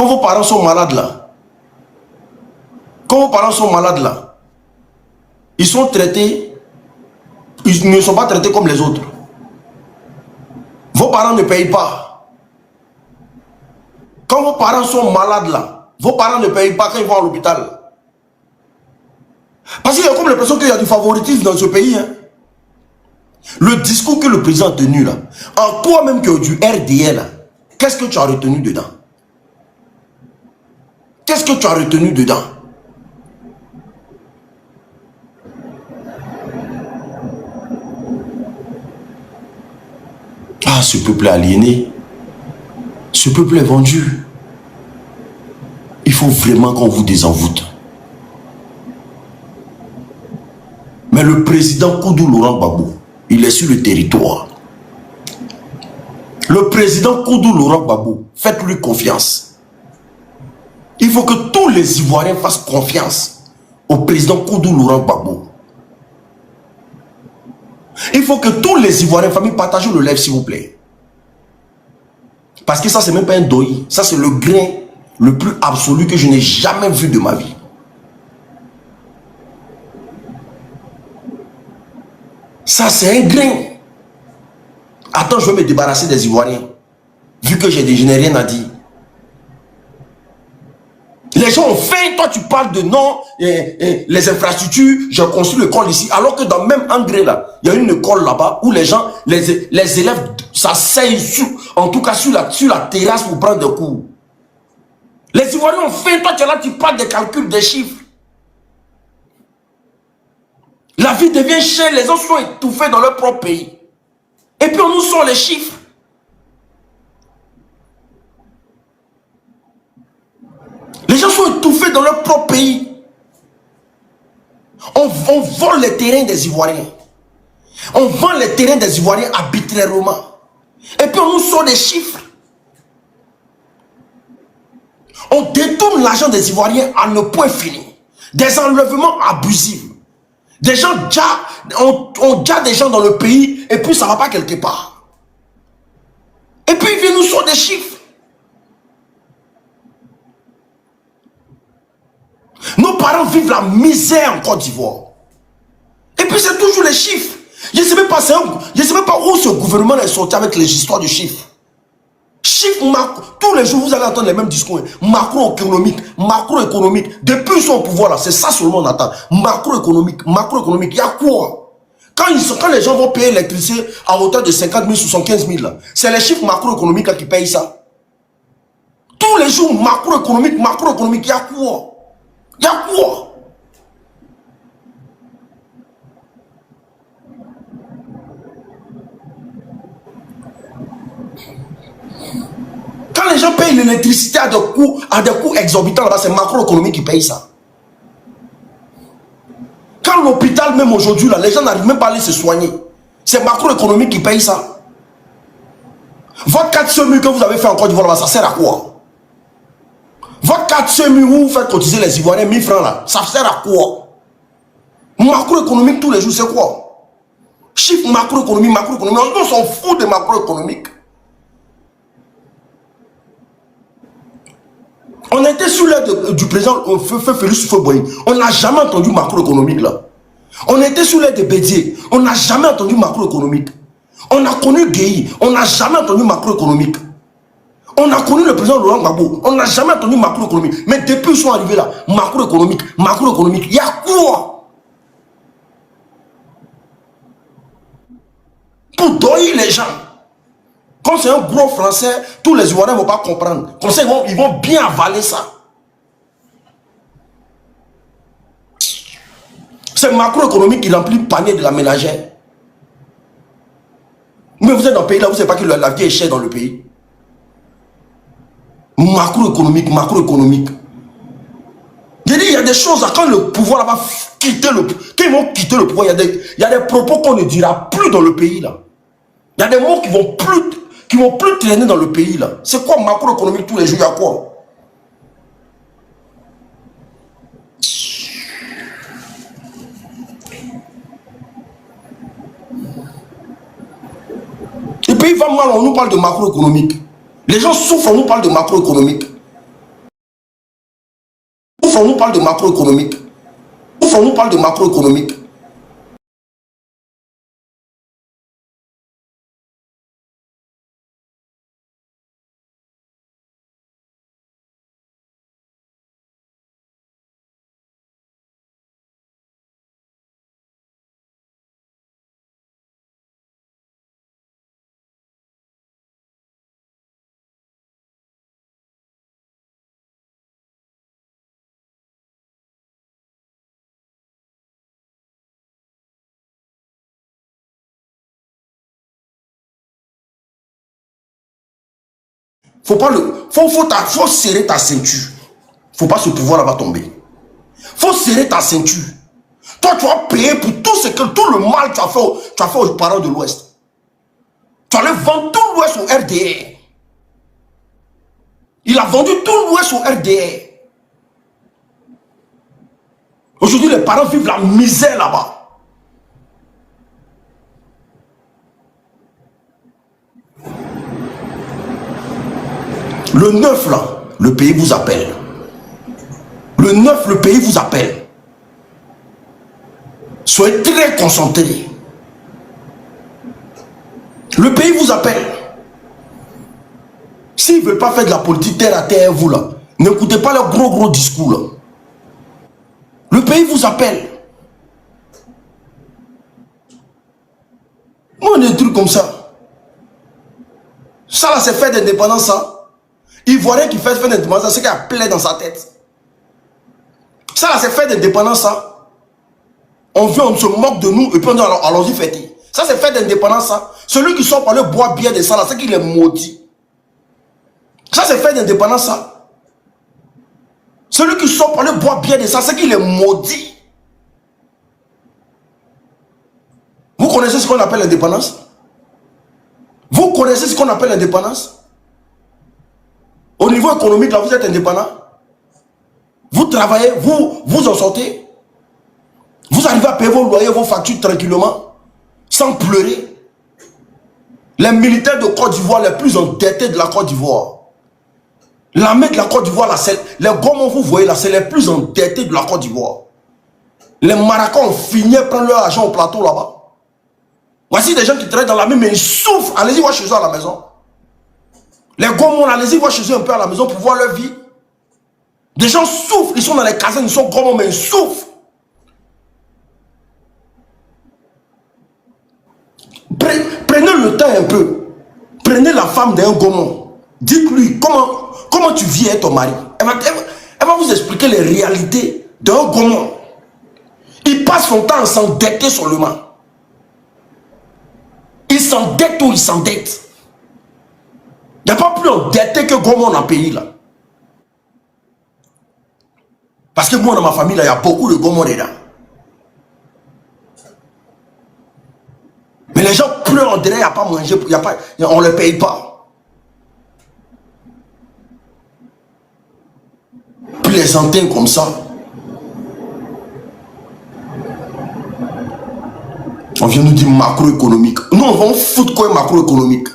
Quand vos parents sont malades là, ils sont traités, ils ne sont pas traités comme les autres. Vos parents ne payent pas. Quand vos parents sont malades là, vos parents ne payent pas quand ils vont à l'hôpital. Parce qu'il y a comme l'impression qu'il y a du favoritisme dans ce pays. Hein. Le discours que le président a tenu là, en toi-même qui as du RDL là, qu'est-ce que tu as retenu dedans? Qu'est-ce que tu as retenu dedans? Ah, ce peuple est aliéné. Ce peuple est vendu. Il faut vraiment qu'on vous désenvoûte. Mais le président Koudou Laurent Gbagbo, il est sur le territoire. Le président Koudou Laurent Gbagbo, faites-lui confiance. Il faut que tous les Ivoiriens fassent confiance au président Koudou Laurent Gbagbo. Il faut que tous les Ivoiriens, famille, partagez le live s'il vous plaît. Parce que ça, c'est même pas un doi. Ça, c'est le grain le plus absolu que je n'ai jamais vu de ma vie. Ça, c'est un grain. Attends, je vais me débarrasser des Ivoiriens. Vu que je n'ai rien à dire. Les gens ont faim, toi tu parles de non, les infrastructures, j'ai construit l'école ici. Alors que dans le même engrais là, il y a une école là-bas où les gens, les élèves s'asseyent, en tout cas sur la terrasse pour prendre des cours. Les Ivoiriens ont faim, toi tu es là, tu parles des calculs, des chiffres. La vie devient chère, les gens sont étouffés dans leur propre pays. Et puis on nous sort les chiffres. Les gens sont étouffés dans leur propre pays. On vole les terrains des Ivoiriens. On vend les terrains des Ivoiriens arbitrairement. Et puis on nous sort des chiffres. On détourne l'argent des Ivoiriens à ne point fini. Des enlèvements abusifs. Des gens, on déjà des gens dans le pays et puis ça ne va pas quelque part. Et puis ils viennent nous sortir des chiffres. Nos parents vivent la misère en Côte d'Ivoire. Et puis c'est toujours les chiffres. Je ne sais même pas où ce gouvernement est sorti avec les histoires de chiffres. Chiffres, tous les jours vous allez entendre les mêmes discours. Macroéconomique. Depuis ils sont au pouvoir là, c'est ça seulement on attend. Macroéconomique. Il y a quoi? Quand les gens vont payer l'électricité à hauteur de 50 000, 75 000 là, c'est les chiffres macroéconomiques là qui payent ça. Tous les jours macroéconomique, il y a quoi? Il y a quoi? Quand les gens payent l'électricité à des coûts exorbitants là-bas, c'est macroéconomique qui paye ça. Quand l'hôpital même aujourd'hui là, les gens n'arrivent même pas à aller se soigner. C'est macroéconomique qui paye ça. Votre 400 000 que vous avez fait en Côte d'Ivoire là, ça sert à quoi? Votre 400 000 où vous faites cotiser les Ivoiriens 1000 francs là, ça sert à quoi? Macroéconomique tous les jours, c'est quoi? Chiffre macroéconomique. On s'en fout de macroéconomique. On était sous l'aide du président Félix Houphouët-Boigny. On n'a jamais entendu macroéconomique là. On était sous l'aide de Bédié. On n'a jamais entendu macroéconomique. On a connu Guéhi. On n'a jamais entendu macroéconomique. On a connu le président Laurent Gbagbo. On n'a jamais entendu macroéconomique. Mais depuis qu'ils sont arrivés là, macroéconomique. Il y a quoi? Pour donner les gens. Quand c'est un gros français, tous les Ivoiriens ne vont pas comprendre. Comme ça, ils vont bien avaler ça. C'est macroéconomique qui remplit le panier de la ménagère. Mais vous êtes dans le pays là, vous ne savez pas que la vie est chère dans le pays. Macroéconomique. Je dis, il y a des choses, quand le pouvoir va quitter quand ils vont quitter le pouvoir, il y a des propos qu'on ne dira plus dans le pays là. Il y a des mots qui vont plus traîner dans le pays là. C'est quoi macroéconomique tous les jours? Il y a quoi? Le pays va mal, on nous parle de macroéconomique. Les gens souffrent, on nous parle de macroéconomique. on nous parle de macroéconomique. Ouf, on nous parle de macroéconomique. Faut serrer ta ceinture. Faut pas ce pouvoir va tomber. Faut serrer ta ceinture. Toi, tu vas payer pour tout le mal que tu as fait aux parents de l'Ouest. Tu allais vendre tout l'Ouest au RDR. Il a vendu tout l'Ouest au RDR. Aujourd'hui, les parents vivent la misère là-bas. Le 9 là, le pays vous appelle. Le 9, le pays vous appelle. Soyez très concentrés. Le pays vous appelle. S'ils ne veulent pas faire de la politique terre à terre, vous là, n'écoutez pas leurs gros discours là. Le pays vous appelle. Moi, des trucs comme ça. Ça là, c'est fait d'indépendance, ça. Ivoirien qui fait d'indépendance, c'est qu'il y a plein dans sa tête. Ça là, c'est fait d'indépendance, ça. On vient, on se moque de nous et puis on dit allons-y fêter. Ça, c'est fait d'indépendance, ça. Celui qui sort par le bois bien de ça là, c'est qu'il est maudit. Ça, c'est fait d'indépendance, ça. Celui qui sort par le bois bien de ça, c'est qu'il est maudit. Vous connaissez ce qu'on appelle l'indépendance? Vous connaissez ce qu'on appelle l'indépendance? Au niveau économique, là, vous êtes indépendant. Vous travaillez, vous en sortez. Vous arrivez à payer vos loyers, vos factures tranquillement, sans pleurer. Les militaires de Côte d'Ivoire les plus endettés de la Côte d'Ivoire. L'armée de la Côte d'Ivoire, les gomons, vous voyez là, c'est les plus endettés de la Côte d'Ivoire. Les Maracans ont fini à prendre leur argent au plateau là-bas. Voici des gens qui travaillent dans l'armée, mais ils souffrent. Allez-y voir chez eux à la maison. Les gomons, allez-y voir chez eux un peu à la maison pour voir leur vie. Des gens souffrent, ils sont dans les casernes, ils sont gomons, mais ils souffrent. Prenez le temps un peu. Prenez la femme d'un gomon. Dites-lui comment tu vis avec ton mari. Elle va vous expliquer les réalités d'un gomon. Il passe son temps à s'endetter seulement. Il s'endette ou il s'endette. Il n'y a pas plus endetté que gomon dans le pays là. Parce que moi dans ma famille là, il y a beaucoup de gomons dedans. Mais les gens pleurent, on dirait qu'il n'y a pas manger, on ne le paye pas. Puis les antennes comme ça. On vient nous dire macroéconomique. Nous, on va foutre quoi macroéconomique?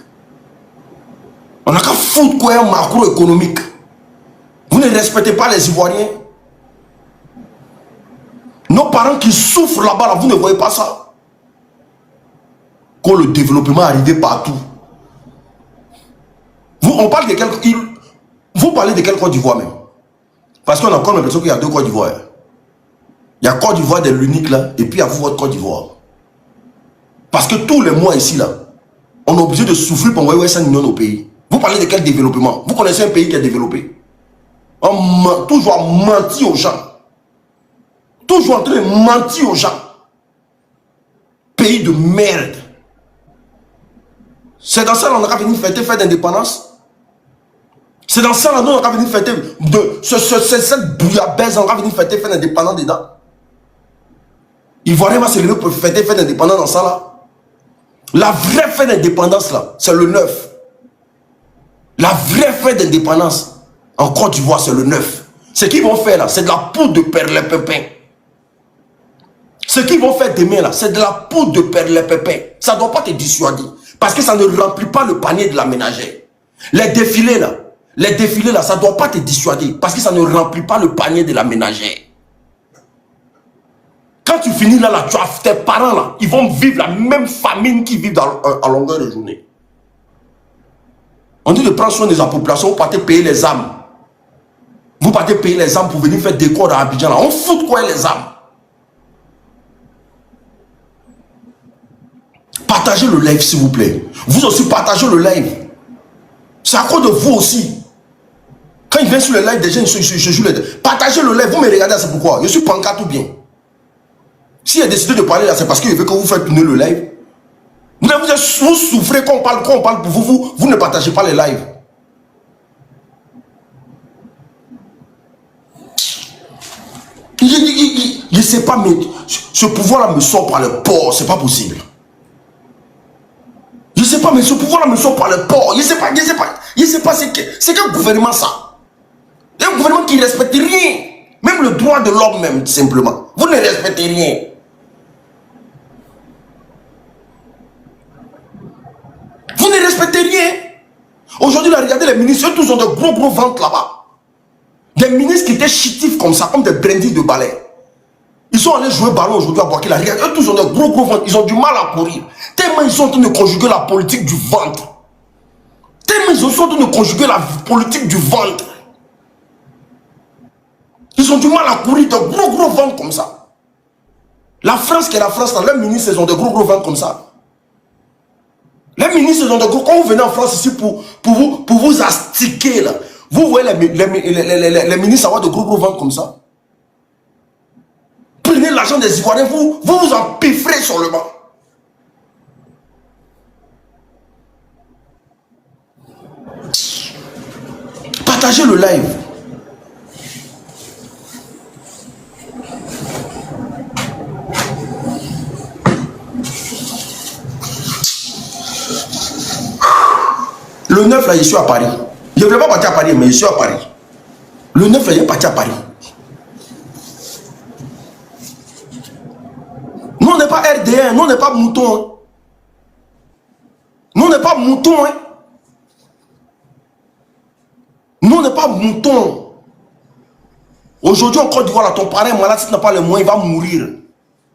On n'a qu'à foutre quoi macroéconomique? Vous ne respectez pas les Ivoiriens. Nos parents qui souffrent là-bas, là, vous ne voyez pas ça? Quand le développement est arrivé partout. On parle de quel... Vous parlez de quelle Côte d'Ivoire même? Parce qu'on a encore l'impression qu'il y a deux Côte d'Ivoire. Il y a Côte d'Ivoire de l'unique là, et puis il y a vous, votre Côte d'Ivoire. Parce que tous les mois ici là, on est obligé de souffrir pour envoyer ça au pays. Vous parlez de quel développement? Vous connaissez un pays qui est développé? On toujours menti aux gens. Toujours en train de mentir aux gens. Pays de merde. C'est dans ça qu'on a venu fêter fête d'indépendance. C'est dans ça qu'on a venu fêter de cette bouillabaisse, on a venu fêter fête d'indépendance dedans. Ivoirien va se lever pour fêter fête d'indépendance dans ça là. La vraie fête d'indépendance là, c'est le 9. La vraie fête d'indépendance en Côte d'Ivoire, c'est le 9. Ce qu'ils vont faire là, c'est de la poudre de perles-pépins. Ce qu'ils vont faire demain là, c'est de la poudre de perles-pépins. Ça ne doit pas te dissuader. Parce que ça ne remplit pas le panier de la ménagère. Les défilés là, Les défilés là, ça ne doit pas te dissuader parce que ça ne remplit pas le panier de la ménagère. Quand tu finis là, tu as tes parents là, ils vont vivre la même famine qu'ils vivent à longueur de journée. On dit de prendre soin de la population, vous partez payer les âmes. Vous partez payer les âmes pour venir faire décor à Abidjan là. On fout de quoi les âmes? Partagez le live s'il vous plaît. Vous aussi partagez le live. C'est à cause de vous aussi. Quand il vient sur le live, des gens je joue les deux. Partagez le live, vous me regardez, c'est pourquoi. Je suis pancarte ou bien. S'il a décidé de parler là, c'est parce qu'il veut que vous faites tourner le live. Vous souffrez quand on parle pour vous, vous ne partagez pas les lives. Je ne sais pas, mais ce pouvoir-là me sort par le port, c'est pas possible. Je ne sais pas, mais ce pouvoir-là me sort par le port. Je ne sais pas, c'est quel gouvernement ça? Un gouvernement qui ne respecte rien. Même le droit de l'homme même, simplement. Vous ne respectez rien. Vous ne respectez rien. Aujourd'hui, regardez les ministres, eux tous ont de gros ventres là-bas. Des ministres qui étaient chétifs comme ça, comme des brindilles de balai. Ils sont allés jouer ballon aujourd'hui à Boakila. Regardez, eux tous ont de gros ventres. Ils ont du mal à courir. Tellement ils sont en train de conjuguer la politique du ventre. Tellement ils sont en train de conjuguer la politique du ventre. Ils ont du mal à courir de gros ventres comme ça. La France qui est la France, là, les ministres, ils ont de gros ventres comme ça. Les ministres, ils ont de gros... Quand vous venez en France ici pour vous astiquer, là, vous voyez les ministres avoir de gros ventres comme ça. Prenez l'argent des Ivoiriens, vous empifrez sur le banc. Partagez le live. Le 9 là, je suis à Paris. Je ne voulais pas partir à Paris, mais je suis à Paris. Le 9 là, je suis parti à Paris. Nous, on n'est pas RD1, nous, on n'est pas mouton. Hein. Nous, on n'est pas mouton. Hein. Nous, on n'est pas mouton. Aujourd'hui, en Côte d'Ivoire, ton parent est malade, si tu n'as pas les moyens, il va mourir.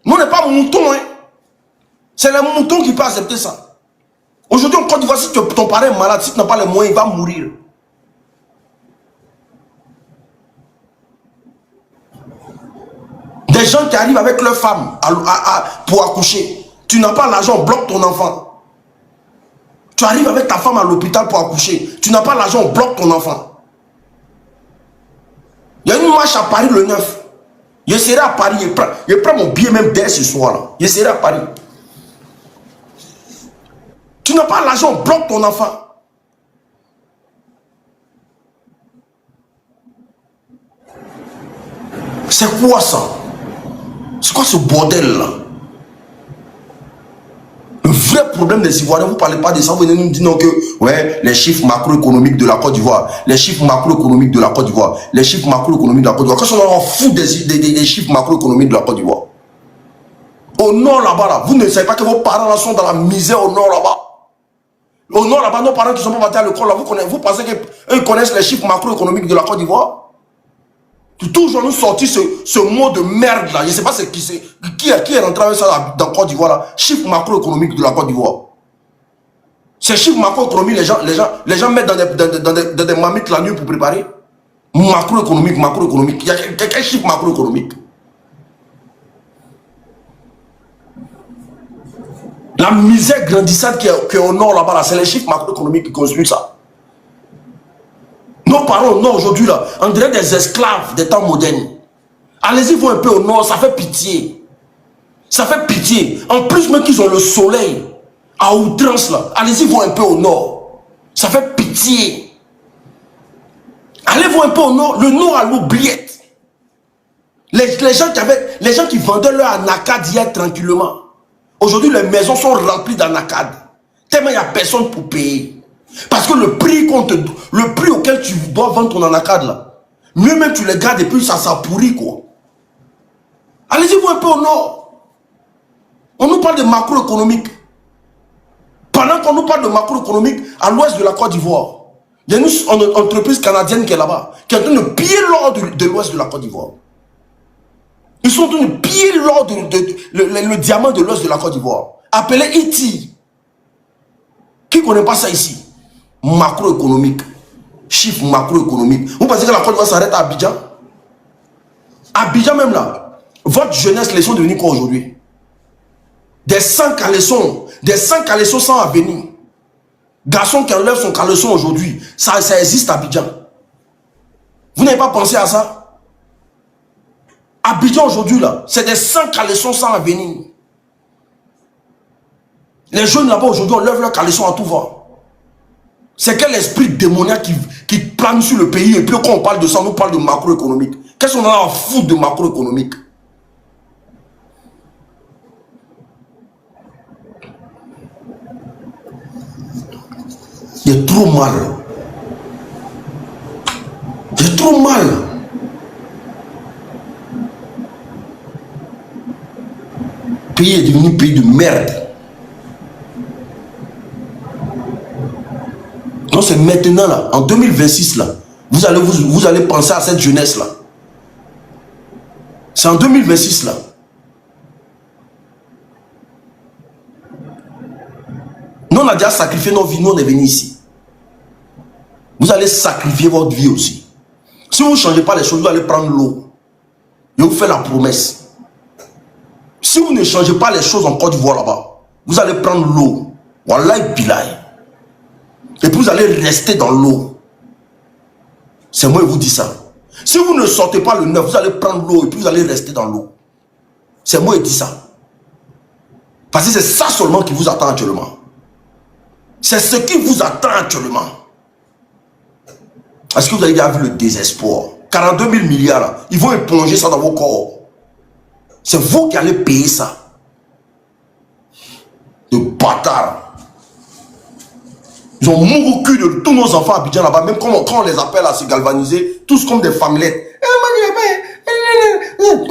Nous, on n'est pas mouton. Hein. C'est les moutons qui peuvent accepter ça. Aujourd'hui, en Côte d'Ivoire, si ton parent est malade, si tu n'as pas les moyens, il va mourir. Des gens qui arrivent avec leur femme pour accoucher. Tu n'as pas l'argent, bloque ton enfant. Tu arrives avec ta femme à l'hôpital pour accoucher. Tu n'as pas l'argent, bloque ton enfant. Il y a une marche à Paris le 9. Je serai à Paris. Je prends mon billet même dès ce soir. Là. Je serai à Paris. Tu n'as pas l'argent, bloque ton enfant. C'est quoi ça? C'est quoi ce bordel là? Le vrai problème des Ivoiriens, vous ne parlez pas de ça, vous venez nous dire non que ouais, les chiffres macroéconomiques de la Côte d'Ivoire, les chiffres macroéconomiques de la Côte d'Ivoire, les chiffres macroéconomiques de la Côte d'Ivoire. Quand on en fout des chiffres macroéconomiques de la Côte d'Ivoire. Au nord là-bas, là, vous ne savez pas que vos parents là sont dans la misère au nord là-bas. Au nord là-bas, nos parents qui sont pas partis à l'école là, vous pensez qu'ils connaissent les chiffres macroéconomiques de la Côte d'Ivoire? Toujours nous sortir ce mot de merde là. Je ne sais pas qui est rentré avec ça dans la Côte d'Ivoire là. Chiffres macroéconomiques de la Côte d'Ivoire. Ces chiffres macroéconomiques, les gens mettent dans des mamites la nuit pour préparer. Macroéconomique. Il y a quel chiffre macroéconomique? La misère grandissante qui est au nord là-bas, là, c'est les chiffres macroéconomiques qui construisent ça. Nos parents, non, aujourd'hui, là, on dirait des esclaves des temps modernes. Allez-y, vous un peu au nord, ça fait pitié. Ça fait pitié. En plus, même qu'ils ont le soleil à outrance, là. Allez-y, vous un peu au nord. Ça fait pitié. Allez-vous un peu au nord, le nord à l'oubliette. Les gens qui vendaient leur anacade hier tranquillement. Aujourd'hui, les maisons sont remplies d'anacades. Tellement il n'y a personne pour payer. Parce que le prix auquel tu dois vendre ton anacade là, mieux même tu les gardes et puis ça pourrit quoi. Allez-y vous un peu au nord. On nous parle de macroéconomique. Pendant qu'on nous parle de macroéconomique à l'ouest de la Côte d'Ivoire, Il y a une entreprise canadienne qui est là-bas, qui est en train de piller l'or de l'ouest de la Côte d'Ivoire. Ils sont en train de piller l'or, le diamant de l'ouest de la Côte d'Ivoire. Appelé E.T. Qui ne connaît pas ça ici? Macroéconomique. Chiffre macroéconomique. Vous pensez que la Côte d'Ivoire s'arrête à Abidjan? Abidjan même là. Votre jeunesse, les sont devenus quoi aujourd'hui? Des 100 caleçons. Des 100 caleçons sans avenir. Garçon qui enlève son caleçon aujourd'hui. Ça existe à Abidjan. Vous n'avez pas pensé à ça? Abidjan aujourd'hui là. C'est des 100 caleçons sans avenir. Les jeunes là-bas aujourd'hui, on lève leur caleçon à tout va. C'est quel esprit démoniaque qui plane sur le pays, et puis quand on parle de ça, on nous parle de macroéconomique. Qu'est-ce qu'on a à foutre de macroéconomique? Il est trop mal. Il est trop mal. Le pays est devenu un pays de merde. Non, c'est maintenant là, en 2026 là, vous allez penser à cette jeunesse là. C'est en 2026 là. Nous on a déjà sacrifié nos vies, nous on est venus ici. Vous allez sacrifier votre vie aussi. Si vous ne changez pas les choses, vous allez prendre l'eau. Je vous fais la promesse. Si vous ne changez pas les choses en Côte d'Ivoire là-bas, vous allez prendre l'eau. Wallahi billahi. Et puis vous allez rester dans l'eau. C'est moi qui vous dis ça. Si vous ne sortez pas le 9, vous allez prendre l'eau et puis vous allez rester dans l'eau. C'est moi qui dis ça. Parce que c'est ça seulement qui vous attend actuellement. C'est ce qui vous attend actuellement. Est-ce que vous avez déjà vu le désespoir? 42 000 milliards, là, ils vont éponger ça dans vos corps. C'est vous qui allez payer ça. De bâtards. Ils ont mouru au cul de tous nos enfants à Abidjan là-bas, même quand on les appelle à se galvaniser, tous comme des femmelettes.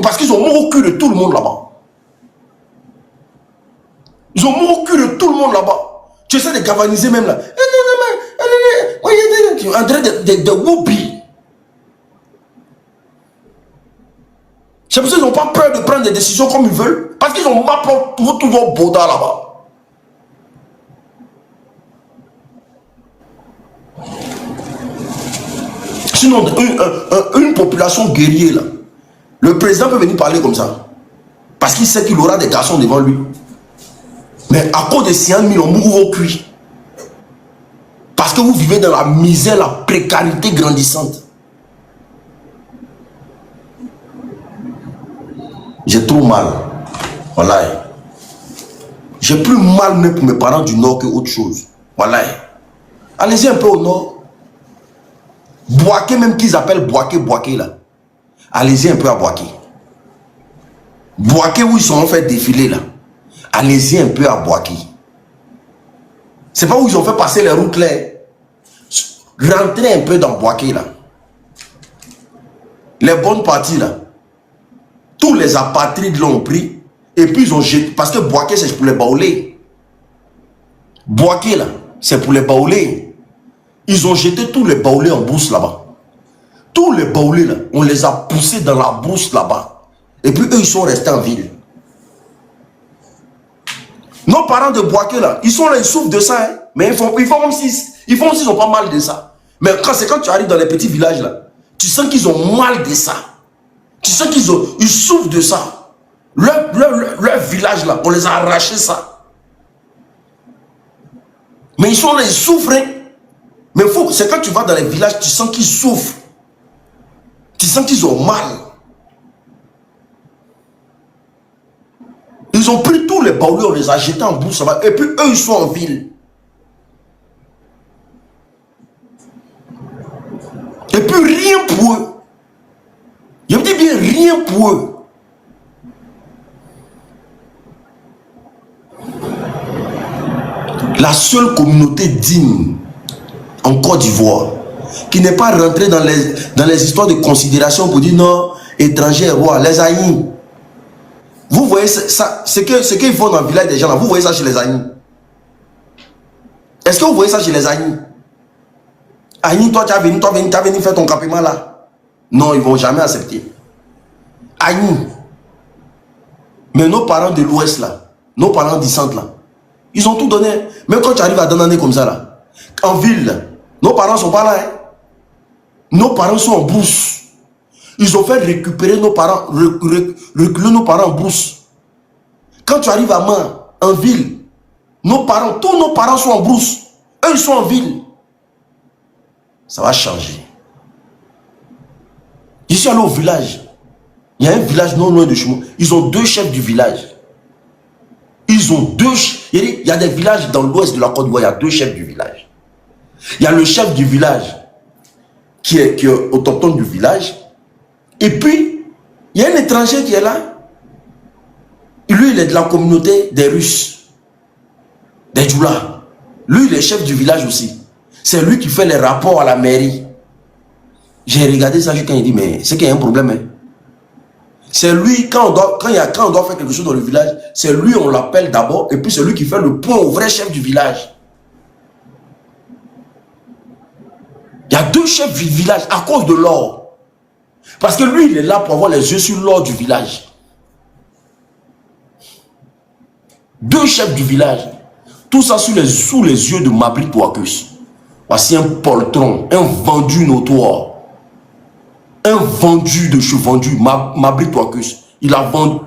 Parce qu'ils ont mouru au cul de tout le monde là-bas. Ils ont mouru au cul de tout le monde là-bas. Tu essaies de galvaniser même là. En train de whoopi. C'est pour ça qu'ils n'ont pas peur de prendre des décisions comme ils veulent. Parce qu'ils ont pas peur pour tout vos bodas là-bas. Sinon, une population guerrière, là, le président peut venir parler comme ça. Parce qu'il sait qu'il aura des garçons devant lui. Mais à cause de 100 000, on mourra vos cuits. Parce que vous vivez dans la misère, la précarité grandissante. J'ai trop mal. Voilà. J'ai plus mal même pour mes parents du Nord que autre chose. Voilà. Allez-y un peu au Nord. Boaké, même qu'ils appellent Boaké là. Allez-y un peu à Boaké. Boaké où ils sont en fait défiler là. Allez-y un peu à Boaké. C'est pas où ils ont fait passer les routes là. Rentrez un peu dans Boaké là. Les bonnes parties là. Tous les apatrides l'ont pris. Et puis ils ont jeté. Parce que Boaké c'est pour les baoulés. Boaké là, c'est pour les baoulés. Ils ont jeté tous les baoulés en brousse là-bas. Tous les baoulés là, on les a poussés dans la brousse là-bas. Et puis eux, ils sont restés en ville. Nos parents de Boaké là, ils sont là, ils souffrent de ça. Hein? Mais ils font comme s'ils ont pas mal de ça. Mais quand tu arrives dans les petits villages là, tu sens qu'ils ont mal de ça. Tu sens qu'ils souffrent de ça. Leur village là, on les a arrachés ça. Mais ils sont là, ils souffrent. Hein? Mais c'est quand tu vas dans les villages, tu sens qu'ils souffrent. Tu sens qu'ils ont mal. Ils ont pris tous les baoulés, on les a jetés en bourse. Et puis eux, ils sont en ville. Et puis rien pour eux. Je me dis bien rien pour eux. La seule communauté digne en Côte d'Ivoire, qui n'est pas rentré dans les histoires de considération pour dire non, étranger, roi, les haïs. Vous voyez ça, ce qu'ils font dans le village des gens là, vous voyez ça chez les haïs. Est-ce que vous voyez ça chez les haïs? Aïe, toi, tu as venu faire ton campement là. Non, ils ne vont jamais accepter. Aïe. Mais nos parents de l'Ouest là, nos parents du centre là, ils ont tout donné. Même quand tu arrives à Danané comme ça là, en ville, là, nos parents ne sont pas là. Hein. Nos parents sont en brousse. Ils ont fait récupérer nos parents, reculer nos parents en brousse. Quand tu arrives à Man, en ville, nos parents, tous nos parents sont en brousse. Eux, ils sont en ville. Ça va changer. Je suis allé au village. Il y a un village non loin de chez moi. Ils ont 2 chefs du village. Ils ont 2... Il y a des villages dans l'ouest de la Côte d'Ivoire, il y a 2 chefs du village. Il y a le chef du village qui est autochtone du village. Et puis, il y a un étranger qui est là. Lui, il est de la communauté des Russes. Des Djoula. Lui, il est chef du village aussi. C'est lui qui fait les rapports à la mairie. J'ai regardé ça quand il dit, mais c'est qu'il y a un problème. Hein. C'est lui, quand on doit faire quelque chose dans le village, c'est lui, on l'appelle d'abord, et puis c'est lui qui fait le point au vrai chef du village. Il y a 2 chefs du village à cause de l'or. Parce que lui, il est là pour avoir les yeux sur l'or du village. 2 chefs du village. Tout ça sous les yeux de Mabrit Touakus. Voici un poltron, un vendu notoire. Un vendu de cheveux vendu, Mabrit Touakus. Il a vendu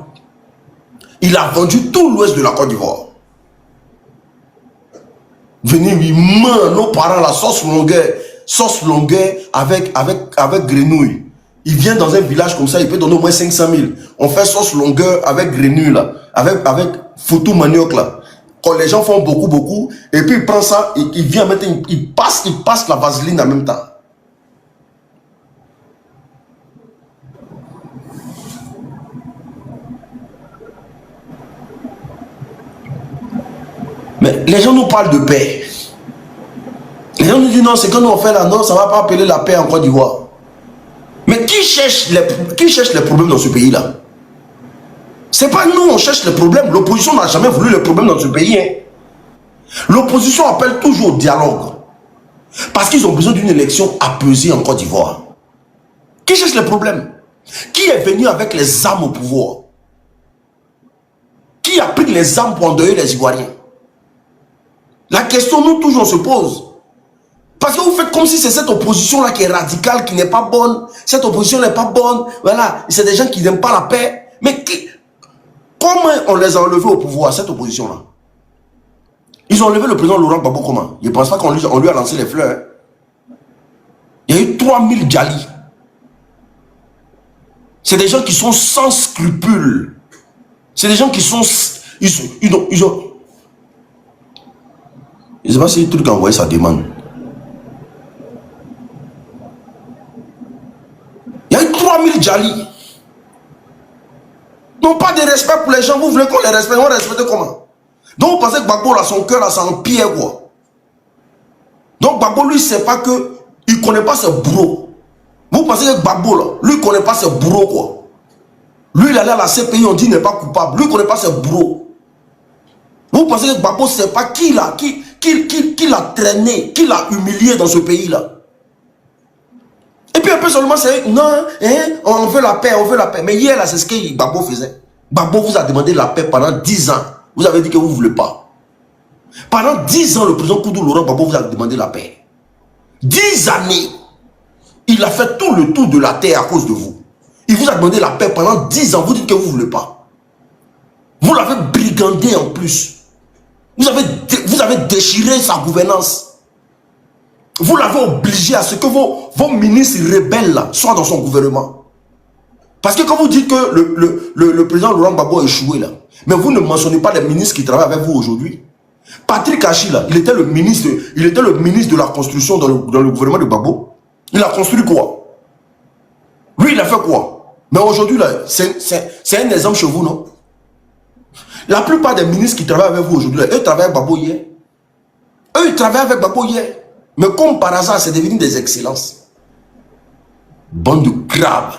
tout l'ouest de la Côte d'Ivoire. Venez, oui, nos parents, la sauce longueur avec grenouille. Il vient dans un village comme ça, il peut donner au moins 500 000. On fait sauce longueur avec grenouille là, avec photo manioc là. Quand les gens font beaucoup, et puis il prend ça, il vient mettre, il passe la vaseline en même temps. Mais les gens nous parlent de paix. Les gens nous disent non, c'est quand nous on fait là, non, ça ne va pas appeler la paix en Côte d'Ivoire. Mais qui cherche les problèmes dans ce pays-là? C'est pas nous, on cherche les problèmes. L'opposition n'a jamais voulu les problèmes dans ce pays. Hein. L'opposition appelle toujours au dialogue. Parce qu'ils ont besoin d'une élection apaisée en Côte d'Ivoire. Qui cherche les problèmes? Qui est venu avec les armes au pouvoir? Qui a pris les armes pour endeuiller les Ivoiriens? La question, nous, toujours, on se pose. Parce que vous faites comme si c'est cette opposition-là qui est radicale, qui n'est pas bonne. Cette opposition n'est pas bonne. Voilà, c'est des gens qui n'aiment pas la paix. Mais comment on les a enlevés au pouvoir, cette opposition-là? Ils ont enlevé le président Laurent Gbagbo comment? Je ne pense pas qu'on lui a lancé les fleurs. Hein. Il y a eu 3000 Djali. C'est des gens qui sont sans scrupules. C'est des gens qui sont... Ils ont... Je ne sais pas si le truc a envoyé sa demande. Il y a eu 3000 Djali. Non, pas de respect pour les gens. Vous voulez qu'on les respecte? On respecte comment? Donc vous pensez que Gbagbo, là, son cœur, là, c'est en pierre, quoi. Donc Gbagbo, lui, c'est pas que... Il ne connaît pas ses bourreaux. Vous pensez que Gbagbo, là, lui, il ne connaît pas ses bourreaux, quoi. Lui, il allait à la CPI, on dit qu'il n'est pas coupable. Lui, il ne connaît pas ses bourreaux. Vous pensez que Gbagbo, c'est pas qui l'a traîné, qui l'a humilié dans ce pays-là. Et puis un peu seulement, c'est non, hein, on veut la paix, on veut la paix. Mais hier, là, c'est ce que Gbagbo faisait. Gbagbo vous a demandé la paix pendant 10 ans. Vous avez dit que vous ne voulez pas. Pendant 10 ans, le président Koudou Laurent Gbagbo vous a demandé la paix. 10 années. Il a fait tout le tour de la terre à cause de vous. Il vous a demandé la paix pendant 10 ans. Vous dites que vous ne voulez pas. Vous l'avez brigandé en plus. Vous avez déchiré sa gouvernance. Vous l'avez obligé à ce que vos ministres rebelles là, soient dans son gouvernement. Parce que quand vous dites que le président Laurent Gbagbo a échoué là, mais vous ne mentionnez pas les ministres qui travaillent avec vous aujourd'hui. Patrick Achi là, il était le ministre de la construction dans le gouvernement de Gbagbo. Il a construit quoi? Lui, il a fait quoi? Mais aujourd'hui là, c'est un exemple chez vous, non? La plupart des ministres qui travaillent avec vous aujourd'hui, eux travaillent avec Gbagbo hier. Eux, ils travaillent avec Gbagbo hier. Mais comme par hasard, c'est devenu des excellences. Bande de crabes.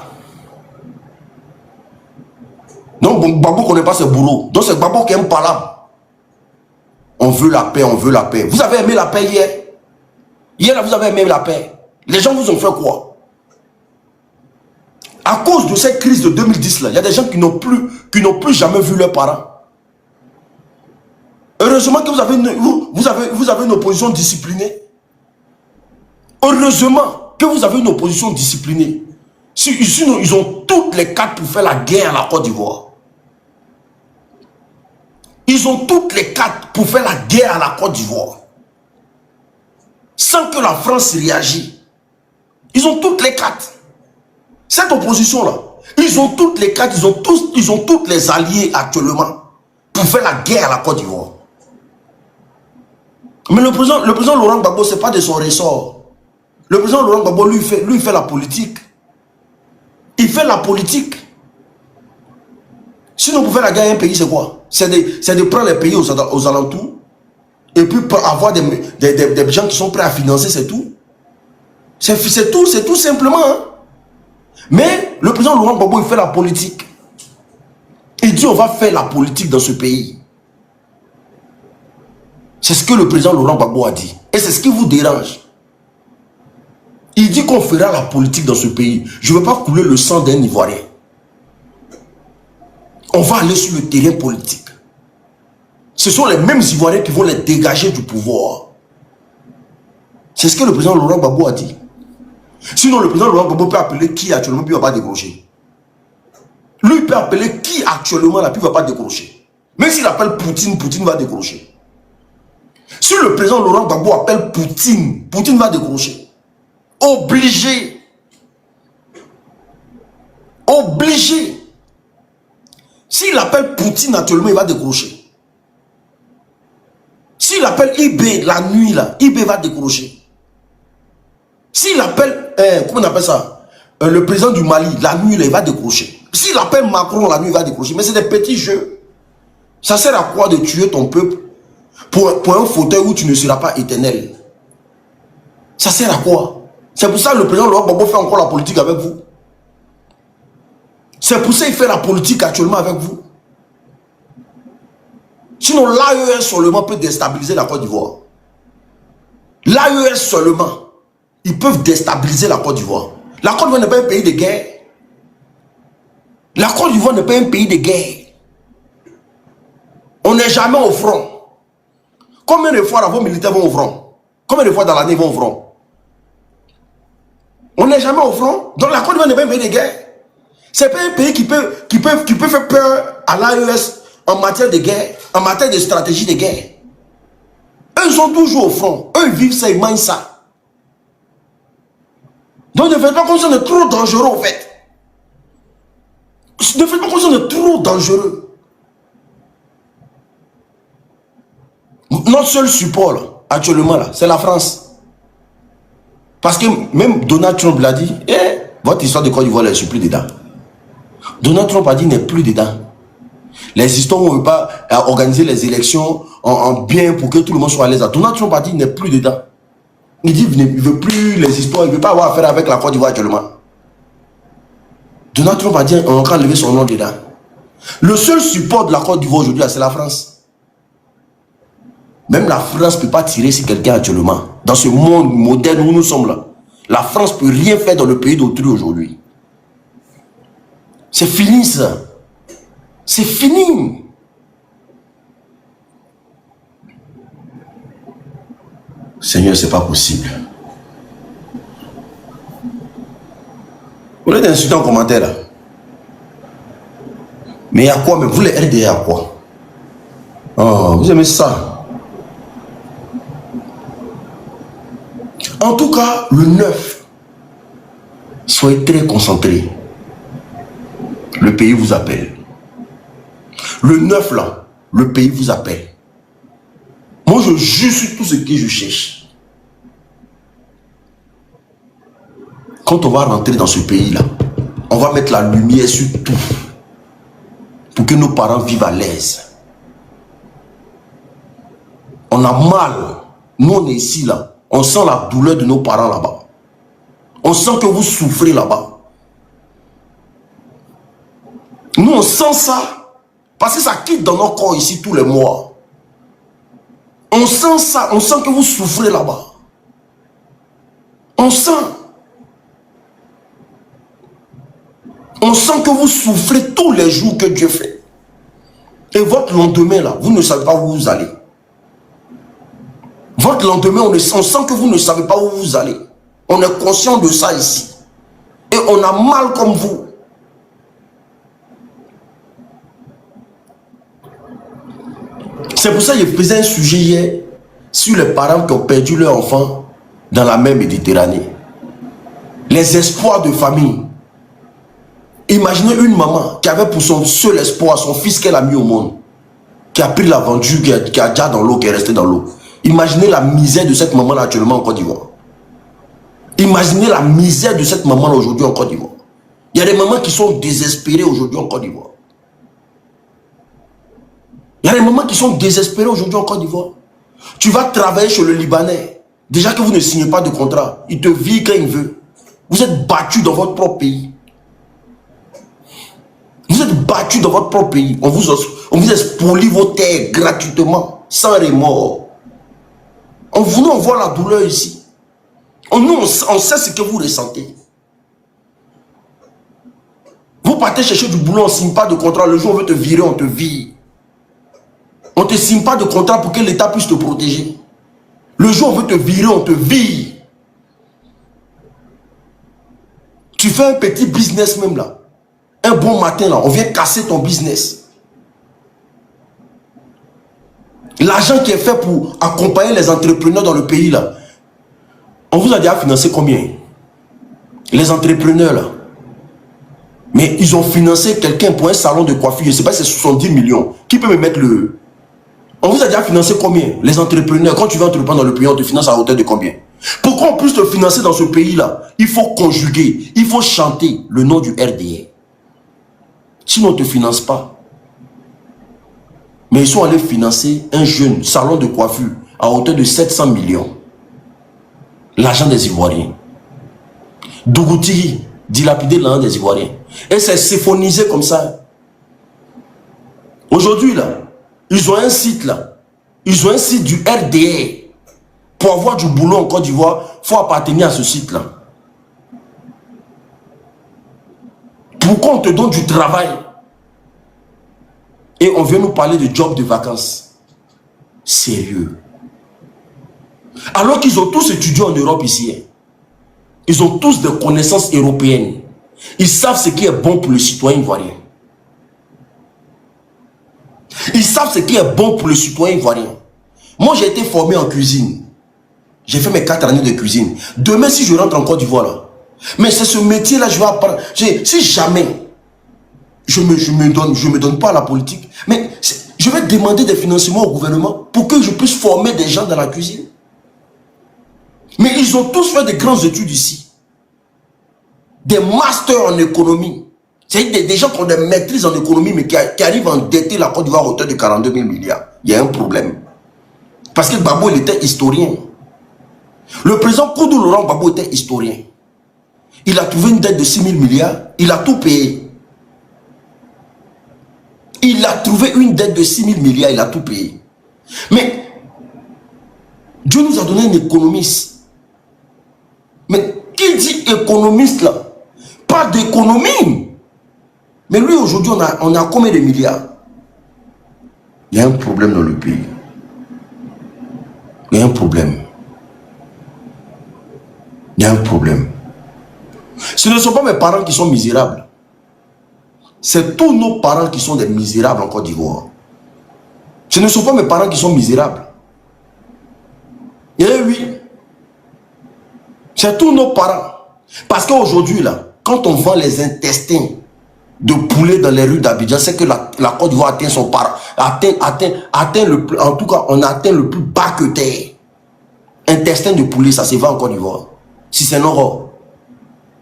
Donc, Gbagbo ne connaît pas ses bourreaux. Donc, c'est Gbagbo qui aime pas là. On veut la paix, on veut la paix. Vous avez aimé la paix hier? Hier, là, vous avez même la paix. Les gens vous ont fait quoi? À cause de cette crise de 2010, là, il y a des gens qui n'ont plus jamais vu leurs parents. Heureusement que vous avez une opposition disciplinée. Heureusement que vous avez une opposition disciplinée. Sinon, ils ont toutes les cartes pour faire la guerre à la Côte d'Ivoire. Ils ont toutes les cartes pour faire la guerre à la Côte d'Ivoire. Sans que la France réagisse. Ils ont toutes les cartes. Cette opposition-là, ils ont toutes les cartes, ils ont tous les alliés actuellement pour faire la guerre à la Côte d'Ivoire. Mais le président Laurent Gbagbo, ce n'est pas de son ressort. Le président Laurent Gbagbo, lui, fait la politique. Il fait la politique. Sinon, pour faire la guerre à un pays, c'est quoi? C'est de prendre les pays aux alentours et puis avoir des gens qui sont prêts à financer, c'est tout. C'est tout simplement. Hein? Mais le président Laurent Gbagbo, il fait la politique. Il dit, on va faire la politique dans ce pays. C'est ce que le président Laurent Gbagbo a dit. Et c'est ce qui vous dérange. Il dit qu'on fera la politique dans ce pays. Je ne veux pas couler le sang d'un Ivoirien. On va aller sur le terrain politique. Ce sont les mêmes Ivoiriens qui vont les dégager du pouvoir. C'est ce que le président Laurent Gbagbo a dit. Sinon, le président Laurent Gbagbo peut appeler qui actuellement, puis il ne va pas décrocher. Lui, il peut appeler qui actuellement, là, puis il ne va pas décrocher. Même s'il appelle Poutine, Poutine va décrocher. Si le président Laurent Gbagbo appelle Poutine, Poutine va décrocher. Obligé. Obligé. S'il appelle Poutine actuellement, il va décrocher. S'il appelle IB la nuit, là, IB va décrocher. S'il appelle, comment on appelle ça, le président du Mali, la nuit, là, il va décrocher. S'il appelle Macron, la nuit, il va décrocher. Mais c'est des petits jeux. Ça sert à quoi de tuer ton peuple pour un fauteuil où tu ne seras pas éternel? Ça sert à quoi? C'est pour ça que le président Laurent Gbagbo fait encore la politique avec vous. C'est pour ça qu'il fait la politique actuellement avec vous. Sinon, l'AES seulement peut déstabiliser la Côte d'Ivoire. L'AES seulement. Ils peuvent déstabiliser la Côte d'Ivoire. La Côte d'Ivoire n'est pas un pays de guerre. La Côte d'Ivoire n'est pas un pays de guerre. On n'est jamais au front. Combien de fois vos militaires vont au front? Combien de fois dans l'année ils vont au front? On n'est jamais au front. Donc la Côte d'Ivoire n'est pas un pays de guerre. C'est pas un pays qui peut faire peur à l'AES en matière de guerre, en matière de stratégie de guerre. Eux, ils sont toujours au front. Eux, ils vivent ça, ils mangent ça. Donc ne faites pas comme ça, on est trop dangereux en fait. Ne faites pas comme ça, on est trop dangereux. Notre seul support là, actuellement là, c'est la France. Parce que même Donald Trump l'a dit, votre histoire de Côte d'Ivoire, je ne suis plus dedans. Donald Trump a dit, n'est plus dedans. Les histoires où on ne veut pas organiser les élections en bien pour que tout le monde soit à l'aise. Donald Trump a dit, n'est plus dedans. Il dit, il ne veut plus les histoires, il ne veut pas avoir affaire avec la Côte d'Ivoire actuellement. Donald Trump a dit, on va enlever son nom dedans. Le seul support de la Côte d'Ivoire aujourd'hui, c'est la France. Même la France ne peut pas tirer sur quelqu'un actuellement. Dans ce monde moderne où nous sommes là, la France ne peut rien faire dans le pays d'autrui aujourd'hui. C'est fini ça. C'est fini. Seigneur, c'est pas possible. Vous êtes insulté en commentaire là. Mais il y a quoi? Mais vous les RDA à quoi? Oh, vous aimez ça? En tout cas, le 9, soyez très concentrés. Le pays vous appelle. Le 9 là, le pays vous appelle. Moi, je jure sur tout ce que je cherche. Quand on va rentrer dans ce pays-là, on va mettre la lumière sur tout. Pour que nos parents vivent à l'aise. On a mal. Nous, on est ici, là. On sent la douleur de nos parents là-bas. On sent que vous souffrez là-bas. Nous, on sent ça. Parce que ça quitte dans nos corps ici tous les mois. On sent ça. On sent que vous souffrez là-bas. On sent. On sent que vous souffrez tous les jours que Dieu fait. Et votre lendemain, là, vous ne savez pas où vous allez. Votre lendemain, on sent que vous ne savez pas où vous allez. On est conscient de ça ici. Et on a mal comme vous. C'est pour ça que je faisais un sujet hier sur les parents qui ont perdu leur enfant dans la mer Méditerranée. Les espoirs de famille. Imaginez une maman qui avait pour son seul espoir son fils qu'elle a mis au monde, qui a pris l'aventure, qui a déjà dans l'eau, qui est resté dans l'eau. Imaginez la misère de cette maman actuellement en Côte d'Ivoire. Imaginez la misère de cette maman aujourd'hui en Côte d'Ivoire. Il y a des mamans qui sont désespérées aujourd'hui en Côte d'Ivoire. Il y a des mamans qui sont désespérées aujourd'hui en Côte d'Ivoire. Tu vas travailler chez le Libanais. Déjà que vous ne signez pas de contrat, il te vit quand il veut. Vous êtes battus dans votre propre pays. Vous êtes battus dans votre propre pays. On vous expolie vos terres gratuitement, sans remords. On voit la douleur ici. On sait ce que vous ressentez. Vous partez chercher du boulot, on ne signe pas de contrat. Le jour où on veut te virer, on te vire. On ne te signe pas de contrat pour que l'État puisse te protéger. Le jour où on veut te virer, on te vire. Tu fais un petit business même là. Un bon matin là, on vient casser ton business. L'argent qui est fait pour accompagner les entrepreneurs dans le pays là, on vous a déjà financé combien? Les entrepreneurs là. Mais ils ont financé quelqu'un pour un salon de coiffure, je ne sais pas si c'est 70 millions. Qui peut me mettre le... On vous a déjà financé combien? Les entrepreneurs, quand tu veux entreprendre dans le pays, on te finance à hauteur de combien? Pour qu'on puisse te financer dans ce pays-là, il faut conjuguer, il faut chanter le nom du RDA. Sinon, on ne te finance pas. Mais ils sont allés financer un jeune salon de coiffure à hauteur de 700 millions. L'argent des Ivoiriens. Dougouti, dilapidé l'argent des Ivoiriens. Et c'est symphonisé comme ça. Aujourd'hui, là, ils ont un site là. Ils ont un site du RDA. Pour avoir du boulot en Côte d'Ivoire, il faut appartenir à ce site-là. Pourquoi on te donne du travail et on vient nous parler de job de vacances? Sérieux. Alors qu'ils ont tous étudié en Europe ici. Ils ont tous des connaissances européennes. Ils savent ce qui est bon pour le citoyen ivoirien. Ils savent ce qui est bon pour le citoyen ivoirien. Moi, j'ai été formé en cuisine. J'ai fait mes 4 années de cuisine. Demain, si je rentre en Côte d'Ivoire, là, mais c'est ce métier-là, je vais apprendre. Si jamais je me donne pas à la politique, mais je vais demander des financements au gouvernement pour que je puisse former des gens dans la cuisine. Mais ils ont tous fait des grandes études ici. Des masters en économie. C'est des gens qui ont des maîtrises en économie, mais qui arrivent à endetter la Côte d'Ivoire à hauteur de 42 000 milliards. Il y a un problème. Parce que Gbagbo, il était historien. Le président Koudou Laurent Gbagbo était historien. Il a trouvé une dette de 6 000 milliards. Il a tout payé. Il a trouvé une dette de 6 000 milliards. Il a tout payé. Mais Dieu nous a donné un économiste. Mais qui dit économiste là? Pas d'économie. Mais lui aujourd'hui, on a combien de milliards? Il y a un problème dans le pays. Il y a un problème. Il y a un problème. Ce ne sont pas mes parents qui sont misérables. C'est tous nos parents qui sont des misérables en Côte d'Ivoire. Ce ne sont pas mes parents qui sont misérables. Eh oui. C'est tous nos parents. Parce qu'aujourd'hui, là, quand on vend les intestins de poulet dans les rues d'Abidjan, c'est que la Côte d'Ivoire atteint son atteint le plus, en tout cas, on atteint le plus bas que terre. Intestin de poulet, ça se vend en Côte d'Ivoire. Si c'est Noro.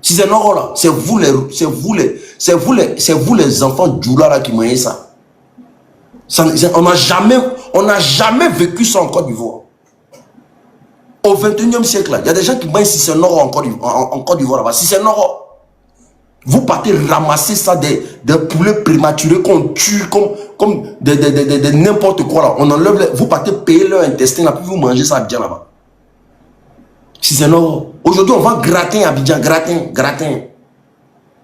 Si c'est Noro là, c'est vous les enfants d'Joula là qui mangez ça. On n'a jamais vécu ça en Côte d'Ivoire. Au 21e siècle là, il y a des gens qui mangent si c'est Noro en Côte d'Ivoire là-bas. Si c'est Noro. Vous partez ramasser ça des poulets prématurés qu'on tue comme des n'importe quoi là. On enlève vous partez payer leur intestin là, puis vous mangez ça bien là-bas. Si c'est non, aujourd'hui on vend gratin à Abidjan, gratin.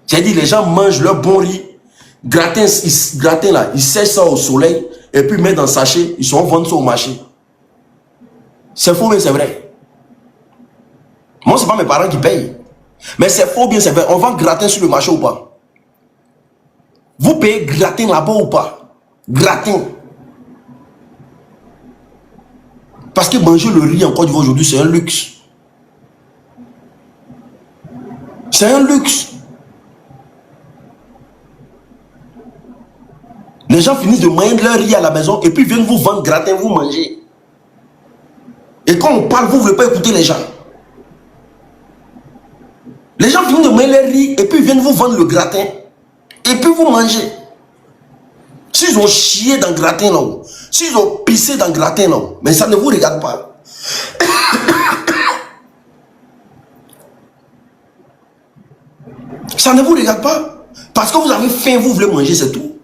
J'ai dit les gens mangent leur bon riz, gratin là, ils sèchent ça au soleil et puis ils mettent dans le sachet, ils sont vendus ça au marché. C'est faux mais c'est vrai. Moi c'est pas mes parents qui payent. Mais c'est faux bien c'est vrai. On vend gratin sur le marché ou pas? Vous payez gratin là-bas ou pas? Gratin. Parce que manger le riz en Côte d'Ivoire aujourd'hui c'est un luxe. C'est un luxe. Les gens finissent de manger leur riz à la maison et puis viennent vous vendre gratin, vous mangez. Et quand on parle, vous ne voulez pas écouter les gens. Les gens finissent de manger leur riz et puis viennent vous vendre le gratin. Et puis vous mangez. S'ils ont chié dans le gratin là-haut, s'ils ont pissé dans le gratin là-haut, mais ça ne vous regarde pas. Ça ne vous regarde pas. Parce que vous avez faim, vous voulez manger, c'est tout.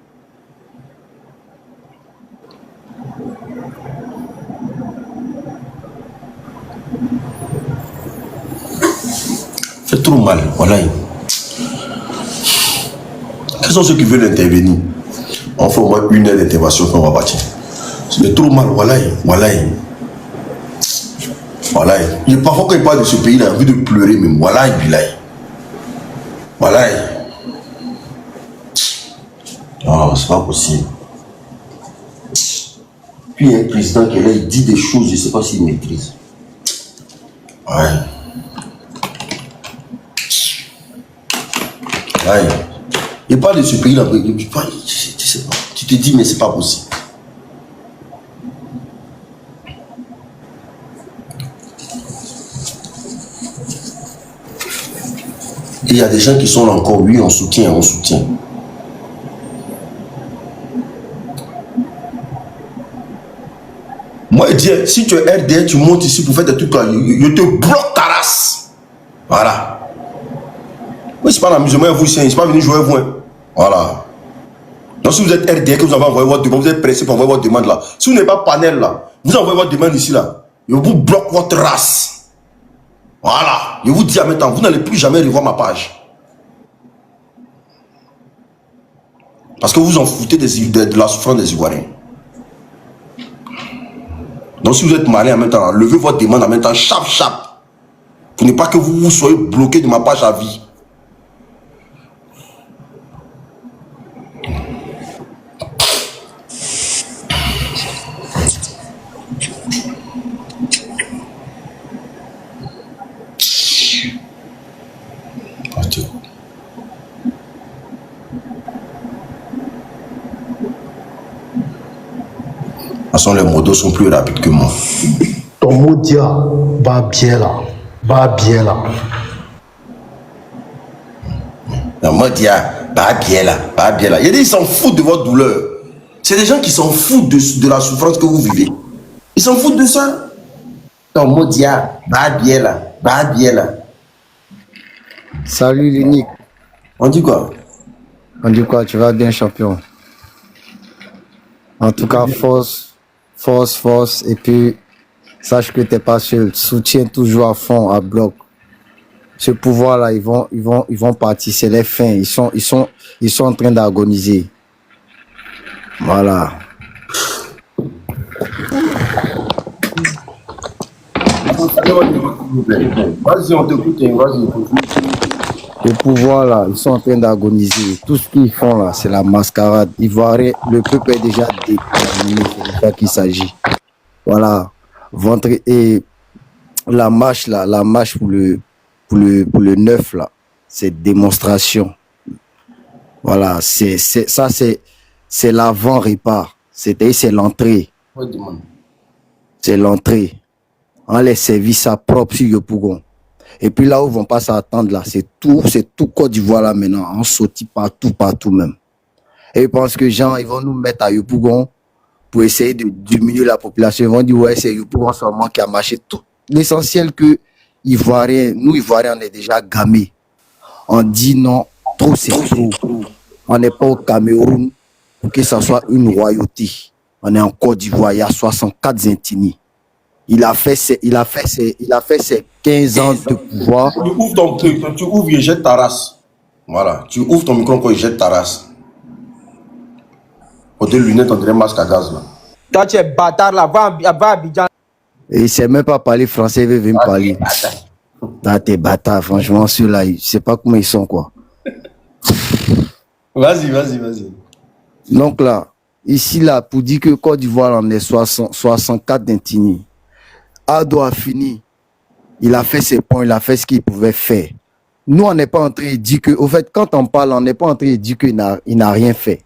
C'est trop mal, voilà. Quels sont ceux qui veulent intervenir? On fait au moins 1 heure d'intervention qu'on va partir. C'est trop mal, voilà. Il parfois quand il parle de ce pays, il a envie de pleurer même. Voilà. Oh, c'est pas possible. Puis il y a un président qui est là, il dit des choses, je ne sais pas s'il maîtrise. Il parle de ce pays là, tu sais pas. Tu te dis mais c'est pas possible. Et il y a des gens qui sont là encore, oui, on soutient. Moi, je dis, si tu es RDR, tu montes ici pour faire des trucs là, je te bloque ta race. Voilà. Oui, c'est pas l'amusement, vous, c'est pas venu jouer vous. Hein. Voilà. Donc, si vous êtes RDR, que vous avez envoyé votre demande, vous êtes pressé pour envoyer votre demande là. Si vous n'êtes pas panel là, vous envoyez votre demande ici là, je vous bloque votre race. Voilà. Je vous dis en même temps, vous n'allez plus jamais revoir ma page. Parce que vous en foutez de la souffrance des Ivoiriens. Donc si vous êtes malin en même temps, levez votre demande en même temps, chap. Pour ne pas que vous soyez bloqué de ma page à vie. De toute façon, les modos sont plus rapides que moi. Ton Modia va bien là. Le Modia va bien là. Il y a des gens qui s'en foutent de votre douleur. C'est des gens qui s'en foutent de la souffrance que vous vivez. Ils s'en foutent de ça. Ton Modia va bien là. Salut l'unique. On dit quoi? Tu vas bien, champion. En tout cas, force. Et puis, sache que t'es pas seul. Soutiens toujours à fond, à bloc. Ce pouvoir-là, ils vont partir. C'est les fins. Ils sont en train d'agoniser. Voilà. Vas-y, on t'écoute. Le pouvoir là, ils sont en train d'agoniser. Tout ce qu'ils font là, c'est la mascarade. Le peuple est déjà déterminé, c'est de ça qu'il s'agit. Voilà. Et la marche pour le 9 là, c'est démonstration. Voilà, c'est l'avant-répart. C'est l'entrée. C'est l'entrée. On les services à propre sur Yopougon. Et puis là où ils vont pas s'attendre là, c'est tout Côte d'Ivoire là maintenant, on saute partout même. Et ils pensent que gens, ils vont nous mettre à Yopougon pour essayer de diminuer la population. Ils vont dire ouais, c'est Yopougon seulement qui a marché. Tout l'essentiel que nous Ivoiriens, on est déjà gamés. On dit non, trop c'est trop. On n'est pas au Cameroun pour que ça soit une royauté. On est en Côte d'Ivoire, il y a 64 Intini. Il a fait ses 15 ans de pouvoir. Tu ouvres ton tu ouvres et jette ta race. Voilà. Tu ouvres ton micro quand il jette ta race. Côté lunettes, on dirait masque à gaz là. Toi, tu es bâtard là, va à Abidjan. Et il ne sait même pas parler français, il veut venir me parler. Là, t'es bâtard, franchement, ceux-là, je ne sais pas comment ils sont, quoi. Vas-y. Donc là, ici, là, pour dire que Côte d'Ivoire en est 64 d'Intini, Ado a fini. Il a fait ses points, il a fait ce qu'il pouvait faire. Nous, on n'est pas en train de dire que, au fait, quand on parle, on n'est pas en train de dire qu'il n'a rien fait.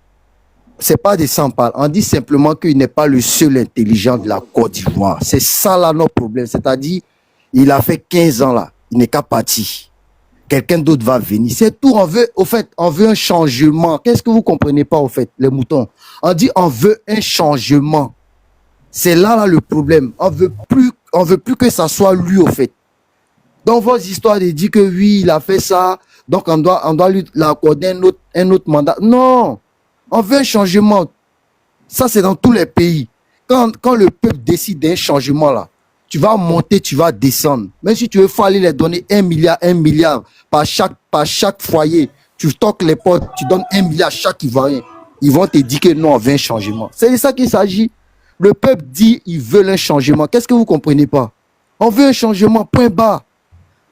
C'est pas de ça on parle. On dit simplement qu'il n'est pas le seul intelligent de la Côte d'Ivoire. C'est ça là notre problème. C'est-à-dire, il a fait 15 ans là. Il n'est qu'à partir. Quelqu'un d'autre va venir. C'est tout. On veut un changement. Qu'est-ce que vous comprenez pas, au fait, les moutons? On dit, on veut un changement. C'est là le problème. On veut plus que ça soit lui, au fait. Donc, vos histoires de dire que oui, il a fait ça, donc on doit lui accorder un autre mandat. Non! On veut un changement. Ça, c'est dans tous les pays. Quand le peuple décide d'un changement, là, tu vas monter, tu vas descendre. Même si tu veux, faut aller les donner 1 milliard par chaque foyer. Tu toques les portes, tu donnes 1 milliard chaque Ivoirien. Ils vont te dire que non, on veut un changement. C'est de ça qu'il s'agit. Le peuple dit ils veulent un changement. Qu'est-ce que vous comprenez pas? On veut un changement, point barre.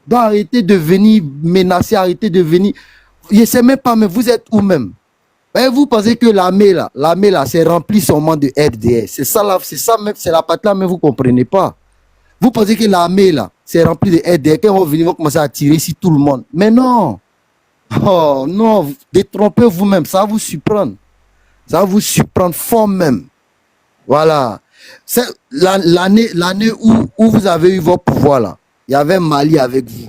Donc arrêtez de venir menacer, arrêtez de venir. Je ne sais même pas, mais vous êtes où même? Et vous pensez que l'armée là, c'est rempli seulement de RDS. C'est ça même, c'est la partie là, mais vous ne comprenez pas. Vous pensez que l'armée là, c'est rempli de RDS. Quand ils vont venir, ils vont commencer à tirer sur tout le monde. Mais non. Oh non, détrompez vous-même, ça va vous surprendre. Ça va vous surprendre fort même. Voilà. C'est l'année où vous avez eu votre pouvoir là. Il y avait Mali avec vous.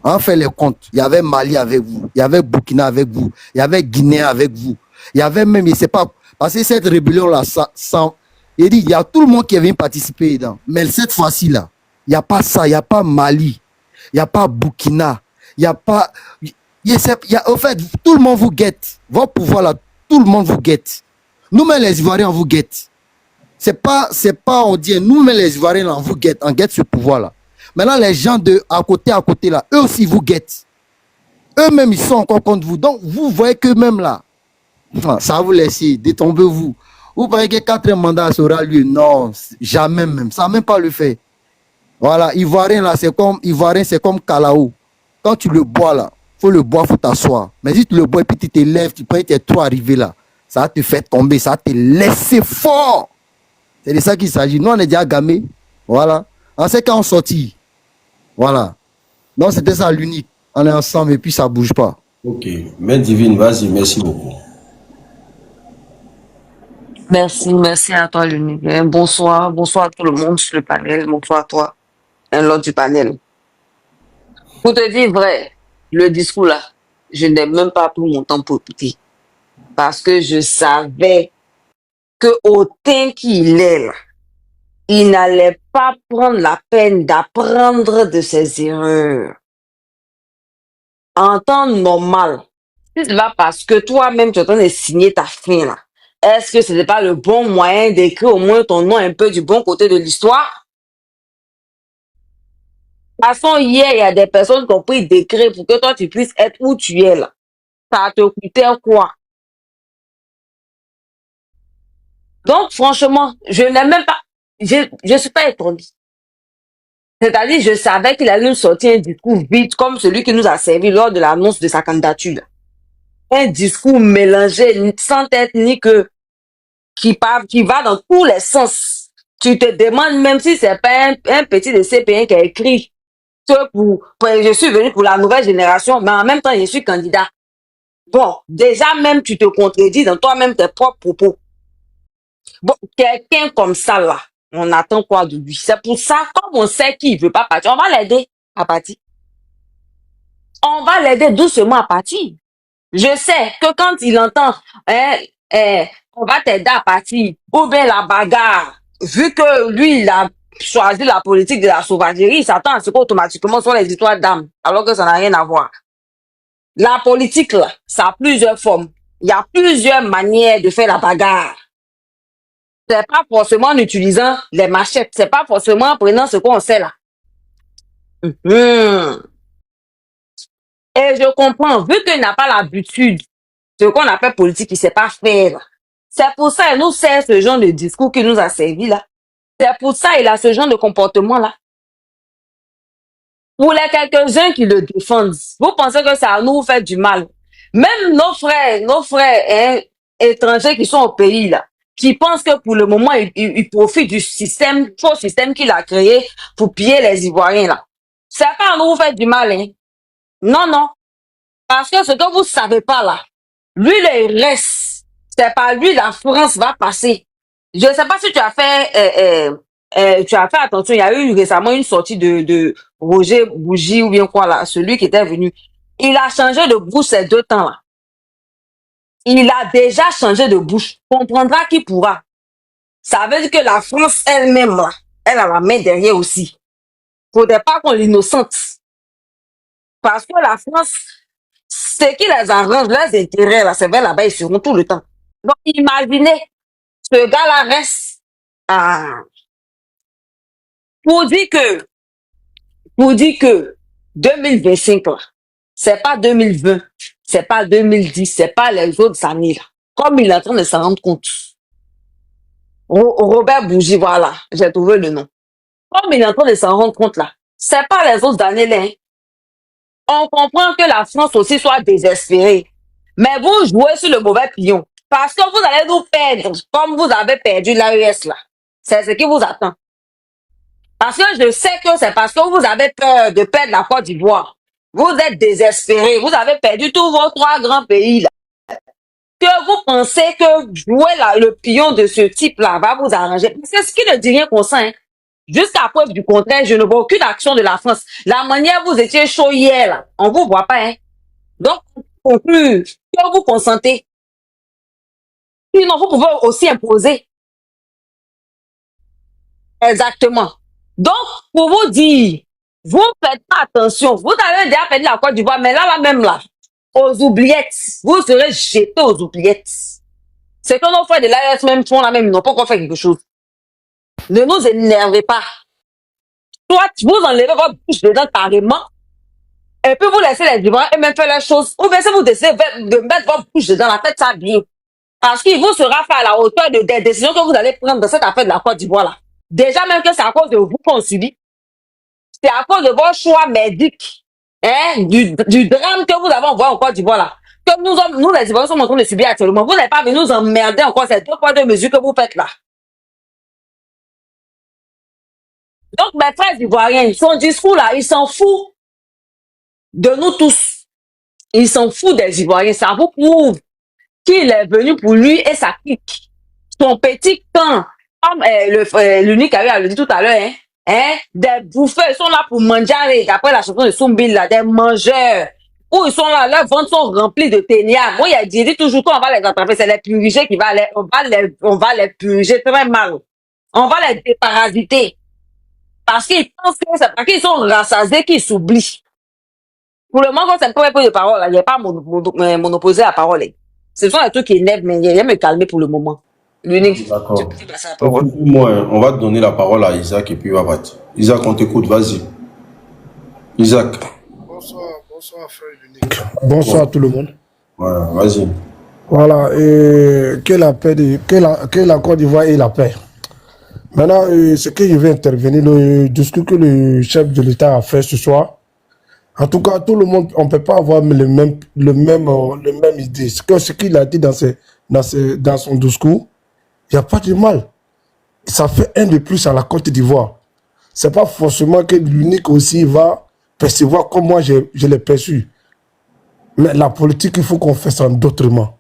On fait les comptes. Il y avait Mali avec vous. Il y avait Burkina avec vous. Il y avait Guinée avec vous. Il y avait même, je ne sais pas, parce que cette rébellion-là, il y a tout le monde qui est venu participer dedans. Mais cette fois-ci, là, il n'y a pas ça. Il n'y a pas Mali. Il n'y a pas Burkina. Il n'y a pas... au fait, tout le monde vous guette. Votre pouvoir, là, tout le monde vous guette. Nous-mêmes, les Ivoiriens, on vous guette. C'est pas, on dit, nous-mêmes, les Ivoiriens, là, on guette ce pouvoir-là. Maintenant, les gens de à côté, là, eux aussi vous guettent. Eux-mêmes, ils sont encore contre vous. Donc, vous voyez que même là, ça va vous laisser, détombez-vous. Vous voyez que 4 mandats sera lui. Non, jamais même. Ça va même pas le faire. Voilà, Ivoirien, là, c'est comme Kalao. Quand tu le bois, là, faut le boire, faut t'asseoir. Mais si tu le bois et puis tu te lèves, tu peux être trop arrivé là. Ça va te faire tomber, ça va te laisser fort. C'est de ça qu'il s'agit. Nous, on est déjà gamés. Voilà. On sait quand on sortit. Voilà. Donc, c'était ça l'unique. On est ensemble et puis ça ne bouge pas. Ok. Mère Divine, vas-y, merci beaucoup. Merci à toi, l'unique. Bonsoir à tout le monde sur le panel. Bonsoir à toi, l'autre du panel. Pour te dire vrai, le discours là, je n'ai même pas pris mon temps pour écouter. Parce que je savais que autant qu'il est là, il n'allait pas prendre la peine d'apprendre de ses erreurs. En temps normal, si c'est pas parce que toi-même tu es en train de signer ta fin là, est-ce que ce n'est pas le bon moyen d'écrire au moins ton nom un peu du bon côté de l'histoire? De toute façon, hier, il y a des personnes qui ont pris décret pour que toi tu puisses être où tu es là. Ça te coûtait quoi? Donc, franchement, je n'ai même pas, je suis pas étonnée. C'est-à-dire, je savais qu'il allait nous sortir un discours vide comme celui qui nous a servi lors de l'annonce de sa candidature. Un discours mélangé, sans tête ni queue, qui va dans tous les sens. Tu te demandes même si c'est pas un petit de CP1 qui a écrit que je suis venu pour la nouvelle génération, mais en même temps, je suis candidat. Bon, déjà même, tu te contredis dans toi-même tes propres propos. Bon, quelqu'un comme ça, là, on attend quoi de lui? C'est pour ça, comme on sait qu'il veut pas partir, on va l'aider à partir. On va l'aider doucement à partir. Je sais que quand il entend, on va t'aider à partir, ou bien la bagarre, vu que lui, il a choisi la politique de la sauvagerie, il s'attend à ce qu'automatiquement soit les histoires d'âme, alors que ça n'a rien à voir. La politique, là, ça a plusieurs formes. Il y a plusieurs manières de faire la bagarre. C'est pas forcément en utilisant les machettes, c'est pas forcément en prenant ce qu'on sait là. Mhm. Et je comprends, vu qu'il n'a pas l'habitude, ce qu'on appelle politique, il ne sait pas faire. C'est pour ça qu'il nous sert ce genre de discours qui nous a servi là. C'est pour ça qu'il a ce genre de comportement là. Pour les quelques-uns qui le défendent, vous pensez que ça nous fait du mal. Même nos frères hein, étrangers qui sont au pays là, qui pensent que pour le moment, ils profitent du système, faux système qu'il a créé pour piller les Ivoiriens là. C'est pas à nous faire du mal, hein. Non, non. Parce que ce que vous savez pas là, lui, là, il reste. C'est par lui, la France va passer. Je ne sais pas si tu as fait, tu as fait attention. Il y a eu récemment une sortie de Roger Bougie ou bien quoi là, celui qui était venu. Il a changé de bouche ces 2 temps là. Il a déjà changé de bouche. Comprendra qui pourra. Ça veut dire que la France elle-même là, elle a la main derrière aussi. Faudrait pas qu'on l'innocente. Parce que la France, ce qui les arrange, leurs intérêts là, c'est vers là-bas, ils seront tout le temps. Donc imaginez, ce gars-là reste à, pour dire que, pour dire que 2025 là, c'est pas 2020, c'est pas 2010, c'est pas les autres années là. Comme il est en train de s'en rendre compte. Robert Bougie, voilà, j'ai trouvé le nom. Comme il est en train de s'en rendre compte là, c'est pas les autres années là, hein. On comprend que la France aussi soit désespérée. Mais vous jouez sur le mauvais pion. Parce que vous allez nous perdre, comme vous avez perdu l'AES là. C'est ce qui vous attend. Parce que je sais que c'est parce que vous avez peur de perdre la Côte d'Ivoire. Vous êtes désespérés. Vous avez perdu tous vos 3 grands pays là. Que vous pensez que jouer le pion de ce type-là va vous arranger. Parce que ce qui ne dit rien qu'on sent, hein. Jusqu'à preuve du contraire, je ne vois aucune action de la France. La manière vous étiez chaud hier, là, on vous voit pas, hein. Donc, conclure que vous consentez. Sinon, vous pouvez aussi imposer. Exactement. Donc, pour vous dire, vous faites pas attention. Vous avez déjà perdu la Côte d'Ivoire, mais là même là, aux oubliettes, vous serez jetés aux oubliettes. C'est que nos frères de l'AS même font la même, ils n'ont pas encore fait quelque chose. Ne nous énervez pas. Soit vous enlevez votre bouche dedans carrément, et puis vous laissez les Ivoiriens et même faire les choses. Ou bien si vous décidez de mettre votre bouche dedans, la faites ça bien. Parce qu'il vous sera fait à la hauteur des décisions que vous allez prendre dans cette affaire de la Côte d'Ivoire là. Déjà même que c'est à cause de vous qu'on subit. C'est à cause de vos choix médics, hein, du drame que vous avez envoyé en Côte d'Ivoire là. Que nous les Ivoiriens sommes en train de subir actuellement. Vous n'avez pas venu nous emmerder encore ces 2 poids 2 mesures que vous faites là. Donc mes frères Ivoiriens, son discours là, il s'en fout de nous tous. Il s'en fout des Ivoiriens. Ça vous prouve qu'il est venu pour lui et sa clique. Son petit camp, comme l'unique a le dit tout à l'heure, des bouffeurs, ils sont là pour manger, après la chanson de Soumbil, là, des mangeurs, où ils sont là, leurs ventres sont remplis de ténia. Moi, il a dit toujours qu'on va les attraper, c'est les puriger qui va on va les purger très mal. On va les déparasiter. Parce qu'ils pensent que c'est parce qu'ils sont rassasiés qu'ils s'oublient. Pour le moment, quand c'est pas peu de parole, il n'y a pas monoposer la parole. Ce sont les trucs qui énervent, mais il y a me calmer pour le moment. L'unique. D'accord. Moi, on va te donner la parole à Isaac et puis il va battre. Isaac, on t'écoute, vas-y. Isaac. Bonsoir frère Unique. Bonsoir à tout le monde. Ouais, vas-y. Voilà, que la paix, que la Côte d'Ivoire ait la paix. Maintenant, ce que je vais intervenir, le discours que le chef de l'État a fait ce soir, en tout cas, tout le monde, on ne peut pas avoir le même idée. Ce qu'il a dit dans son discours, il n'y a pas de mal. Ça fait un de plus à la Côte d'Ivoire. Ce n'est pas forcément que l'unique aussi va percevoir comme moi je l'ai perçu. Mais la politique, il faut qu'on fasse ça d'autrement.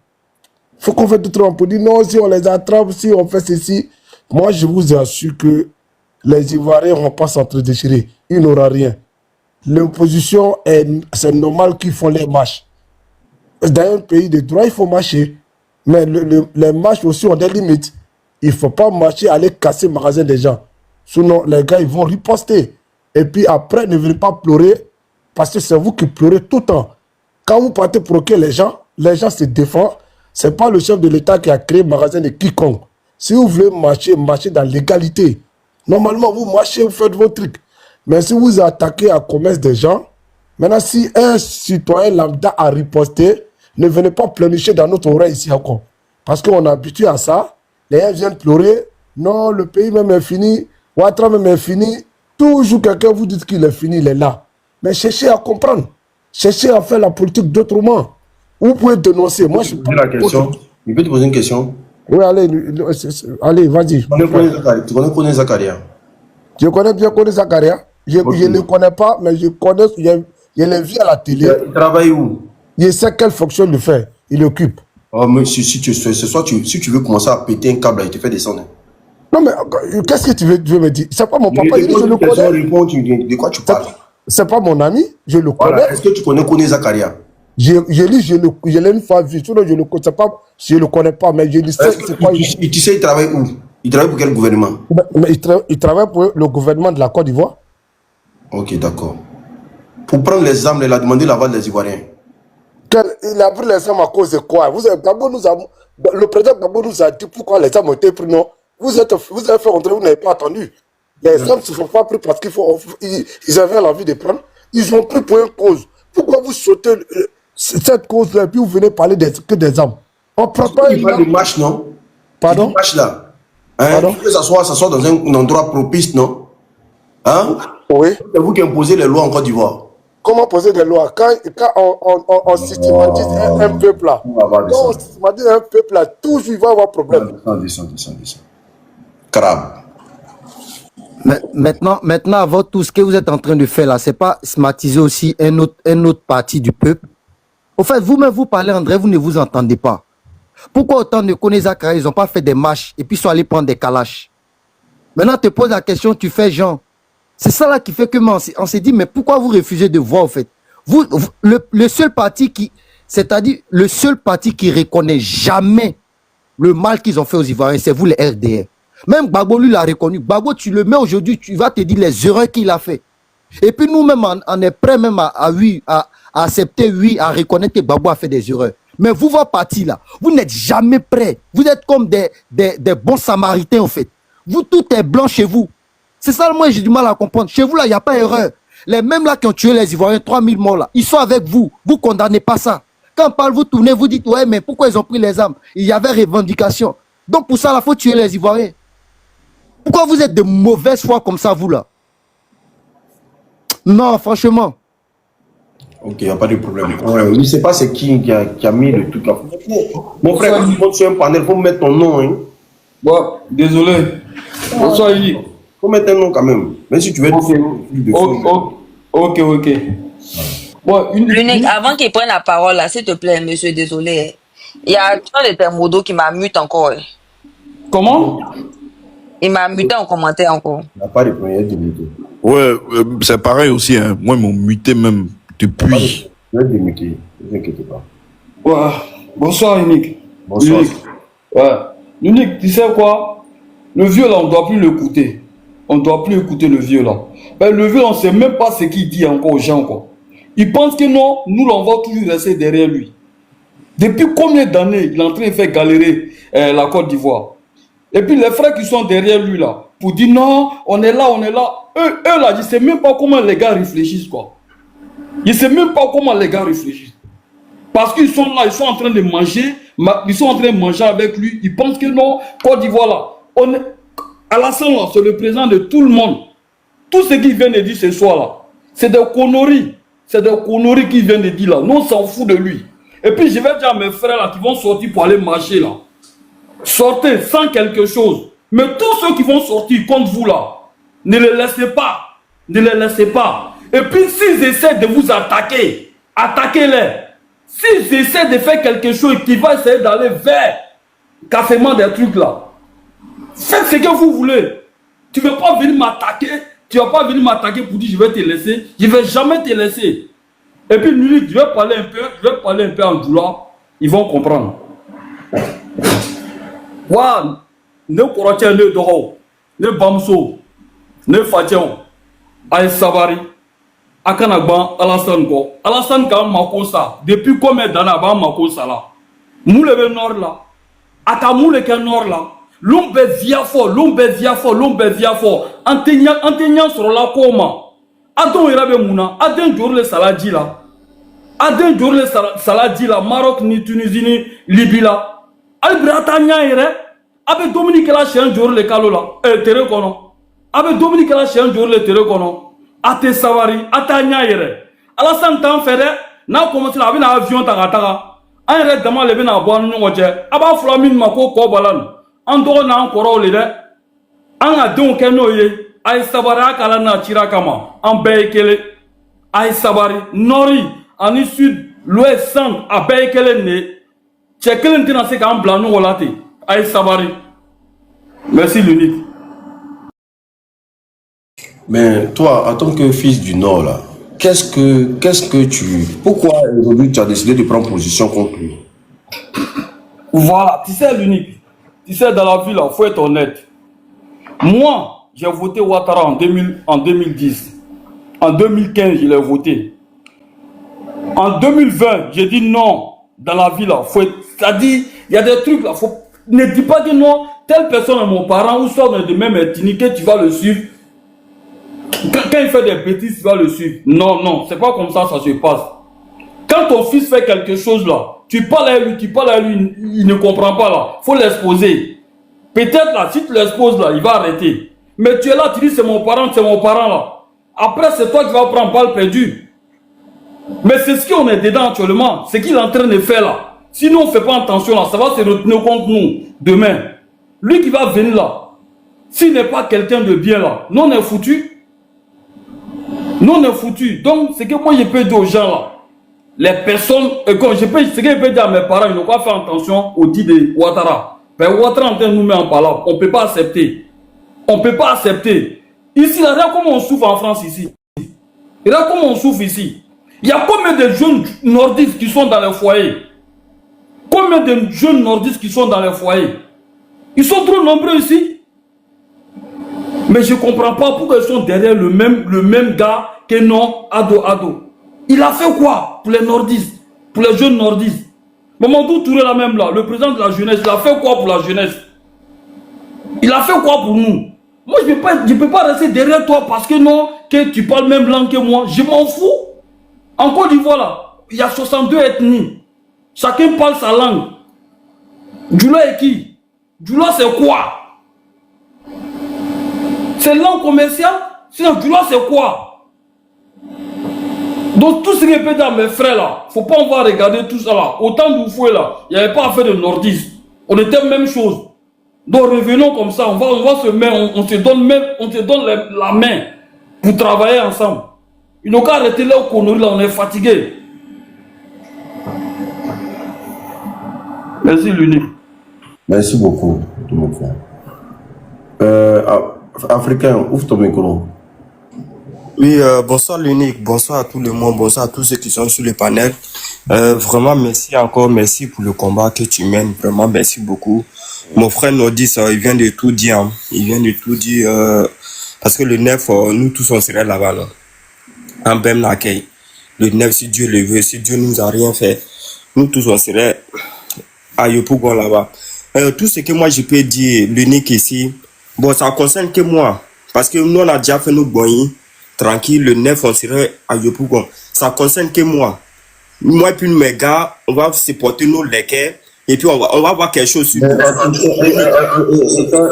Il faut qu'on fasse d'autrement pour dire non, si on les attrape, si on fait ceci. Moi, je vous assure que les Ivoiriens ne vont pas s'entre-déchirer. Il n'aura rien. L'opposition, c'est normal qu'ils font les marches. Dans un pays de droit, il faut marcher. Mais les marches aussi ont des limites. Il ne faut pas marcher, aller casser le magasin des gens. Sinon, les gars, ils vont riposter. Et puis après, ne venez pas pleurer, parce que c'est vous qui pleurez tout le temps. Quand vous partez provoquer les gens se défendent. Ce n'est pas le chef de l'État qui a créé le magasin de quiconque. Si vous voulez marcher, marchez dans l'égalité. Normalement, vous marchez, vous faites vos trucs. Mais si vous attaquez à commerce des gens, maintenant, si un citoyen lambda a riposté, ne venez pas pleurnicher dans notre oreille ici encore. Parce qu'on est habitué à ça. Les gens viennent pleurer. Non, le pays même est fini. Ouattara même est fini. Toujours quelqu'un vous dit qu'il est fini, il est là. Mais cherchez à comprendre. Cherchez à faire la politique d'autrement. Vous pouvez dénoncer. Moi, je suis pas... La question. Il peut te poser une question. Oui, allez, allez, vas-y. Tu connais Zakaria? Je connais bien Zakaria. Je ne le connais pas, mais je connais, je l'ai vu à la télé. Il travaille où? Je sais quelle fonction il fait. Il occupe. Oh, mais si tu veux commencer à péter un câble, il te fait descendre. Non, mais qu'est-ce que tu veux me dire? C'est pas mon papa, je le connais. De quoi tu parles? C'est pas mon ami, je le connais. Voilà. Est-ce que tu connais Zakaria? Je l'ai une fois vu. Sinon, je le connais pas, mais je le sais. Tu sais, il travaille où? Il travaille pour quel gouvernement? Mais il travaille pour le gouvernement de la Côte d'Ivoire. Ok, d'accord. Pour prendre les armes, il a demandé l'aval des Ivoiriens. Il a pris les armes à cause de quoi? Le président Gbagbo nous a dit pourquoi les armes ont été prises, non? Vous avez fait rentrer, vous n'avez pas attendu. Les armes ne se sont pas prises parce qu'ils avaient l'envie de prendre. Ils ont pris pour une cause. Pourquoi vous sautez cette cause-là et puis vous venez parler que des armes? On prend pas. Il parle de marche, non? Pardon? Marche là. Hein? Pardon? Que ça soit dans un endroit propice, non? Hein? Oui. C'est vous qui imposez les lois en Côte d'Ivoire. Comment poser des lois? Quand on systématise un peuple là, quand on systématise un peuple là, toujours il va y avoir problème. Descends. Crabe. Maintenant, avant tout ce que vous êtes en train de faire là, c'est pas stigmatiser aussi un autre parti du peuple. Au fait, vous-même, vous parlez, André, vous ne vous entendez pas. Pourquoi autant de connaissent Zakaria, ils n'ont pas fait des marches et puis sont allés prendre des calaches? Maintenant, te pose la question, tu fais genre. C'est ça là qui fait que on s'est dit, mais pourquoi vous refusez de voir, au fait? Le seul parti c'est-à-dire le seul parti qui reconnaît jamais le mal qu'ils ont fait aux Ivoiriens, c'est vous, les RDR. Même Gbagbo, lui, l'a reconnu. Gbagbo, tu le mets aujourd'hui, tu vas te dire les erreurs qu'il a fait. Et puis nous-mêmes, on est prêts même à accepter, oui, à reconnaître que Gbagbo a fait des erreurs. Mais vous, votre parti là, vous n'êtes jamais prêts. Vous êtes comme des bons samaritains, en fait. Vous, tout est blanc chez vous. C'est ça, moi, j'ai du mal à comprendre. Chez vous, là, il n'y a pas erreur. Les mêmes là qui ont tué les Ivoiriens, 3000 morts là, ils sont avec vous. Vous ne condamnez pas ça. Quand on parle, vous tournez, vous dites, ouais, mais pourquoi ils ont pris les armes? Il y avait revendication. Donc, pour ça, il faut tuer les Ivoiriens. Pourquoi vous êtes de mauvaise foi comme ça, vous là? Non, franchement. Ok, il n'y a pas de problème. Je ne sais pas c'est qui a mis le truc là. Mon frère, quand tu montes sur un panel, il faut mettre ton nom. Hein. Bon, désolé. Bonsoir, Yves. Il faut mettre un nom quand même. Même si tu veux Ok. Bon, L'unique, avant qu'il prenne la parole, là, s'il te plaît, monsieur, désolé. Il y a un de tes modos qui m'a muté encore. comment? Il m'a muté en commentaire encore. Il n'y a pas de premier démuté. Ouais, c'est pareil aussi. Hein. Moi, ils m'ont muté même depuis. Je vais démuter, ne vous inquiétez pas. Ouais. Bonsoir, Unique. Bonsoir. Unique. Ouais. Unique, tu sais quoi? Le vieux là, on ne doit plus l'écouter. On ne doit plus écouter le vieux là. Ben, le vieux, on ne sait même pas ce qu'il dit encore aux gens. Quoi. Il pense que non, nous, là, on va toujours rester derrière lui. Depuis combien d'années il est en train de faire galérer la Côte d'Ivoire? Et puis les frères qui sont derrière lui là, pour dire non, on est là. Eux là, je ne sais même pas comment les gars réfléchissent quoi. Je ne sais même pas comment les gars réfléchissent. Parce qu'ils sont là, ils sont en train de manger, avec lui. Ils pensent que non, Côte d'Ivoire là, Alassane là, c'est le président de tout le monde. Tout ce qu'il vient de dire ce soir là, c'est des conneries. C'est des conneries qu'il vient de dire là. Nous, on s'en fout de lui. Et puis je vais dire à mes frères là qui vont sortir pour aller marcher là. Sortez sans quelque chose. Mais tous ceux qui vont sortir contre vous là, ne les laissez pas. Ne les laissez pas. Et puis s'ils essaient de vous attaquer, attaquez-les. S'ils essaient de faire quelque chose qui va essayer d'aller vers cassement des trucs là, faites ce que vous voulez. Tu ne vas pas venir m'attaquer. Tu ne vas pas venir m'attaquer pour dire je vais te laisser. Je ne vais jamais te laisser. Et puis je vais parler un peu en doula. Ils vont comprendre. Wa ne korotiens ne doho, ne bamso, ne fatião, ay sabari, akanagban Alassane go. Alassane ka mako sa. Depuis combien d'années ba mako sa là? Moule be nord là. Aka moule ke nord là. L'ombe via fort. Antenya sur la coma. Adon irabe mouna, Aden jour le saladi là. Aden jour le saladi là, Maroc ni Tunisie ni Libye là. Albrata nya ire, abe Dominique la chien jour le kalo là, tere kono. Abe Dominique la chien jour le tere kono. Ate savari, ata nya ire. Alassane tan fere, na commencé la na avion tagatara. An yɛrɛ dama le bɛna bɔ an ni ɲɔgɔn cɛ a b'a fɔra min ma ko kɔ balan an dɔgɔ n'an kɔrɔw le dɛ an ka denw kɛ n'o ye a ye sabari a kala n'a cira kama an bɛɛ ye kelen a ye sabari nɔri ani sud l'ouest centre a bɛɛ ye kelen de ye cɛ kelen tɛna se k'an bila ɲɔgɔn la ten a ye sabari merci l'unique. Mais toi, en tant que fils du Nord, là, pourquoi aujourd'hui tu as décidé de prendre position contre lui? Voilà, tu sais l'unique. Tu sais, dans la vie, il faut être honnête. Moi, j'ai voté Ouattara en 2010. En 2015, je l'ai voté. En 2020, j'ai dit non. Dans la vie, là, faut être... C'est-à-dire, il y a des trucs là. Ne dis pas que non, telle personne est mon parent ou soit de même ethnie que tu vas le suivre. Quand il fait des bêtises, tu vas le suivre. Non, non, c'est pas comme ça se passe. Quand ton fils fait quelque chose là, tu parles à lui, il ne comprend pas là. Faut l'exposer. Peut-être là, si tu l'exposes là, il va arrêter. Mais tu es là, tu dis c'est mon parent là. Après, c'est toi qui vas prendre balle perdue. Mais c'est ce qu'on est dedans actuellement. Ce qu'il est en train de faire là. Sinon, on ne fait pas attention là, ça va se retenir contre nous demain. Lui qui va venir là, s'il n'est pas quelqu'un de bien là, nous on est foutu. Nous on est foutu. Donc, ce que moi je peux dire aux gens là, les personnes, ce que je peux dire à mes parents, ils n'ont pas fait attention au dit de Ouattara. Mais Ouattara en train de nous mettre en parole. On ne peut pas accepter. On ne peut pas accepter. Ici, regarde comment on souffre en France ici. Regarde comment on souffre ici. Il y a combien de jeunes nordistes qui sont dans les foyers? Combien de jeunes nordistes qui sont dans les foyers? Ils sont trop nombreux ici. Mais je ne comprends pas pourquoi ils sont derrière le même gars que non, Ado. Il a fait quoi pour les nordistes, pour les jeunes nordistes? Mamadou Touré là même là, le président de la jeunesse, il a fait quoi pour la jeunesse? Il a fait quoi pour nous? Moi je ne peux pas rester derrière toi parce que non, que tu parles même langue que moi. Je m'en fous. En Côte d'Ivoire là, il y a 62 ethnies. Chacun parle sa langue. Djoula est qui? Djoula c'est quoi? C'est langue commerciale? Sinon Djoula c'est quoi? Donc tout ce que je peux dire à mes frères là, faut pas on va regarder tout ça là. Autant d'Oufoué là, il n'y avait pas affaire de nordistes. On était même chose. Donc revenons comme ça, on va se mettre, on te donne la main pour travailler ensemble. Ils n'ont qu'à arrêter là au conneries là, on est fatigué. Merci l'unique. Merci beaucoup, tout mon frère. Africain, ouvre ton micro. Oui, bonsoir l'unique, bonsoir à tout le monde, bonsoir à tous ceux qui sont sur le panel. Vraiment, merci pour le combat que tu mènes, vraiment merci beaucoup. Mon frère Nordis, il vient de tout dire, hein. Il vient de tout dire, parce que le 9, nous tous on serait là-bas, là. En Bem Nakei. Le 9, si Dieu le veut, si Dieu nous a rien fait, nous tous on serait à Yopougon là-bas. Tout ce que moi je peux dire, l'unique ici, bon, ça concerne que moi, parce que nous on a déjà fait nos bons. Tranquille, le 9, on serait à Yopougon. Ça concerne que moi. Moi et puis mes gars, on va se porter nos lequets et puis on va voir quelque chose sur nous.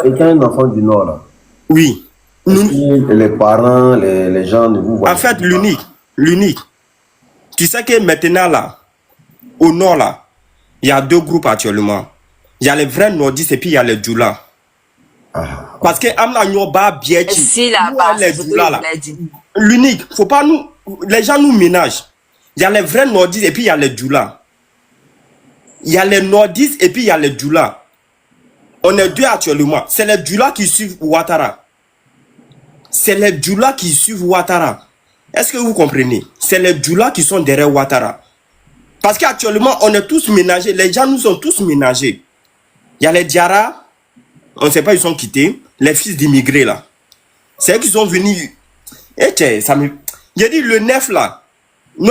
Et quand un enfant du Nord, là, oui. Les parents, les gens ne vous voient pas. En fait, l'unique. Tu sais que maintenant, là, au Nord, là, il y a deux groupes actuellement. Il y a les vrais nordistes et puis il y a les Djoula. Parce que Amna Nyoba Bieti, Si là-bas, c'est ce que là. je l'ai dit. L'unique, faut pas nous, les gens nous ménagent. Il y a les vrais nordistes et puis il y a les Djoula. Il y a les nordistes et puis il y a les Djoula. On est deux actuellement. C'est les Djoula qui suivent Ouattara. C'est les Djoula qui suivent Ouattara. Est-ce que vous comprenez? C'est les Djoula qui sont derrière Ouattara. Parce qu'actuellement, on est tous ménagés. Les gens nous sont tous ménagés. Il y a les Diara. On ne sait pas, ils sont quittés. Les fils d'immigrés, là. C'est eux qui sont venus. Et ça me... J'ai dit, le 9, là, nous,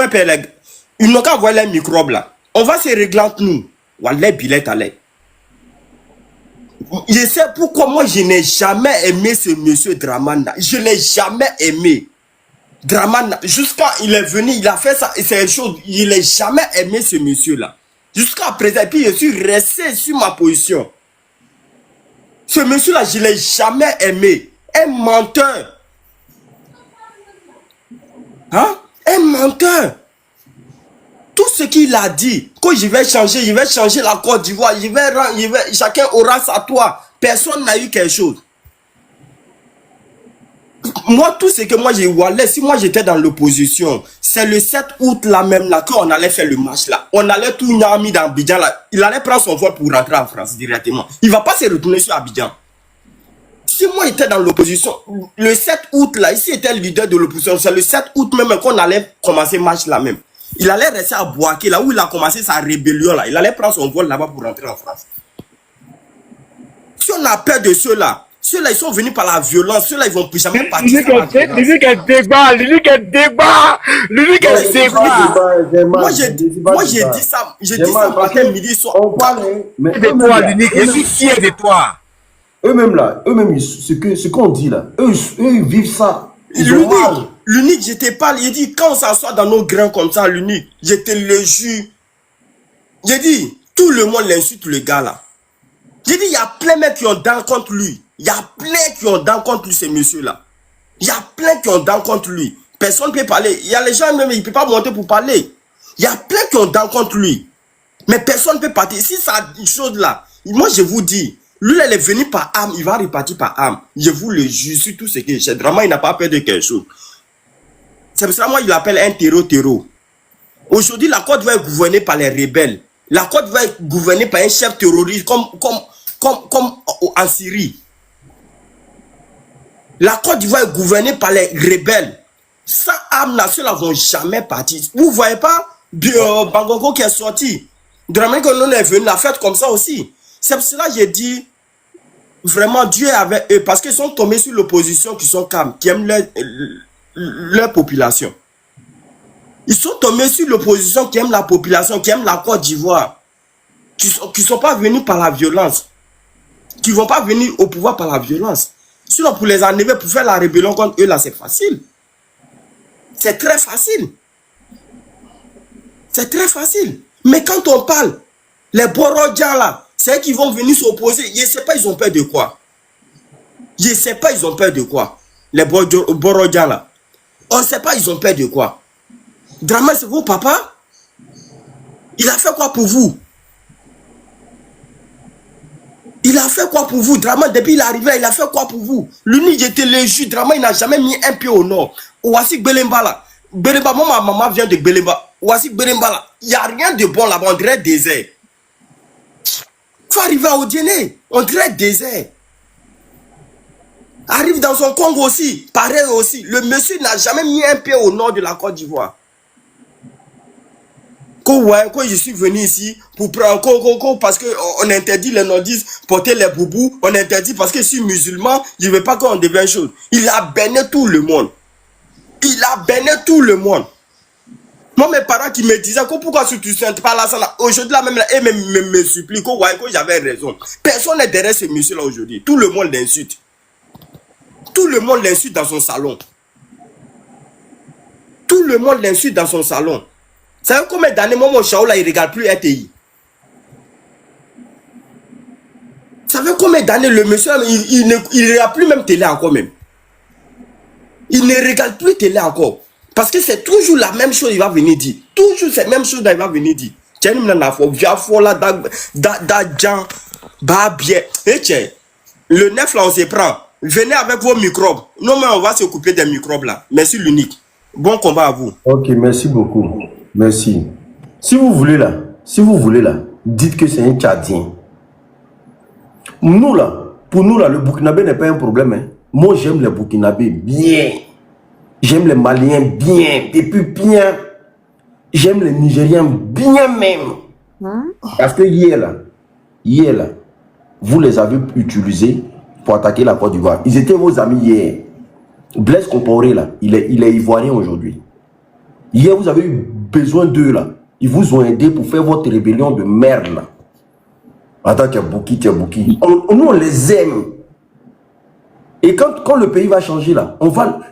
ils n'ont qu'à voir les microbes, là. On va se régler entre nous. Wallah, billets à l'aide. Je sais pourquoi moi, je n'ai jamais aimé ce monsieur Draman, là. Je ne l'ai jamais aimé. Draman, jusqu'à il est venu, il a fait ça, et c'est une chose, il n'a jamais aimé ce monsieur-là. Jusqu'à présent, et puis je suis resté sur ma position. Ce monsieur-là, je ne l'ai jamais aimé. Un menteur. Hein? Un menteur. Tout ce qu'il a dit, quand je vais changer la Côte d'Ivoire, chacun aura sa toi. Personne n'a eu quelque chose. Moi, tout ce que moi j'ai oualé, si moi j'étais dans l'opposition, c'est le 7 août là même là, quand on allait faire le match là, on allait tout mis dans Abidjan là, il allait prendre son vol pour rentrer en France directement. Il ne va pas se retourner sur Abidjan. Si moi j'étais dans l'opposition, le 7 août là, ici était le leader de l'opposition, c'est le 7 août même qu'on allait commencer le match là même. Il allait rester à Boaké là où il a commencé sa rébellion là, il allait prendre son vol là-bas pour rentrer en France. Si on a peur de ceux-là, ceux-là, ils sont venus par la violence. Ceux-là, ils vont plus jamais partir. Lui qui débat. Moi, j'ai dit ça. J'ai dit ça matin, midi, soir. On parle de toi, Lunique. Je suis fier de toi. Eux-mêmes là, ce qu'on dit là, eux, ils vivent ça. L'unique, je te parle. Il dit, quand on s'assoit dans nos grains comme ça, l'unique, je te le jure. J'ai dit, tout le monde l'insulte, le gars là. J'ai dit, il y a plein de mecs qui ont dents contre lui. Il y a plein qui ont dents contre lui, ces messieurs-là. Il y a plein qui ont dents contre lui. Personne ne peut parler. Il y a les gens même, ils ne peuvent pas monter pour parler. Il y a plein qui ont dents contre lui. Mais personne ne peut partir. Si ça une chose là, moi je vous dis, lui il est venu par âme, il va repartir par âme. Je vous le jure sur tout ce que j'ai. Vraiment, il n'a pas peur de quelque chose. C'est pour ça moi il l'appelle un terreau. Aujourd'hui, la Côte va être gouvernée par les rebelles. La Côte va être gouvernée par un chef terroriste comme en Syrie. La Côte d'Ivoire est gouvernée par les rebelles. Sans âme nationale, ne vont jamais partir. Vous ne voyez pas Bangongo qui est sorti. Dramé que nous est venu la fête comme ça aussi. C'est pour cela que j'ai dit, vraiment Dieu est avec eux. Parce qu'ils sont tombés sur l'opposition qui sont calmes, qui aiment leur population. Ils sont tombés sur l'opposition qui aime la population, qui aime la Côte d'Ivoire. Qui ne sont pas venus par la violence. Qui ne vont pas venir au pouvoir par la violence. Sinon, pour les enlever, pour faire la rébellion contre eux, là, c'est facile. C'est très facile. C'est très facile. Mais quand on parle, les Borodjans, là, c'est eux qui vont venir s'opposer. Je ne sais pas, ils ont peur de quoi. Je ne sais pas, ils ont peur de quoi. Les Borodjans, là. On ne sait pas, ils ont peur de quoi. Dramane, c'est vos papas? Il a fait quoi pour vous? Il a fait quoi pour vous? Dramane, depuis il est arrivé, il a fait quoi pour vous? L'unique, j'étais le juge. Dramane, il n'a jamais mis un pied au nord. Ouassi Belemba là. Belemba, moi, ma maman vient de Belemba. Ouassi Belemba là. Il n'y a rien de bon là-bas. On dirait désert. Il faut arriver à Odiéné. On dirait désert. Arrive dans son Congo aussi. Pareil aussi. Le monsieur n'a jamais mis un pied au nord de la Côte d'Ivoire. Quand je suis venu ici pour prendre parce qu'on interdit les nordistes porter les boubous, on interdit parce que je suis musulman, je ne veux pas qu'on devienne chose. Il a béni tout le monde. Il a béni tout le monde. Moi, mes parents qui me disaient pourquoi tu ne sens pas là, aujourd'hui, là même, ils me supplient que j'avais raison. Personne n'est derrière ce monsieur-là aujourd'hui. Tout le monde l'insulte. Tout le monde l'insulte dans son salon. Tout le monde l'insulte dans son salon. Ça fait combien d'années, moi, mon chao là, il ne regarde plus RTI. Ça fait combien d'années, le monsieur, il ne regarde plus même télé encore même. Il ne regarde plus télé encore. Parce que c'est toujours la même chose, il va venir dire. Toujours cette même chose, il va venir dire. Tiens, le 9 là, on se prend. Venez avec vos microbes. Non, mais on va s'occuper des microbes là. Merci l'unique. Bon combat à vous. Ok, merci beaucoup. Merci. Si vous voulez là, dites que c'est un Tchadien. Nous là, pour nous là, le Burkinabé n'est pas un problème. Hein. Moi j'aime les Burkinabés bien. J'aime les Maliens bien. Et puis bien, j'aime les Nigériens bien même. Parce que hier là, vous les avez utilisés pour attaquer la Côte d'Ivoire. Ils étaient vos amis hier. Blaise Compaoré là, il est ivoirien aujourd'hui. Hier, vous avez eu besoin d'eux là. Ils vous ont aidé pour faire votre rébellion de merde là. Attends, tu es Bouki. Nous, on les aime. Et quand le pays va changer là,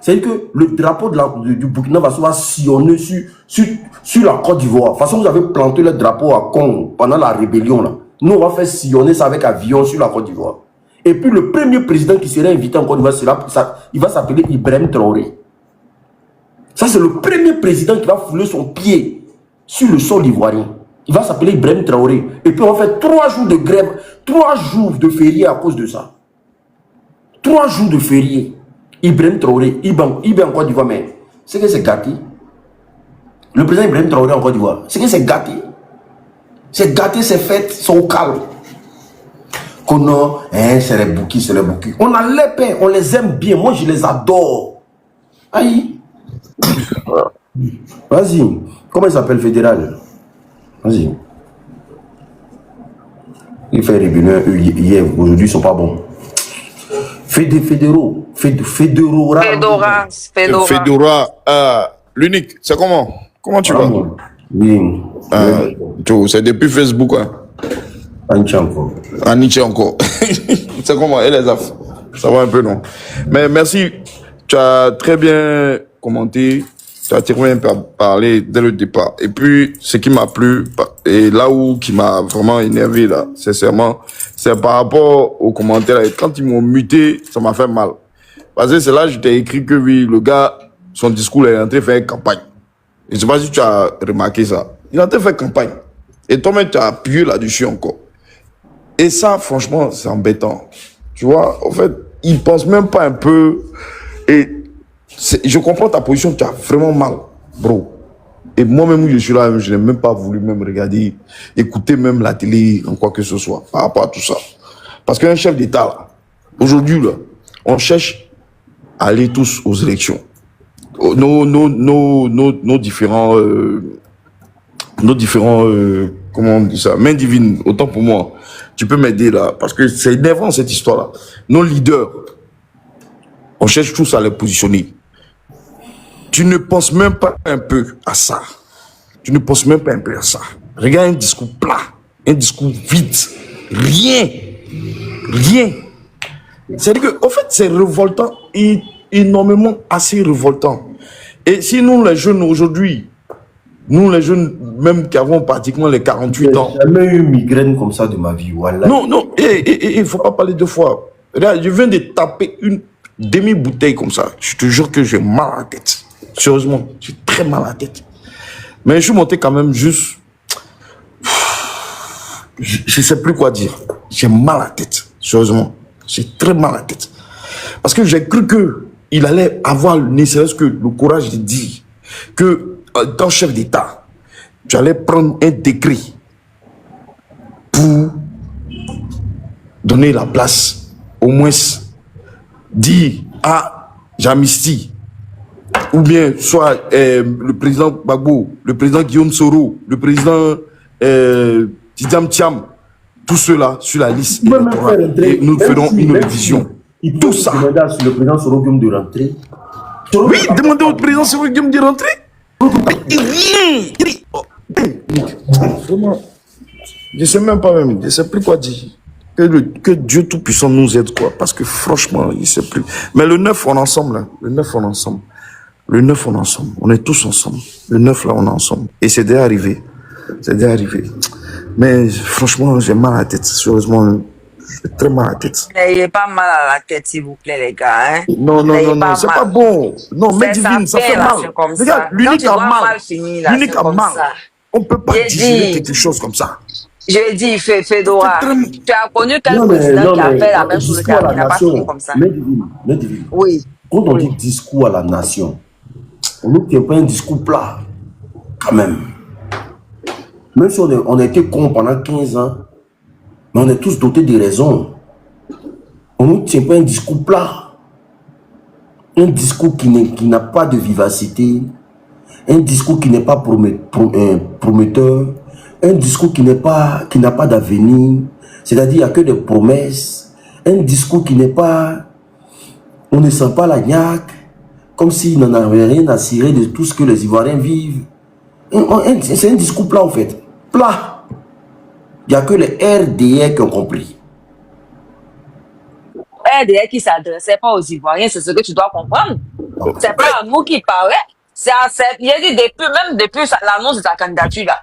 c'est-à-dire que le drapeau du Burkina Faso va sillonner sur la Côte d'Ivoire. De toute façon, vous avez planté le drapeau à Congo pendant la rébellion là. Nous, on va faire sillonner ça avec avion sur la Côte d'Ivoire. Et puis le premier président qui sera invité en Côte d'Ivoire, il va s'appeler Ibrahim Traoré. Ça, c'est le premier président qui va fouler son pied sur le sol ivoirien. Il va s'appeler Ibrahim Traoré. Et puis on va faire 3 jours de grève, 3 jours de férié à cause de ça. 3 jours de férié. Ibrahim Traoré, il est en Côte d'Ivoire, mais c'est que c'est gâté. Le président Ibrahim Traoré en Côte d'Ivoire, c'est que c'est gâté. C'est gâté, c'est fait, c'est au calme. Qu'on non, c'est les bouquis, c'est les bouquis. On a les paix, on les aime bien. Moi, je les adore. Aïe. Vas-y. Comment il s'appelle, fédéral? Vas-y. Il fait rébellion hier, aujourd'hui, ils sont pas bons. Fédéraux. Fedora, l'unique, c'est comment? Comment tu vas? Oui. C'est depuis Facebook, hein? Aniche encore. C'est comment? Et les affres? Ça va un peu, non? Mais merci. Tu as très bien commenté. Tu as très bien parlé dès le départ. Et puis, ce qui m'a plu, et là où qui m'a vraiment énervé, là, sincèrement, c'est par rapport aux commentaires. Et quand ils m'ont muté, ça m'a fait mal. Parce que c'est là que je t'ai écrit que oui, le gars, son discours est en train de faire campagne. Je ne sais pas si tu as remarqué ça. Il est en train de faire campagne. Et toi-même, tu as appuyé là-dessus encore. Et ça, franchement, c'est embêtant. Tu vois, en fait, il pense même pas un peu. Et je comprends ta position, tu as vraiment mal, bro. Et moi-même, où je suis là, je n'ai même pas voulu même regarder, écouter même la télé, en quoi que ce soit, par rapport à tout ça. Parce qu'un chef d'État, là, aujourd'hui, là, on cherche à aller tous aux élections. Nos différents, comment on dit ça, main divine, autant pour moi. Tu peux m'aider là, parce que c'est énervant cette histoire-là. Nos leaders, on cherche tous à les positionner. Tu ne penses même pas un peu à ça. Tu ne penses même pas un peu à ça. Regarde un discours plat, un discours vide. Rien. C'est-à-dire que, en fait, c'est révoltant, et énormément assez révoltant. Et si nous, les jeunes aujourd'hui, nous, les jeunes, même qui avons pratiquement les 48 ans. J'ai jamais eu une migraine comme ça de ma vie. Voilà. Non, il ne faut pas parler 2 fois. Regarde, je viens de taper une demi-bouteille comme ça. Je te jure que j'ai mal à la tête. Sérieusement, j'ai très mal à la tête. Mais je suis monté quand même juste. Je ne sais plus quoi dire. J'ai mal à la tête. Sérieusement, j'ai très mal à la tête. Parce que j'ai cru qu'il allait avoir ne serait-ce que le courage de dire que tant chef d'État, tu allais prendre un décret pour donner la place, au moins dire à Jamissi, ou bien soit le président Gbagbo, le président Guillaume Soro, le président Tidjam Thiam, tous ceux-là sur la liste électorale, et nous ferons une révision. Tout ça. Le président Soro Guillaume de rentrer. Oui, demandez au président Soro Guillaume de rentrer. Rien. Vraiment, je sais même pas même, je sais plus quoi dire. Que Dieu Tout-Puissant nous aide, quoi. Parce que franchement, il sait plus. Mais le 9, on est ensemble, là. Le 9, on est ensemble. Le 9, on est ensemble. On est tous ensemble. Le 9, là, on est ensemble. Et c'est déjà arrivé. C'est déjà arrivé. Mais franchement, j'ai mal à la tête. Sérieusement, j'ai très mal à la tête. N'ayez pas mal à la tête, s'il vous plaît, les gars. Hein? Non, c'est pas bon. Non, mais divine, ça fait mal. Regarde, l'unique a mal. L'unique a mal. On ne peut pas digérer quelque chose comme ça. Je dis, Fedora, tu as connu quel président qui a fait la même chose, qui n'a pas fini comme ça? Mais divine. Oui. Quand on dit discours à la nation, on ne tient pas un discours plat, quand même. Même si on a été cons pendant 15 ans, mais on est tous dotés de raisons. On ne tient pas un discours plat. Un discours qui n'a pas de vivacité, un discours qui n'est pas prometteur, un discours qui n'a pas d'avenir, c'est-à-dire il n'y a que des promesses, un discours qui n'est pas, on ne sent pas la niaque, comme s'il n'en avait rien à cirer de tout ce que les Ivoiriens vivent. C'est un discours plat en fait, plat. Il n'y a que les RDR qui ont compris. RDR qui s'adressait pas aux Ivoiriens, c'est ce que tu dois comprendre. C'est pas à nous qui parlait. C'est à ces, il a dit même depuis l'annonce de sa candidature là.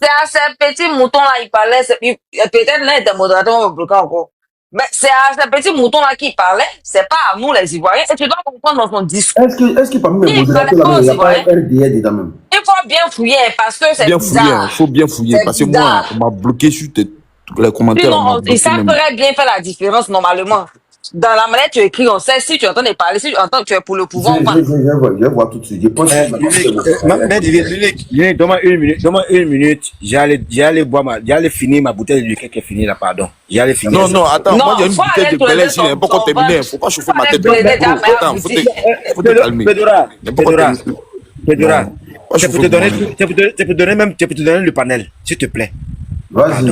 C'est à ces petits moutons là, il parlait, peut-être l'un était modératement bloqué encore. Mais c'est à ces petits moutons là qui parlait, c'est pas à nous les Ivoiriens. Et tu dois comprendre dans son discours. Est-ce que parmi les modérateurs là, il n'y a pas un RDR dedans même? Il faut bien fouiller parce que c'est Bien fouiller, bizarre. il faut bien fouiller. Parce que moi, on m'a bloqué sur les commentaires. Sinon, ils savent très bien faire la différence normalement. Dans la manière tu écris, on sait si tu entends parler, si tu entends que tu es pour le pouvoir ou pas. Je vais voir tout de suite. Je pense Lunique, donne-moi une minute. J'allais finir ma bouteille de liqueur qui est finie là, pardon. J'allais finir. Non, attends, moi j'ai une bouteille de Bélé ici, il n'est pas encore terminé. Il ne faut pas chauffer ma tête. Attends, faut te calmer. Pedora, c'est pour te donner le panel, s'il te plaît. Vas-y.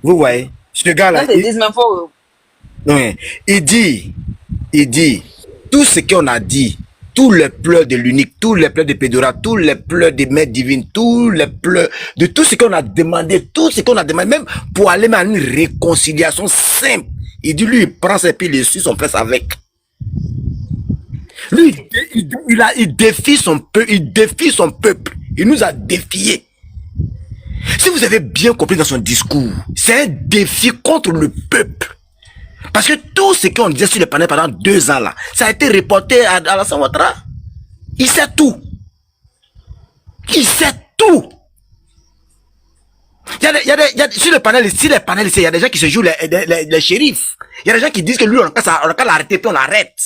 Vous voyez, ce gars-là, il dit, tout ce qu'on a dit, tous les pleurs de l'unique, tous les pleurs de Pedora, tous les pleurs des mères divines, tous les pleurs de tout ce qu'on a demandé, même pour aller à une réconciliation simple. Il dit, lui, il prend ses pieds, il suit son fils avec. Lui, il défie son peuple, il nous a défiés. Si vous avez bien compris dans son discours, c'est un défi contre le peuple. Parce que tout ce qu'on disait sur le panel pendant 2 ans là, ça a été reporté à Alassane Ouattara. Il sait tout. Il sait tout. Sur le panel ici, il y a des gens qui se jouent les shérifs. Il y a des gens qui disent que lui, on a qu'à l'arrêter puis on l'arrête.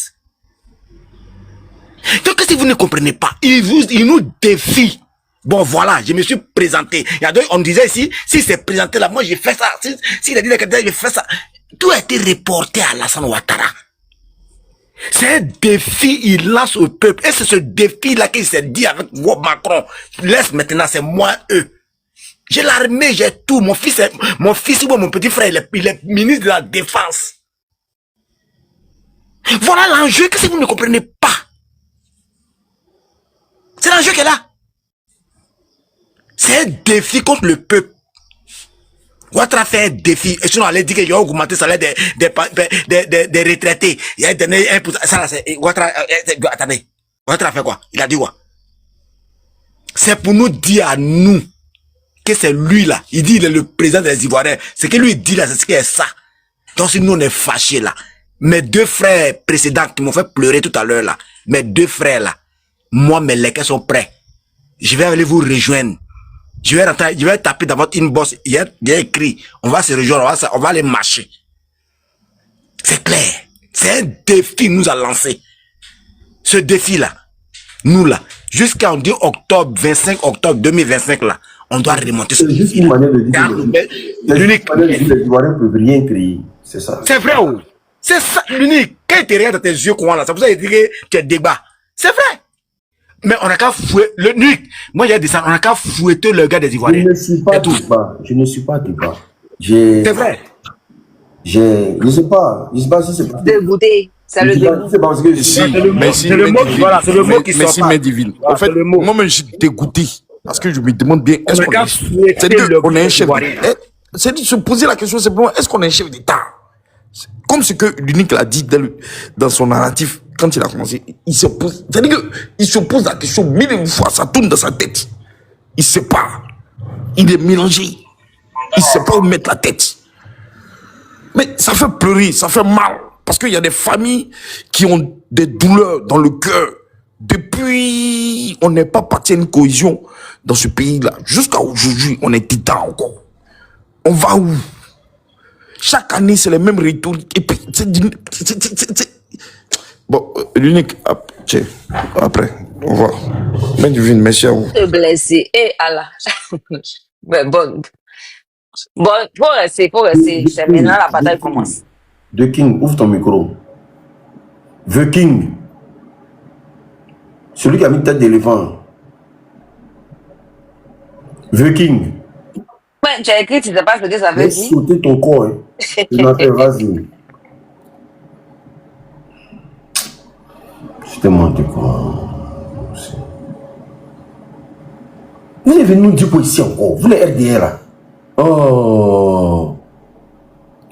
Donc si vous ne comprenez pas, il nous défie. Bon voilà, je me suis présenté. On disait ici, si c'est présenté là, moi j'ai fait ça. S'il a dit que j'ai fait ça. Tout a été reporté à Alassane Ouattara. C'est un défi, il lance au peuple. Et c'est ce défi-là qu'il s'est dit avec Macron. Laisse maintenant, c'est moi, eux. J'ai l'armée, j'ai tout. Mon fils ou mon petit frère, il est ministre de la Défense. Voilà l'enjeu que si vous ne comprenez pas. C'est l'enjeu qui est là. C'est un défi contre le peuple. Ouattara fait un défi. Et sinon, on allait dire qu'il y a augmenté le salaire des retraités. Il a donné 1%. Ça, c'est Ouattara. Attendez. Ouattara fait quoi? Il a dit quoi? C'est pour nous dire à nous que c'est lui là. Il dit qu'il est le président des Ivoiriens. Ce que lui dit là, c'est ce qui est ça. Donc, si nous, on est fâchés là. Mes 2 frères précédents qui m'ont fait pleurer tout à l'heure là. Mes 2 frères là. Moi, mes lequels sont prêts. Je vais aller vous rejoindre. Je vais taper dans votre inbox. Il y a écrit. On va se rejoindre. On va aller marcher. C'est clair. C'est un défi nous a lancé. Ce défi-là. Nous là. Jusqu'en 25 octobre 2025 là. On doit remonter. C'est juste une manière de dire. L'unique. Les Ivoiriens ne peuvent rien créer. C'est ça. C'est vrai. Oh. C'est ça. L'unique. Quand tu regardes dans tes yeux courants là. C'est pour ça qu'il dit que tu es débat. C'est vrai. Mais on n'a qu'à fouetter le nuque. Moi, j'ai dit ça, on n'a qu'à fouetter le gars des Ivoiriens. Je ne suis pas débat. Je ne suis pas débat. C'est vrai. Je ne sais pas si c'est pas. Dégoûté. C'est le dégoût. C'est parce que c'est le mot qui sort. Merci, mais divine. En fait, moi-même, je suis dégoûté. Parce que je me demande bien, est-ce qu'on est un chef d'État? C'est de se poser la question simplement, est-ce qu'on est un chef d'État? Comme ce que l'unique l'a dit dans son narratif, quand il a commencé, il se pose, c'est-à-dire qu'il se pose la question 1000 fois, ça tourne dans sa tête. Il sait pas. Il est mélangé. Il sait pas où mettre la tête. Mais ça fait pleurer, ça fait mal. Parce qu'il y a des familles qui ont des douleurs dans le cœur. Depuis, on n'est pas parti à une cohésion dans ce pays-là. Jusqu'à aujourd'hui, on est titan encore. On va où? Chaque année, c'est les mêmes rhétoriques. Et puis, bon, l'unique, après, au revoir. Mais divine, merci à vous. Blessé. Et Allah. Mais bon, faut rester. C'est maintenant la bataille commence. The King, ouvre ton micro. The King. Celui qui a mis tête d'éléphant. The King. Ouais, tu as écrit, tu ne sais pas ce que ça veut dire. Sauter ton corps. Vas-y. Je te montre quoi. Vous êtes venu nous dire pour ici encore. Vous les RDR là. Oh.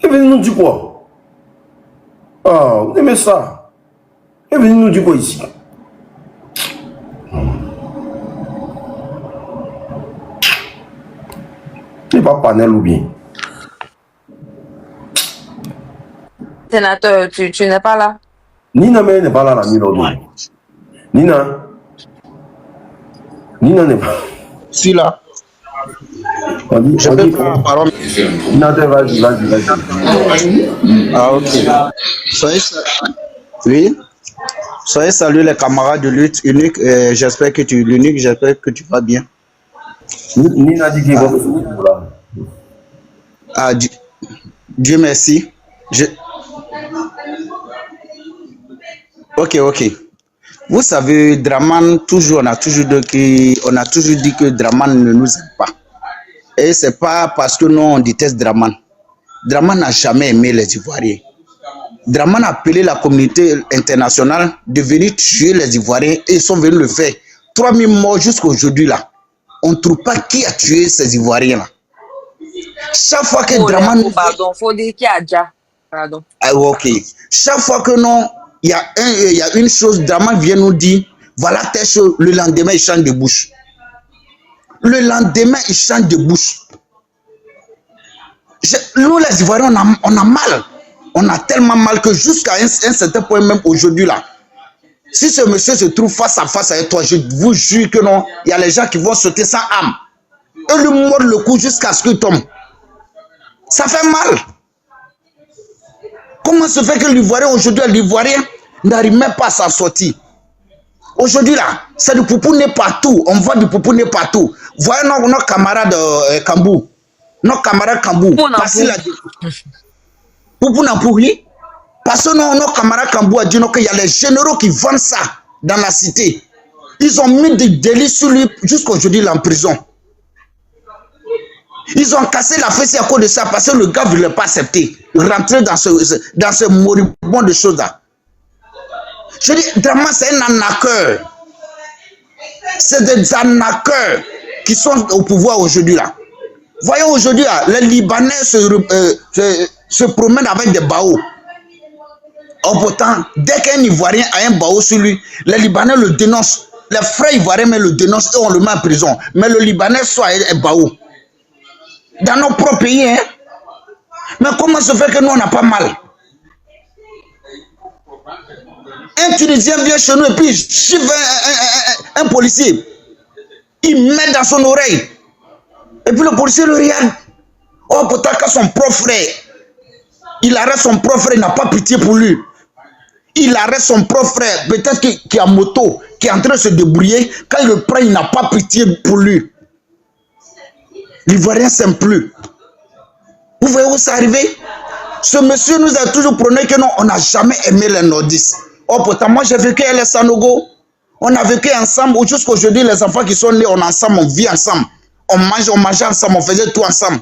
Il est venu nous dire quoi? Ah, vous aimez ça? Il est venu nous dire quoi ici? Il n'est pas panel ou bien? Sénateur, tu n'es pas là. Nina n'est pas là, ni l'autre. Nina n'est pas. Si là. On dit parole. Nina, vas-y. Ah, ok. Oui. Soyez salués les camarades de lutte unique. J'espère que tu vas bien. Nina dit qu'il va Ah, Dieu merci. Ok. Vous savez, Draman, on a toujours dit que Draman ne nous aime pas. Et c'est pas parce que nous on déteste Draman. Draman n'a jamais aimé les Ivoiriens. Draman a appelé la communauté internationale de venir tuer les Ivoiriens et ils sont venus le faire. 3000 morts jusqu'à aujourd'hui là. On ne trouve pas qui a tué ces Ivoiriens là. Chaque fois que Draman... Pardon, faut dire qui a déjà. Pardon. Ah, ok. Chaque fois que non, il y a une chose, Draman vient nous dire, voilà telle chose, le lendemain il change de bouche. Le lendemain il change de bouche. Nous les Ivoiriens, on a mal. On a tellement mal que jusqu'à un certain point, même aujourd'hui là, si ce monsieur se trouve face à face avec toi, je vous jure que non, il y a les gens qui vont sauter sans âme. Et lui mordre le cou jusqu'à ce qu'il tombe. Ça fait mal. Comment se fait que l'Ivoirien aujourd'hui, l'Ivoirien n'arrive même pas à s'en sortir? Aujourd'hui là, c'est du poupouné partout. On voit du poupouné partout. Voyez nos camarades Kambou. Nos camarades Kambou. Poupouné pourri. Parce que nos camarades Kambou a dit qu'il y a les généraux qui vendent ça dans la cité. Ils ont mis des délits sur lui jusqu'aujourd'hui il est en prison. Ils ont cassé la fesse à cause de ça parce que le gars ne voulait pas accepter. Rentrer dans ce moribond de choses là. Je dis, Draman, c'est un arnaqueur. C'est des arnaqueurs qui sont au pouvoir aujourd'hui là. Voyez aujourd'hui là, les Libanais se promènent avec des baos. Or pourtant, dès qu'un Ivoirien a un bao sur lui, les Libanais le dénoncent. Les frères Ivoiriens le dénoncent et on le met en prison. Mais le Libanais soit un bao. Dans nos propres pays, hein. Mais comment se fait que nous on n'a pas mal? Un Tunisien vient chez nous et puis chiffre un policier. Il met dans son oreille. Et puis le policier le regarde. Oh, pourtant quand son propre frère, il arrête son propre frère, il n'a pas pitié pour lui. Il arrête son propre frère, peut-être qui est en moto, qui est en train de se débrouiller. Quand il le prend, il n'a pas pitié pour lui. L'Ivoirien s'aime plus. Vous voyez où c'est arrivé? Ce monsieur nous a toujours prôné que non, on n'a jamais aimé les nordistes. Oh, pourtant, moi j'ai vécu à Sanogo. On a vécu ensemble. Jusqu'aujourd'hui, les enfants qui sont nés, on est ensemble, on vit ensemble. On mangeait ensemble, on faisait tout ensemble.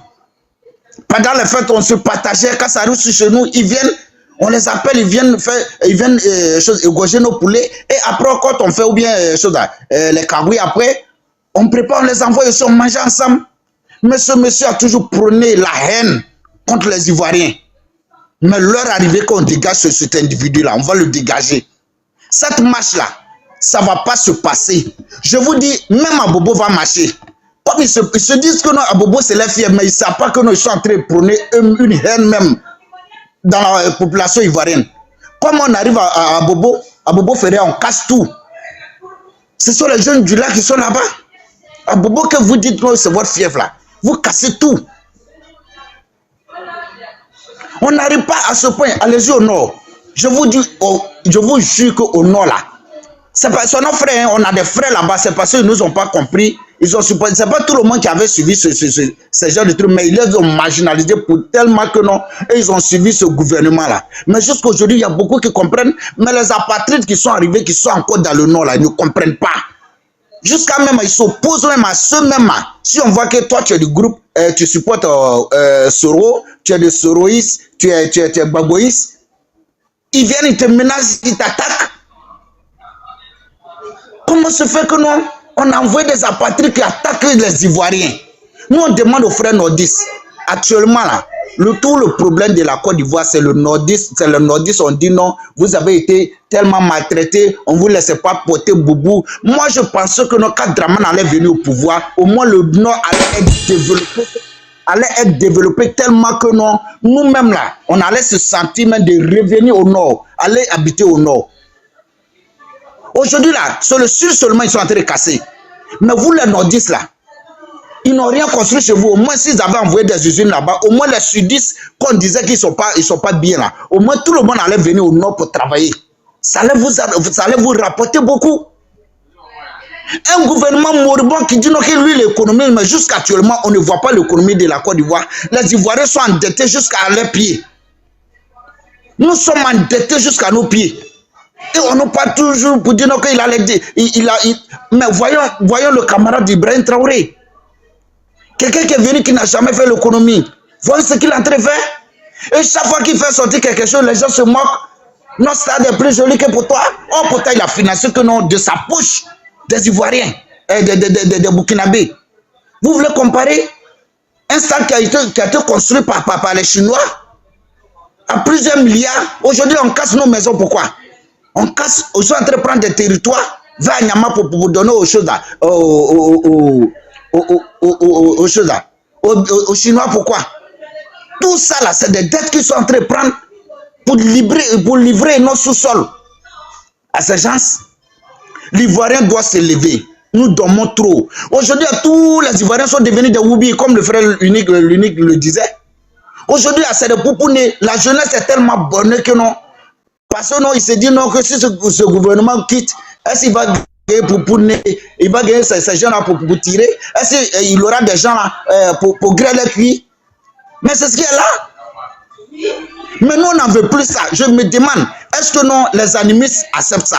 Pendant les fêtes, on se partageait. Quand ça arrive chez nous, ils viennent, on les appelle, ils viennent égorger nos poulets. Et après, quand on fait ou bien les cagouilles après, on prépare, on les envoie aussi, on mange ensemble. Mais ce monsieur a toujours prôné la haine contre les Ivoiriens. Mais l'heure arrivée qu'on dégage cet individu-là, on va le dégager. Cette marche-là, ça ne va pas se passer. Je vous dis, même Abobo va marcher. Comme ils se disent que non, Abobo c'est les fiers, mais ils ne savent pas que nous sommes en train de prôner une haine même dans la population ivoirienne. Comme on arrive à Abobo Ferré, on casse tout. Ce sont les jeunes du lac qui sont là-bas. Abobo que vous dites, non, c'est votre fief là. Vous cassez tout. On n'arrive pas à ce point. Allez-y au nord. Je vous dis, je vous jure qu'au nord là, c'est pas nos frères, hein, on a des frères là-bas, c'est parce qu'ils ne nous ont pas compris. Ils ont supposé, c'est pas tout le monde qui avait suivi ce genre de trucs, mais ils les ont marginalisés pour tellement que non, et ils ont suivi ce gouvernement-là. Mais jusqu'aujourd'hui, il y a beaucoup qui comprennent, mais les apatrides qui sont arrivés, qui sont encore dans le nord là, ils ne comprennent pas. Jusqu'à même, ils s'opposent même à ceux-mêmes. Si on voit que toi, tu es du groupe, tu supportes Soro, tu es de Soroïs, tu es Baboïs, ils viennent, ils te menacent, ils t'attaquent. Comment se fait que nous, on envoie des apatrides qui attaquent les Ivoiriens? Nous, on demande aux frères nordistes, actuellement là, Tout le problème de la Côte d'Ivoire, c'est le nordiste. C'est le nordiste, on dit non, vous avez été tellement maltraité, on ne vous laissait pas porter boubou. Moi, je pense que quand Draman allait venir au pouvoir, au moins le nord allait être développé tellement que non, nous-mêmes là, on allait se sentir même de revenir au nord, aller habiter au nord. Aujourd'hui là, sur le sud seulement, ils sont en train de casser. Mais vous, les nordistes là, ils n'ont rien construit chez vous. Au moins, s'ils avaient envoyé des usines là-bas, au moins les sudistes, qu'on disait qu'ils sont pas bien là, au moins tout le monde allait venir au nord pour travailler. Ça allait vous rapporter beaucoup. Un gouvernement moribond qui dit non, que lui, l'économie, mais jusqu'actuellement, on ne voit pas l'économie de la Côte d'Ivoire. Les Ivoiriens sont endettés jusqu'à leurs pieds. Nous sommes endettés jusqu'à nos pieds. Et on n'a pas toujours pour dire non, qu'il allait dire. Mais voyons le camarade d'Ibrahim Traoré. Quelqu'un qui est venu qui n'a jamais fait l'économie. Voyez ce qu'il est en train de faire. Et chaque fois qu'il fait sortir quelque chose, les gens se moquent. Notre stade est plus joli que pour toi. Oh, pourtant, il a financé que non, de sa poche, des Ivoiriens, des Burkinabés. Vous voulez comparer un stade qui a été construit par les Chinois à plusieurs milliards. Aujourd'hui, on casse nos maisons. Pourquoi? On casse, on est en train de prendre des territoires vers Anyama pour donner aux choses là. Aux choses là, aux Chinois. Pourquoi? Tout ça là, c'est des dettes qu'ils sont en train de prendre pour livrer nos sous-sols à ces gens. L'Ivoirien doit se lever. Nous dormons trop. Aujourd'hui, tous les Ivoiriens sont devenus des oublis, comme le frère l'unique le disait. Aujourd'hui, c'est des poupounés. La jeunesse est tellement bonne que non. Parce que non, il se dit non, que si ce gouvernement quitte, est-ce qu'il va il va gagner ces gens-là pour tirer. Est-ce qu'il aura des gens là pour griller les cuits? Mais c'est ce qui est là. Mais nous, on n'en veut plus ça. Je me demande, est-ce que non, les animistes acceptent ça?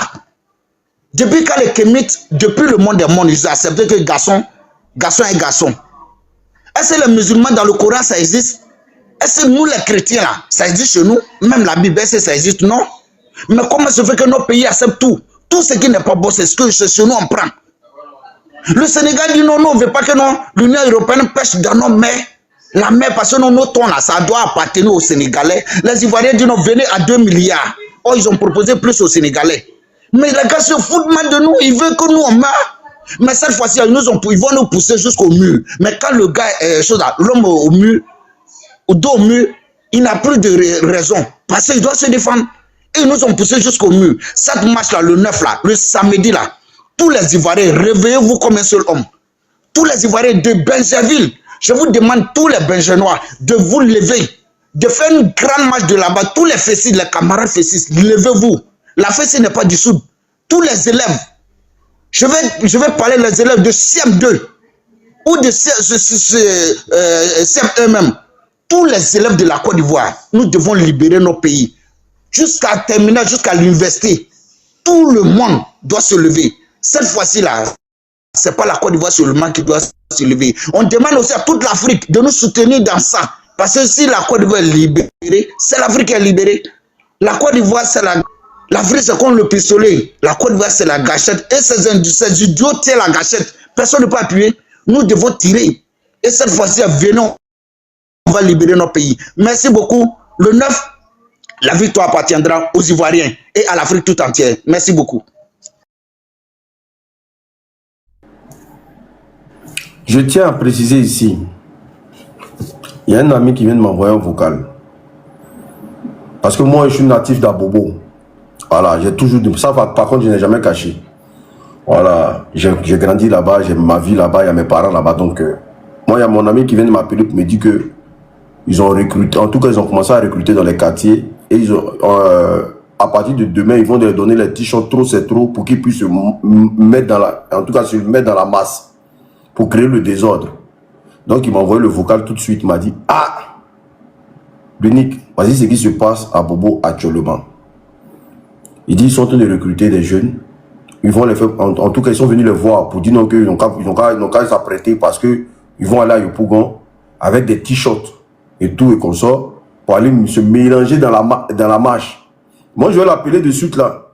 Depuis quand les Kémites, depuis le monde des mondes, ils ont accepté que garçon est garçon. Est-ce que les musulmans dans le Coran, ça existe? Est-ce que nous, les chrétiens, là, ça existe chez nous? Même la Bible, est-ce que ça existe? Non. Mais comment se fait que nos pays acceptent tout? Tout ce qui n'est pas bon, c'est ce que chez nous on prend. Le Sénégal dit non, on ne veut pas que l'Union européenne pêche dans nos mers. La mer, parce que nos tons là, ça doit appartenir aux Sénégalais. Les Ivoiriens disent non, venez à 2 milliards. Oh, ils ont proposé plus aux Sénégalais. Mais les gars se foutent mal de nous, ils veulent que nous on meure. Mais cette fois-ci, ils vont nous pousser jusqu'au mur. Mais quand le gars, l'homme au mur, au dos au mur, il n'a plus de raison. Parce qu'il doit se défendre. Et ils nous ont poussé jusqu'au mur. Cette marche-là, le 9 là, le samedi là, tous les Ivoiriens, réveillez-vous comme un seul homme. Tous les Ivoiriens de Benjerville, je vous demande, tous les Benjenois, de vous lever, de faire une grande marche de là-bas. Tous les fessis, les camarades fessis, levez-vous. La fessis n'est pas dissoute. Tous les élèves, je vais parler des élèves de CM2 ou de CM1 même. Tous les élèves de la Côte d'Ivoire, nous devons libérer nos pays. Jusqu'à terminer, jusqu'à l'université, tout le monde doit se lever. Cette fois-ci là, c'est pas la Côte d'Ivoire seulement qui doit se lever. On demande aussi à toute l'Afrique de nous soutenir dans ça. Parce que si la Côte d'Ivoire est libérée, c'est l'Afrique qui est libérée. La Côte d'Ivoire, c'est l'Afrique, c'est comme le pistolet. La Côte d'Ivoire, c'est la gâchette. Et ces idiots tiennent la gâchette. Personne ne peut appuyer. Nous devons tirer. Et cette fois-ci, venons, on va libérer nos pays. Merci beaucoup. Le 9, la victoire appartiendra aux Ivoiriens et à l'Afrique tout entière. Merci beaucoup. Je tiens à préciser ici, il y a un ami qui vient de m'envoyer un vocal. Parce que moi, je suis natif d'Abobo. Voilà, j'ai toujours dit ça, par contre, je n'ai jamais caché. Voilà, j'ai grandi là-bas, j'ai ma vie là-bas, il y a mes parents là-bas. Donc, moi, il y a mon ami qui vient de m'appeler pour me dire que ils ont recruté, en tout cas, ils ont commencé à recruter dans les quartiers. Et ils ont, à partir de demain, ils vont leur donner les t-shirts trop, c'est trop, pour qu'ils puissent se mettre dans la, en tout cas, se mettre dans la masse, pour créer le désordre. Donc, il m'a envoyé le vocal tout de suite, il m'a dit, ah, Bénic, voici ce qui se passe à Bobo actuellement. Il dit, ils sont en train de recruter des jeunes, ils vont les faire, en tout cas, ils sont venus les voir pour dire non, qu'ils n'ont qu'à s'apprêter parce que ils vont aller à Yopougon avec des t-shirts et tout et comme ça, pour aller se mélanger dans la marche. Moi, je vais l'appeler de suite là.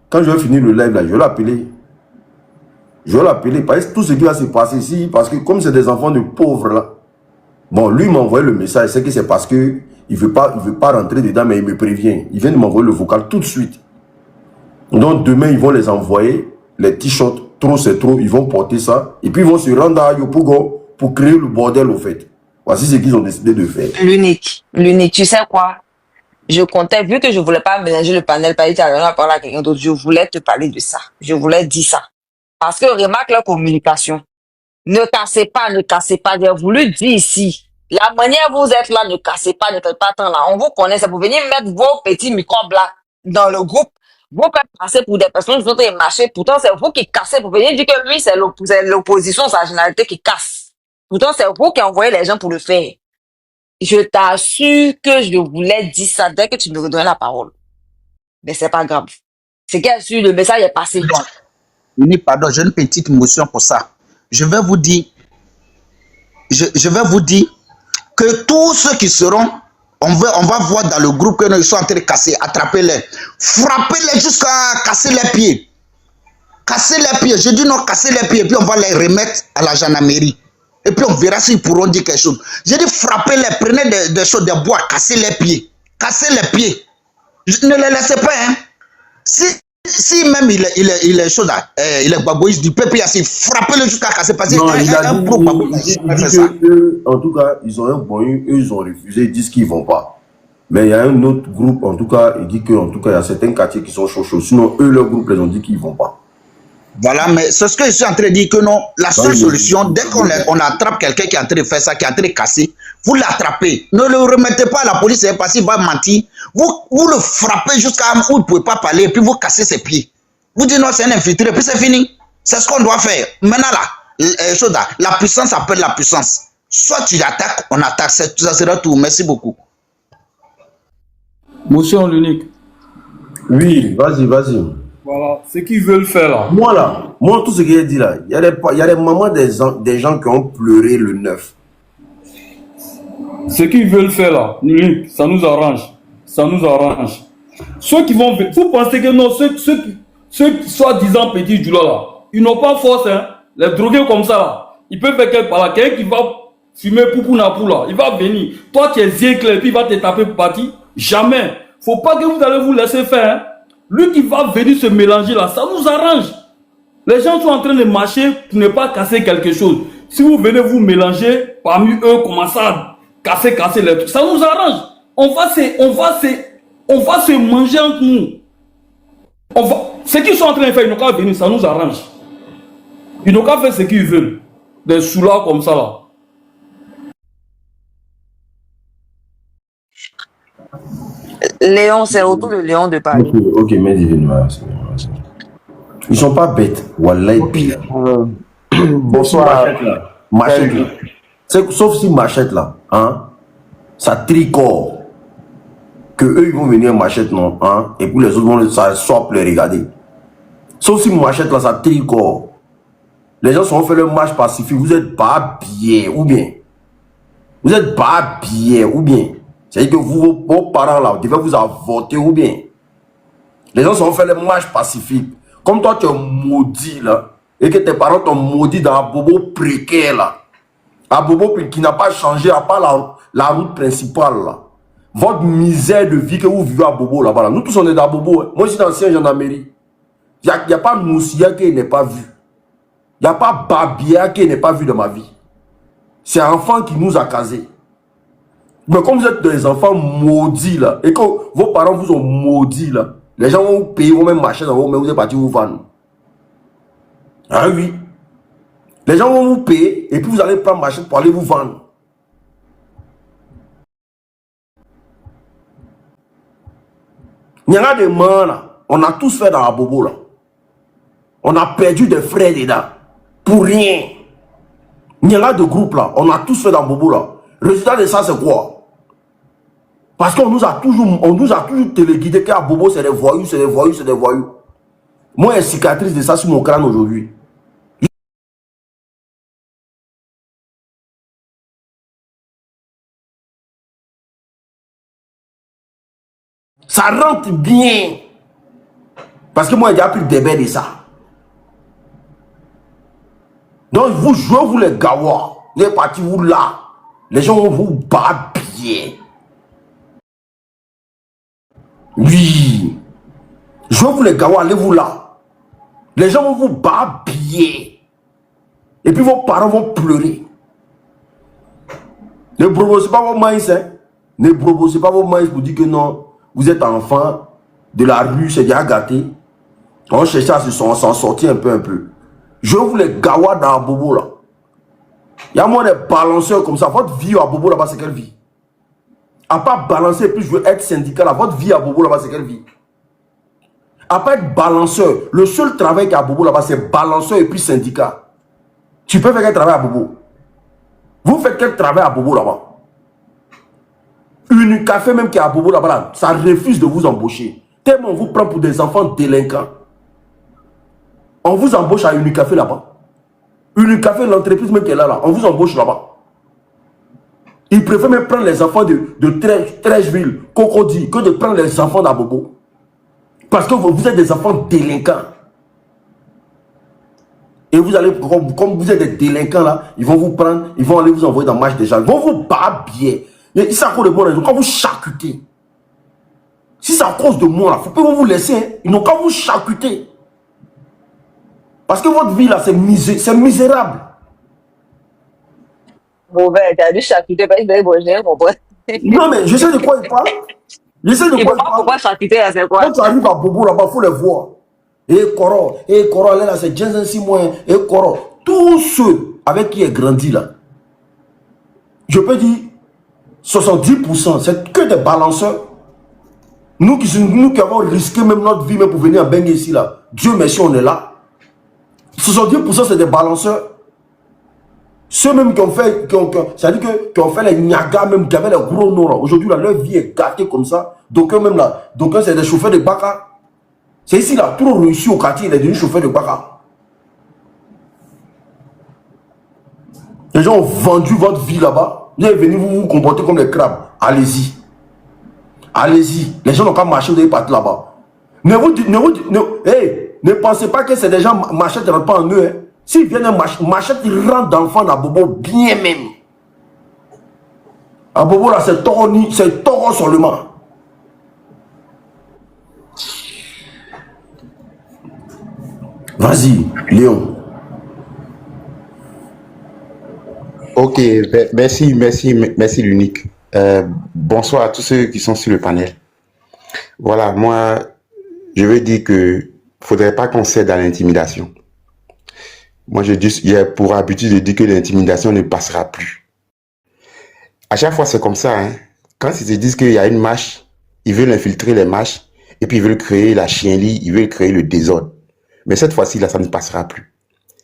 Quand je vais finir le live là, je vais l'appeler. Je vais l'appeler parce que tout ce qui va se passer ici, parce que comme c'est des enfants de pauvres là, Bon, lui m'a envoyé le message, c'est que c'est parce que il veut pas rentrer dedans, mais il me prévient. Il vient de m'envoyer le vocal tout de suite. Donc demain, ils vont les envoyer, les t-shirts, trop c'est trop, ils vont porter ça, et puis ils vont se rendre à Yopougon pour créer le bordel au fait. Voici ce qu'ils ont décidé de faire. L'unique, tu sais quoi? Je comptais, vu que je voulais pas mélanger le panel, pas dire à parler à quelqu'un d'autre, je voulais te parler de ça. Je voulais dire ça. Parce que remarque leur communication. Ne cassez pas. J'ai voulu dire ici. La manière vous êtes là, ne cassez pas, ne faites pas tant là. On vous connaît, c'est pour venir mettre vos petits microbes là dans le groupe. Vous faites passer pour des personnes qui sont en marché. Pourtant, c'est vous qui cassez pour venir dire que lui, c'est l'opposition, sa généralité qui casse. Pourtant, c'est vous qui envoyez les gens pour le faire. Je t'assure que je voulais dire ça dès que tu me redonnais la parole. Mais c'est pas grave. C'est qu'elle sûr, le message est passé. Pardon, j'ai une petite motion pour ça. Je vais vous dire que tous ceux qui seront, on va voir dans le groupe qu'ils sont en train de casser, attrapez-les, frappez-les jusqu'à casser les pieds. Casser les pieds, je dis non, casser les pieds, puis on va les remettre à la gendarmerie. Et puis on verra s'ils pourront dire quelque chose. Je dis frappez-les, prenez des choses, des bois, cassez les pieds. Cassez les pieds. Ne les laissez pas, hein. Si même il est chaud là, il est baboïste du peuple, il frappez-le jusqu'à casser. Parce non, il a dit que, en tout cas, ils ont un bon, eux, ils ont refusé, ils disent qu'ils ne vont pas. Mais il y a un autre groupe, en tout cas, il dit qu'en tout cas, il y a certains quartiers qui sont chauds. Sinon, eux, leur groupe, les ont dit qu'ils ne vont pas. Voilà, mais c'est ce que je suis en train de dire que non, la seule solution, dès qu'on attrape quelqu'un qui est en train de faire ça, qui est en train de casser, vous l'attrapez. Ne le remettez pas à la police, c'est parce qu'il va mentir. Vous le frappez jusqu'à où il ne pouvez pas parler, et puis vous cassez ses pieds. Vous dites non, c'est un infiltré, puis c'est fini. C'est ce qu'on doit faire. Maintenant là, la puissance appelle la puissance. Soit tu attaques, on attaque, ça sera tout. Merci beaucoup. Motion l'unique. Oui, vas-y. Voilà, ce qu'ils veulent faire là. Moi, tout ce qu'il a dit là, il y a des mamans des gens qui ont pleuré le 9. Ce qu'ils veulent faire là, ça nous arrange. Ceux qui vont... Vous pensez que non, ceux soi-disant petits du là, ils n'ont pas force, hein. Les drogués comme ça là, ils peuvent faire quelqu'un qui va fumer poupounapou là, il va venir. Toi tu es yeux clair, puis il va te taper pour partir. Jamais. Faut pas que vous allez vous laisser faire, hein. Lui qui va venir se mélanger là, ça nous arrange. Les gens sont en train de marcher pour ne pas casser quelque chose. Si vous venez vous mélanger, parmi eux, commencer à casser les trucs, ça nous arrange. On va se manger entre nous. Ce qu'ils sont en train de faire, ils n'ont qu'à venir, ça nous arrange. Ils n'ont qu'à faire ce qu'ils veulent. Des soulards comme ça là. Léon, c'est autour de Léon de Paris. Ok, mais ils sont pas bêtes. Wallahi. Bonsoir. Machette là. Sauf si Machette là, hein, ça tricore. Que eux ils vont venir Machette non, hein, et puis les autres vont ça swap les regarder. Sauf si Machette là, ça tricore. Les gens sont fait le marche pacifique. Vous êtes pas bien ou bien. Vous êtes pas bien ou bien. C'est-à-dire que vos parents là, devaient vous avorter ou bien. Les gens sont fait les marches pacifiques. Comme toi, tu es maudit là, et que tes parents t'ont maudit dans un bobo précaire là. Un bobo qui n'a pas changé à part la route principale là. Votre misère de vie que vous vivez à bobo là-bas là. Nous tous on est dans bobo. Hein. Moi je suis ancien gendarmerie. Il n'y a pas Moussia qui n'est pas vu. Il n'y a pas Babia qui n'est pas vu de ma vie. C'est un enfant qui nous a casés. Mais comme vous êtes des enfants maudits là, et que vos parents vous ont maudits là, les gens vont vous payer, vont même marcher dans vos mains, vous êtes partis vous vendre. Ah oui. Les gens vont vous payer, et puis vous allez prendre marché pour aller vous vendre. Il y en a des mains là, on a tous fait dans la bobo là. On a perdu des frères dedans, pour rien. Il y en a de groupes là, on a tous fait dans la bobo là. Le résultat de ça c'est quoi? Parce qu'on nous a toujours téléguidé qu'à Bobo c'est des voyous, c'est des voyous, c'est des voyous. Moi, j'ai une cicatrice de ça sur mon crâne aujourd'hui. Ça rentre bien. Parce que moi, j'ai déjà pris des bêtes de ça. Donc, vous jouez, vous les gawa. Vous êtes partis, vous là. Les gens vont vous babiller. Oui. Je veux vous les gars, allez-vous là. Les gens vont vous babiller. Et puis vos parents vont pleurer. Ne brobossez pas vos maïs, hein. Ne brobossez pas vos maïs pour dire que non, vous êtes enfant de la rue, c'est déjà gâté. On cherche à s'en sortir un peu. Je veux vous les gawa dans la bobo là. Il y a moins de balanceurs comme ça. Votre vie à bobo là-bas, c'est quelle vie? À part balancer et puis je veux être syndical là, votre vie à bobo là-bas, c'est quelle vie? À part être balanceur, le seul travail qu'il y a à bobo là-bas, c'est balanceur et puis syndicat. Tu peux faire quel travail à bobo? Vous faites quel travail à bobo là-bas? Une café même qui est à bobo là-bas, là, ça refuse de vous embaucher. Tellement on vous prend pour des enfants délinquants. On vous embauche à Unicafé là-bas. Unicafé, l'entreprise même qui est là, on vous embauche là-bas. Ils préfèrent même prendre les enfants de Trècheville, Cocody, que de prendre les enfants d'Abobo. Parce que vous êtes des enfants délinquants. Et vous allez, comme vous êtes des délinquants là, ils vont vous prendre, ils vont aller vous envoyer dans le match des gens. Ils vont vous babiller. Et c'est à cause de moi, ils n'ont qu'à vous charcuter. Si c'est à cause de moi, il faut pas vous laisser. Hein. Ils n'ont qu'à vous charcuter. Parce que votre vie là, c'est misérable. Bon, ben, t'as dû charcuter, parce que bon, j'ai compris. Non, mais je sais de quoi il parle. Je sais de quoi il parle. Pourquoi charcuter là, c'est quoi? Quand tu arrives à Bobo là-bas, il faut les voir. Et Koro, là, c'est Jensen Simon, et Koro. Tous ceux avec qui il grandi là, je peux dire 70%, c'est que des balanceurs. Nous qui avons risqué même notre vie même pour venir à Bengue ici là, Dieu merci, on est là. 70% c'est des balanceurs. Ceux même qui ont fait, c'est-à-dire qui ont fait les Niaga même, qui avaient les gros noms là. Aujourd'hui là, leur vie est gâtée comme ça. Donc eux même là, donc c'est des chauffeurs de Baka. C'est ici là, trop réussi au quartier, il est devenu chauffeur de Baka. Les gens ont vendu votre vie là-bas. Vous êtes venus vous comporter comme des crabes. Allez-y. Allez-y. Les gens n'ont pas marché, vous allez partir là-bas. Ne pensez pas que c'est des gens machette ne rentrent pas en eux. Hein. S'ils viennent machette, ils rentrent dans le fond d'Abobo bien même. Abobo là, c'est taureau seulement. Vas-y, Léon. Ok, merci l'unique. Bonsoir à tous ceux qui sont sur le panel. Voilà, moi, je veux dire que faudrait pas qu'on cède à l'intimidation. Moi, j'ai pour habitude de dire que l'intimidation ne passera plus. À chaque fois, c'est comme ça. Hein. Quand ils se disent qu'il y a une marche, ils veulent infiltrer les marches, et puis ils veulent créer la chienlit, ils veulent créer le désordre. Mais cette fois-ci, là, ça ne passera plus.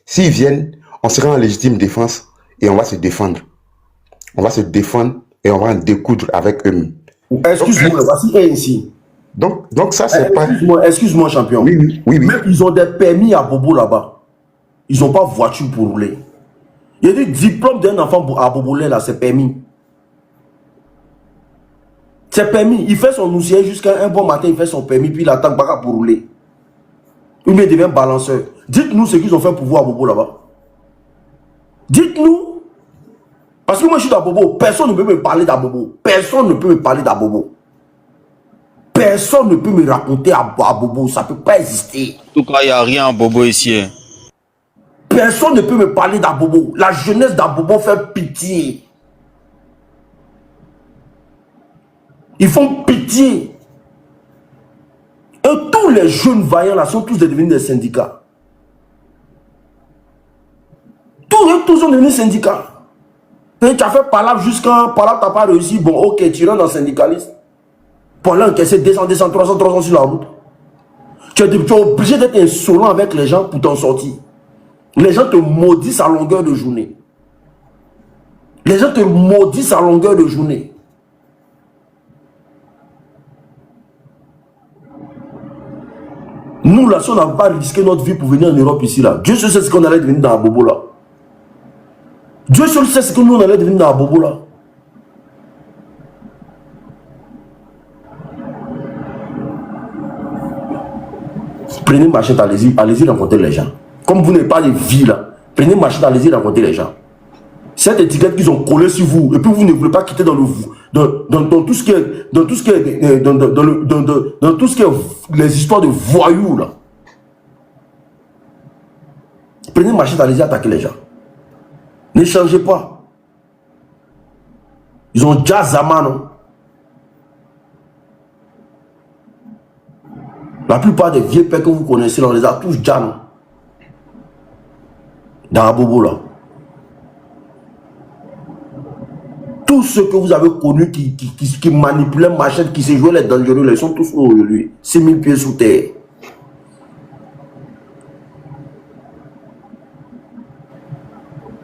S'ils viennent, on sera en légitime défense et on va se défendre. On va se défendre et on va en découdre avec eux. Excuse-moi, voici un ici. Donc ça, c'est pas... Excuse-moi, champion. Oui. Même ils ont des permis à Bobo là-bas. Ils n'ont pas voiture pour rouler. Il y a des diplômes d'un enfant à Bobo là, c'est permis. C'est permis. Il fait son oussier jusqu'à un bon matin, il fait son permis, puis il attend pas pour rouler. Il devient balanceur. Dites-nous ce qu'ils ont fait pour vous à Bobo là-bas. Dites-nous. Parce que moi je suis d'Abobo. Personne ne peut me parler d'Abobo. Personne ne peut me parler d'Abobo. Personne ne peut me raconter à Bobo. Ça ne peut pas exister. En tout cas, il n'y a rien à Bobo ici. Hein. Personne ne peut me parler d'Abobo. La jeunesse d'Abobo fait pitié. Ils font pitié. Et tous les jeunes vaillants là sont tous devenus des syndicats. Tous sont devenus syndicats. Et tu as fait palabre jusqu'à palabre, tu n'as pas réussi. Bon, ok, tu rentres dans syndicaliste. Pour l'encaisser 200, 300 sur la route. Tu es obligé d'être insolent avec les gens pour t'en sortir. Les gens te maudissent à longueur de journée. Les gens te maudissent à longueur de journée. Nous, là, si on n'a pas risqué notre vie pour venir en Europe ici, là, Dieu seul sait ce qu'on allait devenir dans la bobo, là. Dieu seul sait ce que nous, on allait devenir dans la bobo, là. Prenez machette, allez-y rencontrer les gens. Comme vous n'avez pas de vie, là, prenez machette, allez-y rencontrer les gens. Cette étiquette qu'ils ont collée sur vous, et puis vous ne voulez pas quitter dans tout ce qui est, dans tout ce qui est, dans tout ce qui est les histoires de voyous là. Prenez une machette, allez-y attaquer les gens. Ne changez pas. Ils ont déjà Zama, non? La plupart des vieux pères que vous connaissez, on les a tous déjà, non? Dans Abobo là. Tous ceux que vous avez connus qui manipulaient machette, qui se jouaient les dangereux, ils sont tous aujourd'hui. 6000 pieds sous terre.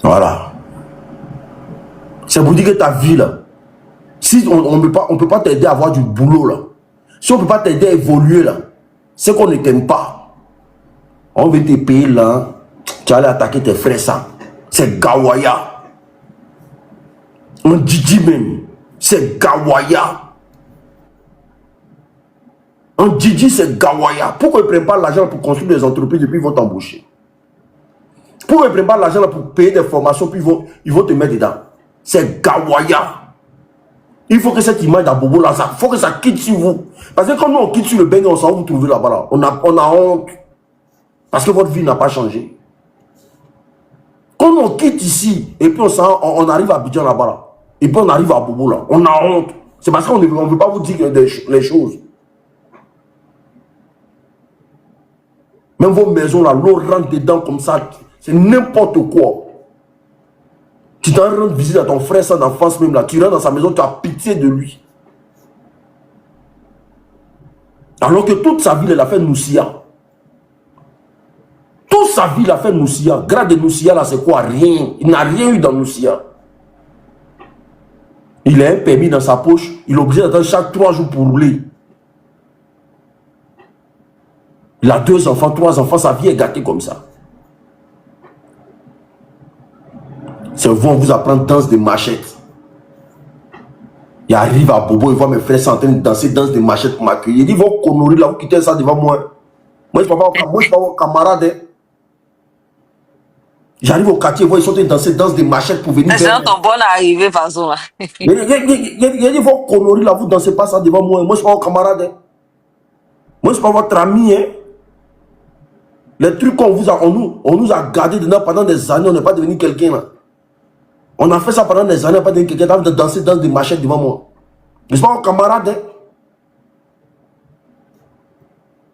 Voilà. C'est pour dire que ta vie là, si on ne peut pas t'aider à avoir du boulot là, si on ne peut pas t'aider à évoluer là, c'est qu'on ne t'aime pas. On veut te payer là, tu vas aller attaquer tes frères ça. C'est Gawaya. On dit même, c'est Gawaya. On dit c'est Gawaya. Pourquoi ils ne prennent pas l'argent pour construire des entreprises et puis ils vont t'embaucher? Pourquoi ils ne prennent pas l'argent pour payer des formations puis ils vont te mettre dedans? C'est Gawaya. Il faut que cette image d'Abobo là, il faut que ça quitte sur vous. Parce que quand nous on quitte sur le bain, on s'en va vous trouver là-bas. Là. On a honte. Parce que votre vie n'a pas changé. Quand on quitte ici, et puis on arrive à Abidjan là-bas, là, et puis on arrive à Bobo là, on a honte. C'est parce qu'on ne veut pas vous dire les choses. Même vos maisons là, l'eau rentre dedans comme ça, c'est n'importe quoi. Tu t'en rends visite à ton frère sans enfance même là, tu rentres dans sa maison, tu as pitié de lui. Alors que toute sa vie, il a fait Noussia. Toute sa vie, il a fait Noussia. Grade de Noussia là, c'est quoi? Rien. Il n'a rien eu dans Noussia. Il a un permis dans sa poche, il est obligé d'attendre chaque 3 jours pour rouler. Il a 2 enfants, 3 enfants, sa vie est gâtée comme ça. C'est vous, on vous apprend danse de machette. Il arrive à Bobo, il voit mes frères sont en train de danser danse de machette pour m'accueillir. Il dit, vos conneries là, vous quittez ça devant moi. Moi, je ne suis pas vos camarades. Hein. J'arrive au quartier, ils sont en train de danser danse de machette pour venir. C'est ton bon arrivé, par exemple. Il dit, vos conneries là, vous ne dansez pas ça devant moi. Moi, je ne suis pas vos camarades. Hein. Moi, je ne suis pas votre ami. Hein. Les trucs qu'on vous a, on nous a gardés dedans pendant des années, on n'est pas devenu quelqu'un là. On a fait ça pendant des années, pas de quelqu'un de danser dans des machettes devant moi. Je ne suis pas un camarade. Hein?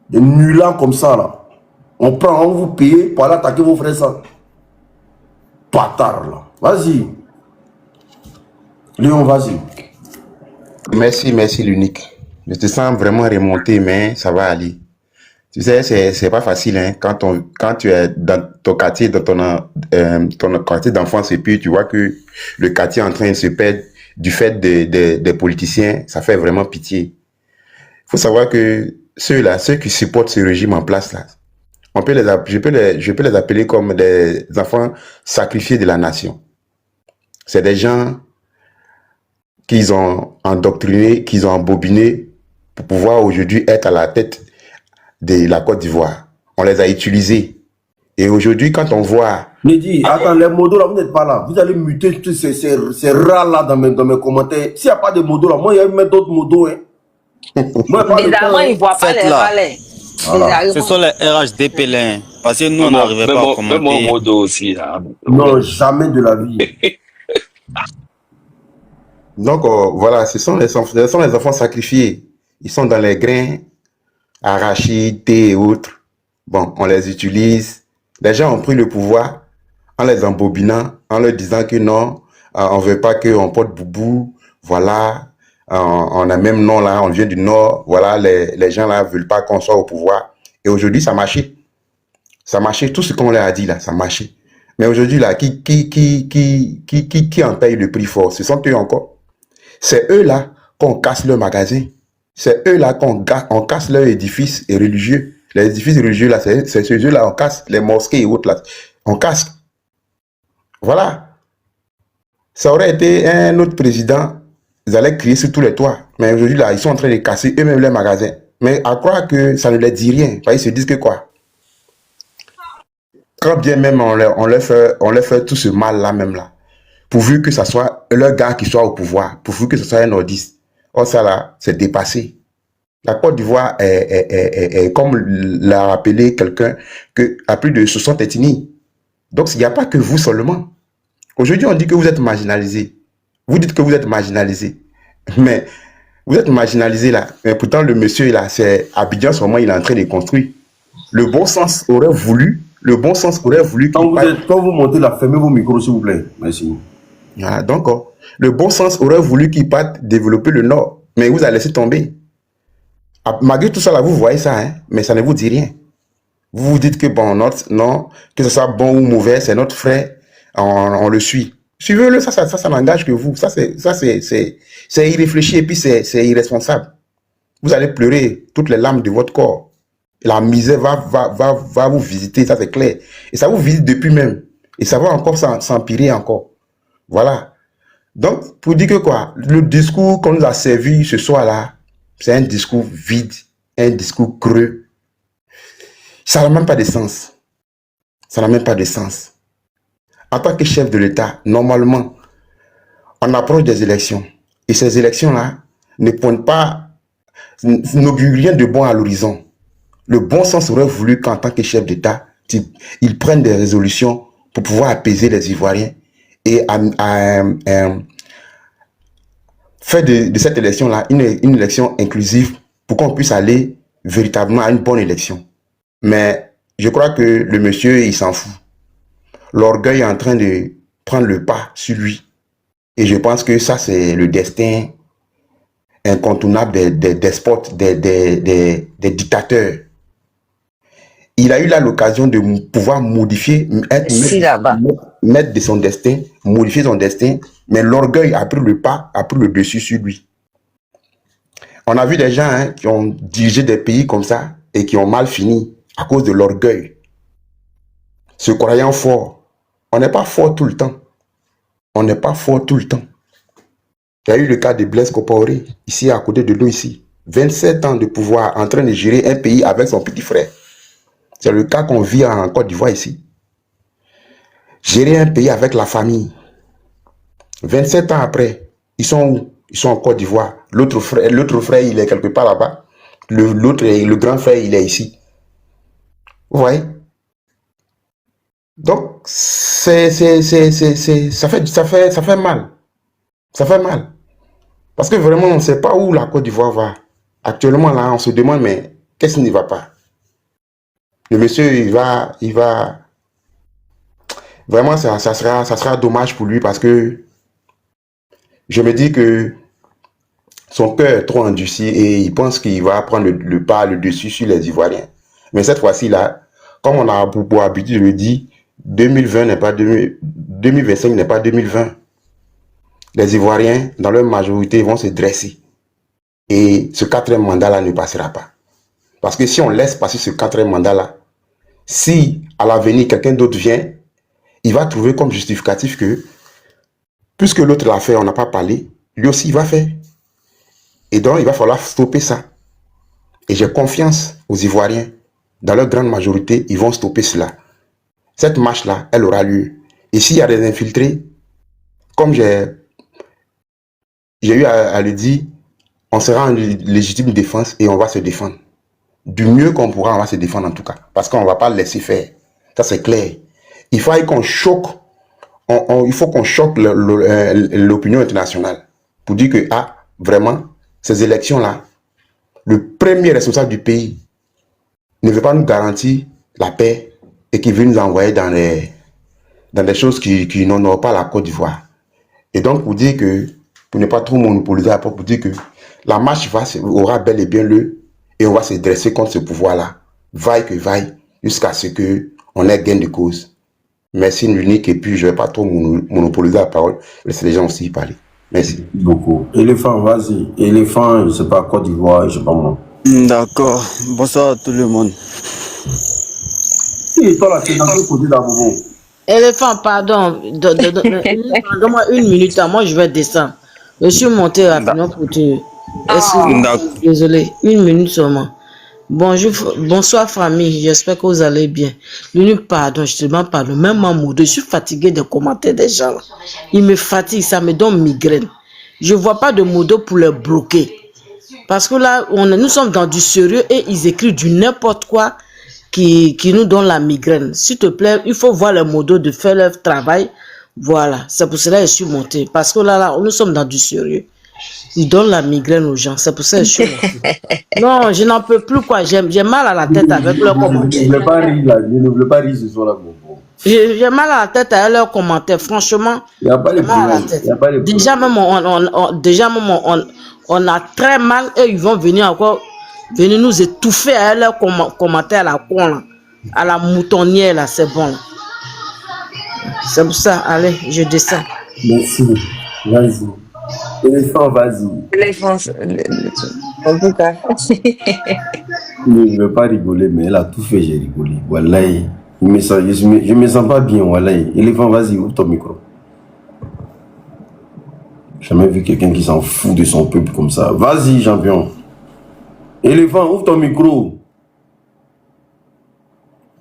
Des nulans comme ça là. On prend, on vous paye pour aller attaquer vos frères ça. Bâtard là. Vas-y. Léon, vas-y. Merci l'unique. Je te sens vraiment remonté, mais ça va aller. Tu sais, c'est pas facile, hein, quand tu es dans ton quartier, dans ton quartier d'enfance, et puis tu vois que le quartier est en train de se perdre du fait des politiciens, ça fait vraiment pitié. Il faut savoir que ceux qui supportent ce régime en place, là, je peux les appeler comme des enfants sacrifiés de la nation. C'est des gens qu'ils ont endoctrinés, qu'ils ont embobinés pour pouvoir aujourd'hui être à la tête de la Côte d'Ivoire. On les a utilisés. Et aujourd'hui, quand on voit... Mehdi, attends, les modos là, vous n'êtes pas là. Vous allez muter tous ces rats là dans mes commentaires. S'il n'y a pas de modos là, moi, il y a même d'autres modos. Hein. Évidemment, ils ne voient pas les valets. Voilà. Ce sont les RHDP là. Parce que nous, on n'arrivait pas à commenter. Même mon modo aussi. Là. Non, jamais de la vie. Donc, voilà, ce sont les enfants sacrifiés. Ils sont dans les grains, arachides, thé et autres. Bon, on les utilise. Les gens ont pris le pouvoir en les embobinant, en leur disant que non, on ne veut pas qu'on porte boubou. Voilà, on a même nom là, on vient du Nord. Voilà, les gens là ne veulent pas qu'on soit au pouvoir. Et aujourd'hui, ça marchait. Ça marchait, tout ce qu'on leur a dit là, ça marchait. Mais aujourd'hui là, qui en paye le prix fort? Ce sont eux encore. C'est eux là qu'on casse leur magasin. C'est eux là qu'on casse leur édifice religieux. Les édifices religieux là, c'est ceux là, on casse les mosquées et autres là. On casse. Voilà. Ça aurait été un autre président, ils allaient crier sur tous les toits. Mais aujourd'hui là, ils sont en train de casser eux-mêmes leurs magasins. Mais à croire que ça ne leur dit rien. Ils se disent que quoi? Quand bien même on leur fait tout ce mal là même là. pourvu que ça soit leur gars qui soit au pouvoir, pourvu que ce soit un nordiste. Or, ça là, c'est dépassé. La Côte d'Ivoire est, comme l'a rappelé quelqu'un, à plus de 60 ethnies. Donc, il n'y a pas que vous seulement. Aujourd'hui, on dit que vous êtes marginalisé. Vous dites que vous êtes marginalisé. Mais vous êtes marginalisé là. Mais pourtant, le monsieur là, c'est Abidjan, seulement, il est en train de construire. Le bon sens aurait voulu quand vous montez là, fermez vos micros, s'il vous plaît. Merci. Voilà, donc, le bon sens aurait voulu qu'il parte développer le Nord. Mais il vous a laissé tomber. Malgré tout ça, là, vous voyez ça, hein, mais ça ne vous dit rien. Vous vous dites que, bon, non, que ce soit bon ou mauvais, c'est notre frère, on le suit. Suivez-le, ça n'engage que vous. Ça, c'est irréfléchi et puis c'est irresponsable. Vous allez pleurer toutes les larmes de votre corps. La misère va vous visiter, ça c'est clair. Et ça vous visite depuis même. Et ça va encore s'empirer encore. Voilà. Donc, pour dire que quoi, le discours qu'on nous a servi ce soir-là, c'est un discours vide, un discours creux. Ça n'a même pas de sens. Ça n'a même pas de sens. En tant que chef de l'État, normalement, on approche des élections. Et ces élections-là ne pointent pas, n'augurent rien de bon à l'horizon. Le bon sens aurait voulu qu'en tant que chef d'État, ils prennent des résolutions pour pouvoir apaiser les Ivoiriens et faire de cette élection-là une élection inclusive pour qu'on puisse aller véritablement à une bonne élection. Mais je crois que le monsieur, il s'en fout. L'orgueil est en train de prendre le pas sur lui. Et je pense que ça, c'est le destin incontournable des despotes, des dictateurs. Il a eu là l'occasion de pouvoir modifier, mettre de son destin, modifier son destin, mais l'orgueil a pris le pas, a pris le dessus sur lui. On a vu des gens qui ont dirigé des pays comme ça et qui ont mal fini à cause de l'orgueil. Se croyant fort. On n'est pas fort tout le temps. On n'est pas fort tout le temps. Il y a eu le cas de Blaise Compaoré, ici à côté de nous ici. 27 ans de pouvoir en train de gérer un pays avec son petit frère. C'est le cas qu'on vit en Côte d'Ivoire ici. Gérer un pays avec la famille. 27 ans après, ils sont où? Ils sont en Côte d'Ivoire. L'autre frère, il est quelque part là-bas. Le grand frère, il est ici. Vous voyez? Donc, ça fait mal. Ça fait mal. Parce que vraiment, on ne sait pas où la Côte d'Ivoire va. Actuellement, là, on se demande, mais qu'est-ce qui ne va pas? Le monsieur, il va... Vraiment, ça sera dommage pour lui parce que je me dis que son cœur est trop endurci et il pense qu'il va prendre le pas, le dessus sur les Ivoiriens. Mais cette fois-ci, là, comme on a pour habitude de le dire, 2020 n'est pas 2025 n'est pas 2020. Les Ivoiriens, dans leur majorité, vont se dresser. Et ce quatrième mandat-là ne passera pas. Parce que si on laisse passer ce quatrième mandat-là, si à l'avenir quelqu'un d'autre vient, il va trouver comme justificatif que, puisque l'autre l'a fait, on n'a pas parlé, lui aussi il va faire. Et donc il va falloir stopper ça. Et j'ai confiance aux Ivoiriens. Dans leur grande majorité, ils vont stopper cela. Cette marche-là, elle aura lieu. Et s'il y a des infiltrés, comme j'ai eu à le dire, on sera en légitime défense et on va se défendre. Du mieux qu'on pourra, on va se défendre en tout cas. Parce qu'on ne va pas le laisser faire. Ça, c'est clair. Il faut qu'on choque, il faut qu'on choque l'opinion internationale pour dire que, vraiment, ces élections-là, le premier responsable du pays ne veut pas nous garantir la paix et qui veut nous envoyer dans des choses qui n'honorent pas la Côte d'Ivoire. Et donc, pour dire que, pour ne pas trop monopoliser la porte, pour dire que la marche aura bel et bien lieu et on va se dresser contre ce pouvoir-là, vaille que vaille, jusqu'à ce qu'on ait gain de cause. Merci l'unique et puis je ne vais pas trop monopoliser la parole, laissez les gens aussi y parler. Merci. Beaucoup. Éléphant, vas-y. Éléphant, je ne sais pas, Côte d'Ivoire, je ne sais pas moi. D'accord. Bonsoir à tout le monde. Et toi là, tu es dans quel côté d'Abobo? Éléphant, pardon. Donne-moi une minute, moi je vais descendre. Je suis monté rapidement pour te... Désolé, une minute seulement. Bonjour, bonsoir famille, j'espère que vous allez bien. L'unique pardon, je te demande pardon, même mon mot, je suis fatigué des commentaires des gens. Là. Ils me fatiguent, ça me donne migraine. Je ne vois pas de modo pour les bloquer. Parce que là, nous sommes dans du sérieux et ils écrivent du n'importe quoi qui nous donne la migraine. S'il te plaît, il faut voir les modos de faire leur travail. Voilà, c'est pour cela que je suis monté. Parce que là, nous sommes dans du sérieux. Ils donnent la migraine aux gens, c'est pour ça que je suis montée. Non, je n'en peux plus quoi, j'ai mal à la tête avec leurs commentaires. Je ne voulais pas rire ce soir là. J'ai mal à la tête avec leurs commentaires, franchement. Il n'y a pas de problème. Déjà même, on a très mal et ils vont venir encore nous étouffer avec leurs commentaires à la con, là, à la moutonnière, là, c'est bon. Là. C'est pour ça, allez, je descends. Merci, vas-y. Éléphant, vas-y. Éléphant, en tout cas. Il ne veut pas rigoler, mais elle a tout fait, j'ai rigolé. Wallahi. Je me sens pas bien, Wallahi. Éléphant, vas-y, ouvre ton micro. J'ai jamais vu quelqu'un qui s'en fout de son peuple comme ça. Vas-y, champion. Éléphant, ouvre ton micro.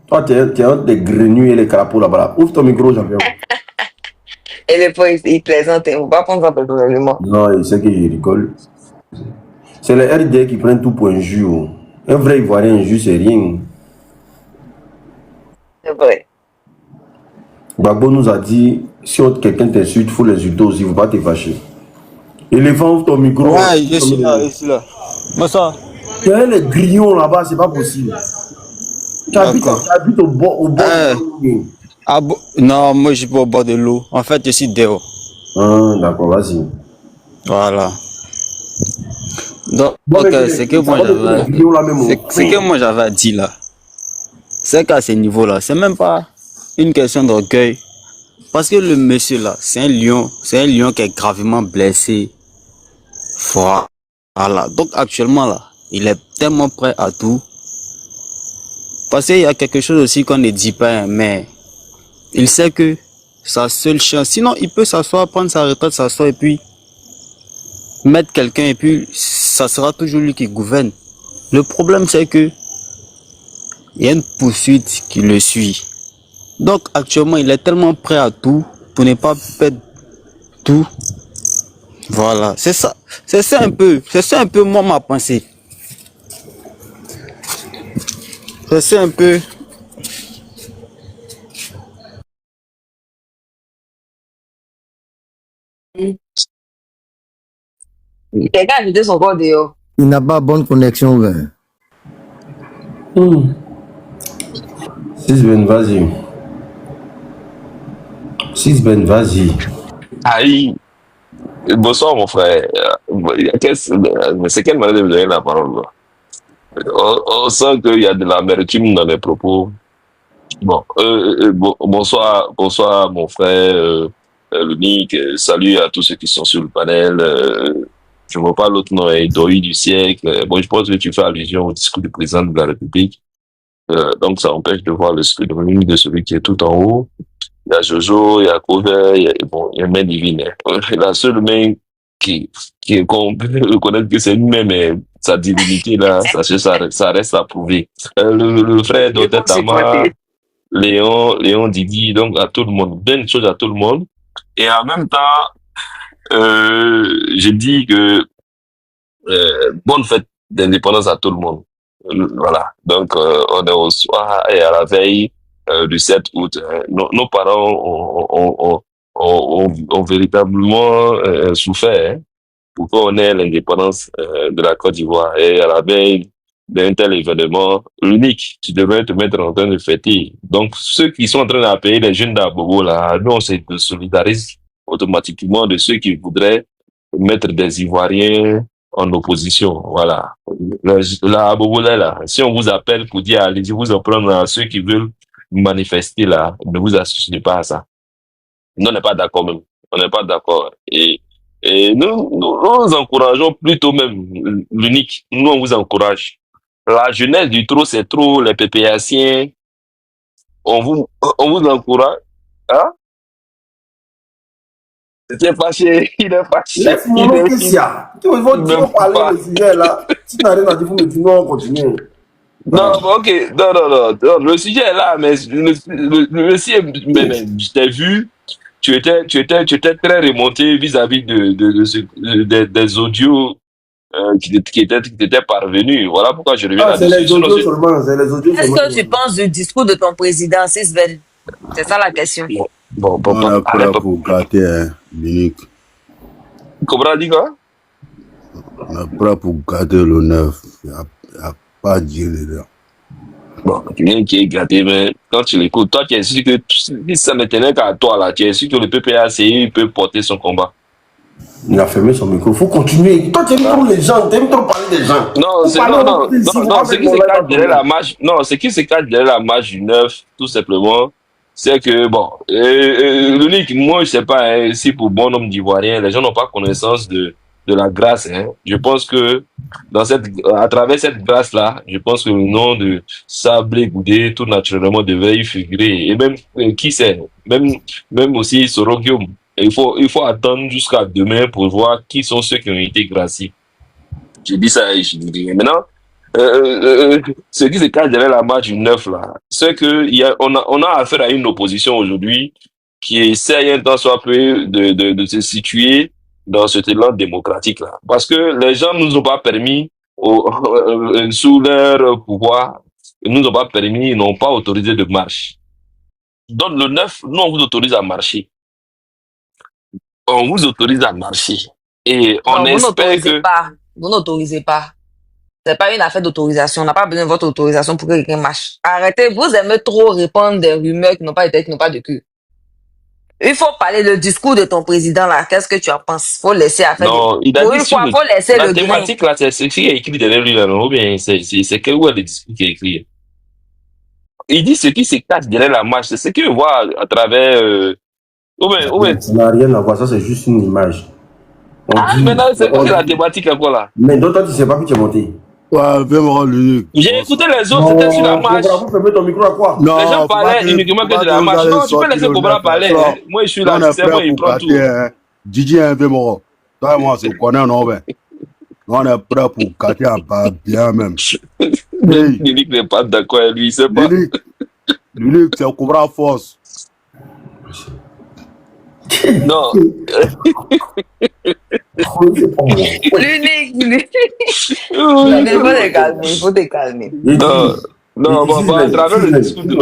Toi, tu es un des grenouilles et les crapauds là-bas. Ouvre ton micro, champion. Éléphant, il plaisante, il ne faut pas prendre ça personnellement. Non, il sait que je rigole. C'est les RD qui prennent tout pour un jus. Un vrai Ivoirien, un jus, c'est rien. C'est vrai. Gbagbo nous a dit, si quelqu'un t'insulte, il faut l'insulter aussi, il ne faut pas te fâcher. Éléphant, ouvre ton micro. Ouais, je suis là. Bonsoir. Tu as les grillons là-bas, c'est pas possible. Tu habites au bord Non, moi je suis pas au bord de l'eau. En fait, je suis dehors. Ah, d'accord, vas-y. Voilà. Donc, ce que moi j'avais à dire là, c'est qu'à ce niveau-là, c'est même pas une question d'orgueil. Parce que le monsieur là, c'est un lion qui est gravement blessé. Voilà. Donc actuellement là, il est tellement prêt à tout. Parce qu'il y a quelque chose aussi qu'on ne dit pas, mais il sait que sa seule chance, sinon il peut s'asseoir, prendre sa retraite, s'asseoir et puis mettre quelqu'un et puis ça sera toujours lui qui gouverne. Le problème c'est que il y a une poursuite qui le suit. Donc actuellement il est tellement prêt à tout pour ne pas perdre tout. Voilà, c'est ça un peu moi ma pensée. C'est un peu. Quelqu'un a jeté son corps dehors. Il n'a pas bonne connexion, ben. 6 Ben, vas-y. 6 Ben, vas-y. Aïe. Bonsoir, mon frère. Mais c'est quelle manière de me donner la parole, là? On sent qu'il y a de l'amertume dans les propos. Bon, bonsoir, mon frère Lunique. Salut à tous ceux qui sont sur le panel. Je ne vois pas l'autre nom, Doï du siècle. Bon, je pense que tu fais allusion au discours du président de la République. Donc, ça empêche de voir le spirit de celui qui est tout en haut. Il y a Jojo, il y a Cover, il y a main divine. La seule main qu'on peut reconnaître que c'est lui-même, mais sa divinité, là, ça reste à prouver. Le frère Dr Tama, Léon Didi, donc à tout le monde, bonne chose à tout le monde. Et en même temps, je dis que bonne fête d'indépendance à tout le monde. Voilà. Donc, on est au soir et à la veille du 7 août. Nos parents ont véritablement souffert pour qu'on ait l'indépendance de la Côte d'Ivoire. Et à la veille d'un tel événement unique, tu devrais te mettre en train de fêter. Donc, ceux qui sont en train d'appeler les jeunes d'Abobo, là, nous, on se solidarise automatiquement de ceux qui voudraient mettre des Ivoiriens en opposition. Voilà. La Abobo, là, si on vous appelle pour dire, allez, vous en prendre à ceux qui veulent manifester, là, ne vous associez pas à ça. Nous, on n'est pas d'accord même. On n'est pas d'accord. Et nous encourageons plutôt même l'unique. Nous, on vous encourage. La jeunesse du trop, c'est trop, les PPAciens. On vous encourage. Hein? C'est fâché, il est fâché. Laisse-moi Tu vas parler de sujet là. Si tu n'as rien à dire, vous me dites non, on continue. Non, bon, ok, non, le sujet est là, mais je t'ai vu, tu étais très remonté vis-à-vis des audios qui t'étaient parvenus. Voilà pourquoi je reviens Ah, c'est là-dessus. les Sinon, audios seulement, c'est les audios Qu'est-ce seulement. que tu penses du discours de ton président, Sisbel? C'est ça la question. On est prêt pour gâter, hein, l'unique. Cobra dit quoi? On est prêt pour gâter le 9. Il n'y a pas à dire dedans. Bon, quelqu'un qui est gâté, mais quand tu l'écoutes, toi, tu es sûr que si ça ne tenait qu'à toi, là, tu es sûr que le PPACI peut porter son combat. Il a fermé son micro. Il faut continuer. Toi, tu aimes trop les gens. Tu aimes trop parler des gens. Non, ce qui se cache derrière la marche, non, ce qui se cache derrière la marche du 9, tout simplement, c'est que, bon, l'unique, moi, je sais pas, hein, si pour bon nombre d'Ivoiriens, les gens n'ont pas connaissance de la grâce, hein. Je pense que, à travers cette grâce-là, je pense que le nom de Sablé Goudé, tout naturellement, devait y figurer. Et même, qui sait, même aussi Sorogium. Il faut attendre jusqu'à demain pour voir qui sont ceux qui ont été graciés. J'ai dit ça et je dis rien. Maintenant, ce qui se cache derrière la marche du 9 là, c'est que on a affaire à une opposition aujourd'hui qui essaye un temps soit peu de se situer dans cet élan démocratique là. Parce que les gens nous ont pas permis, sous leur pouvoir, ils nous ont pas permis, ils n'ont pas autorisé de marche. Donc le 9, nous on vous autorise à marcher. On vous autorise à marcher. Et on Non, vous espère n'autorisez que... pas. Vous n'autorisez pas. C'est pas une affaire d'autorisation. On n'a pas besoin de votre autorisation pour que quelqu'un marche. Arrêtez. Vous aimez trop répandre des rumeurs qui n'ont pas de tête, qui n'ont pas de queue. Il faut parler le discours de ton président là. Qu'est-ce que tu en penses? Faut laisser affaire. Non, il a Pour dit une sur fois, faut laisser la le grain. thématique là, c'est ce qui est écrit derrière lui là, non? Ou bien c'est où est le discours qui est écrit? Il dit ce qui se cache derrière la marche, c'est ce qu'il voit à travers... Ça n'a rien à voir. Ça, c'est juste une image. Maintenant, c'est quoi la thématique encore là? Mais donc, toi, tu ne sais pas que tu es monté. Ouais, viens me rendre l'unique. J'ai écouté les autres, c'était sur la marche. Vous fermez ton micro à quoi? Non, les gens parlaient uniquement que de la marche. Non, tu peux laisser Cobra parler. Hein. Moi, je suis là, je sais, moi, il prend tout. Didi, viens me rendre. Toi et moi, c'est qu'on est, non, ben. On est prêt pour gâter à part bien même. L'unique n'est pas d'accord avec lui, c'est pas. L'unique, c'est Cobra Force. Non. L'unique. Il faut te calmer, il faut te calmer. Non, bon, à travers le discours. Si tu ne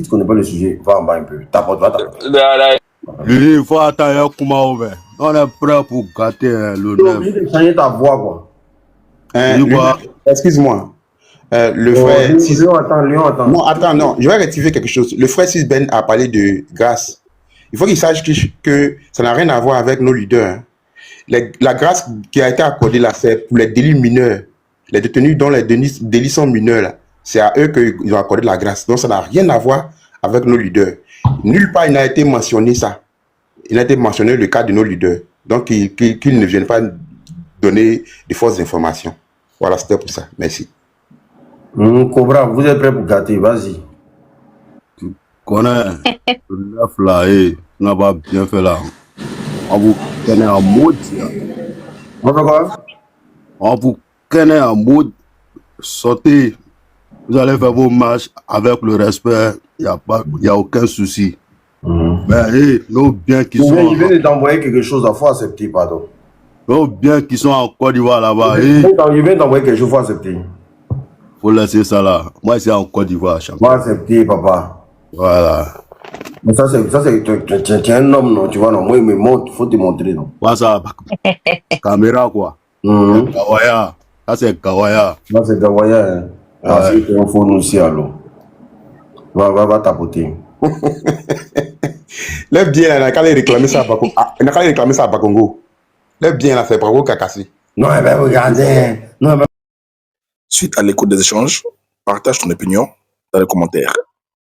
connais pas le sujet, va en bas un peu. Tapote, va tapoter. Il faut attendre comment on va. On est prêt pour gâter le neuf. Tu es obligé de changer ta voix, quoi. Excuse-moi. Le frère. Léon attend. Non, attends, non. Je vais rectifier quelque chose. Le frère Sisben a parlé de grâce. Il faut qu'il sache que ça n'a rien à voir avec nos leaders. Hein. La grâce qui a été accordée là, c'est pour les délits mineurs. Les détenus dont les délits sont mineurs, là. C'est à eux qu'ils ont accordé la grâce. Donc ça n'a rien à voir avec nos leaders. Nulle part il n'a été mentionné ça. Il n'a été mentionné le cas de nos leaders. Donc qu'ils ne viennent pas donner de fausses informations. Voilà, c'était pour ça. Merci. Cobra, vous êtes prêt pour gâter, vas-y. Tu connais le 9 là, on n'a pas bien fait là. On vous connaît en mode. On fait quoi? On vous connaît en mode. Sortez. Vous allez faire vos marches avec le respect. Il n'y a aucun souci. Mais nos biens qui sont... Il vient de t'envoyer quelque chose, il faut accepter, pardon. Nos biens qui sont en Côte d'Ivoire là-bas. Il vient d'envoyer quelque chose, il faut accepter. Faut laisser ça là. Moi, c'est en Côte d'Ivoire. Faut accepter, papa. Voilà. Mais ça, c'est tu es un homme, non? Tu vois, non? Moi, il me montre, il faut te montrer, non? Quoi ça? Caméra, quoi. Gawaya. Ça, c'est Gawaya. Ça, c'est Gawaya, hein. Ah, c'est un phone aussi, alors. Va tapoter. Lève bien, il n'a qu'à aller réclamer ça à Bakongo. Lève bien, là, c'est Bravo Kakassi. Non, mais regardez. Suite à l'écoute des échanges, partage ton opinion dans les commentaires.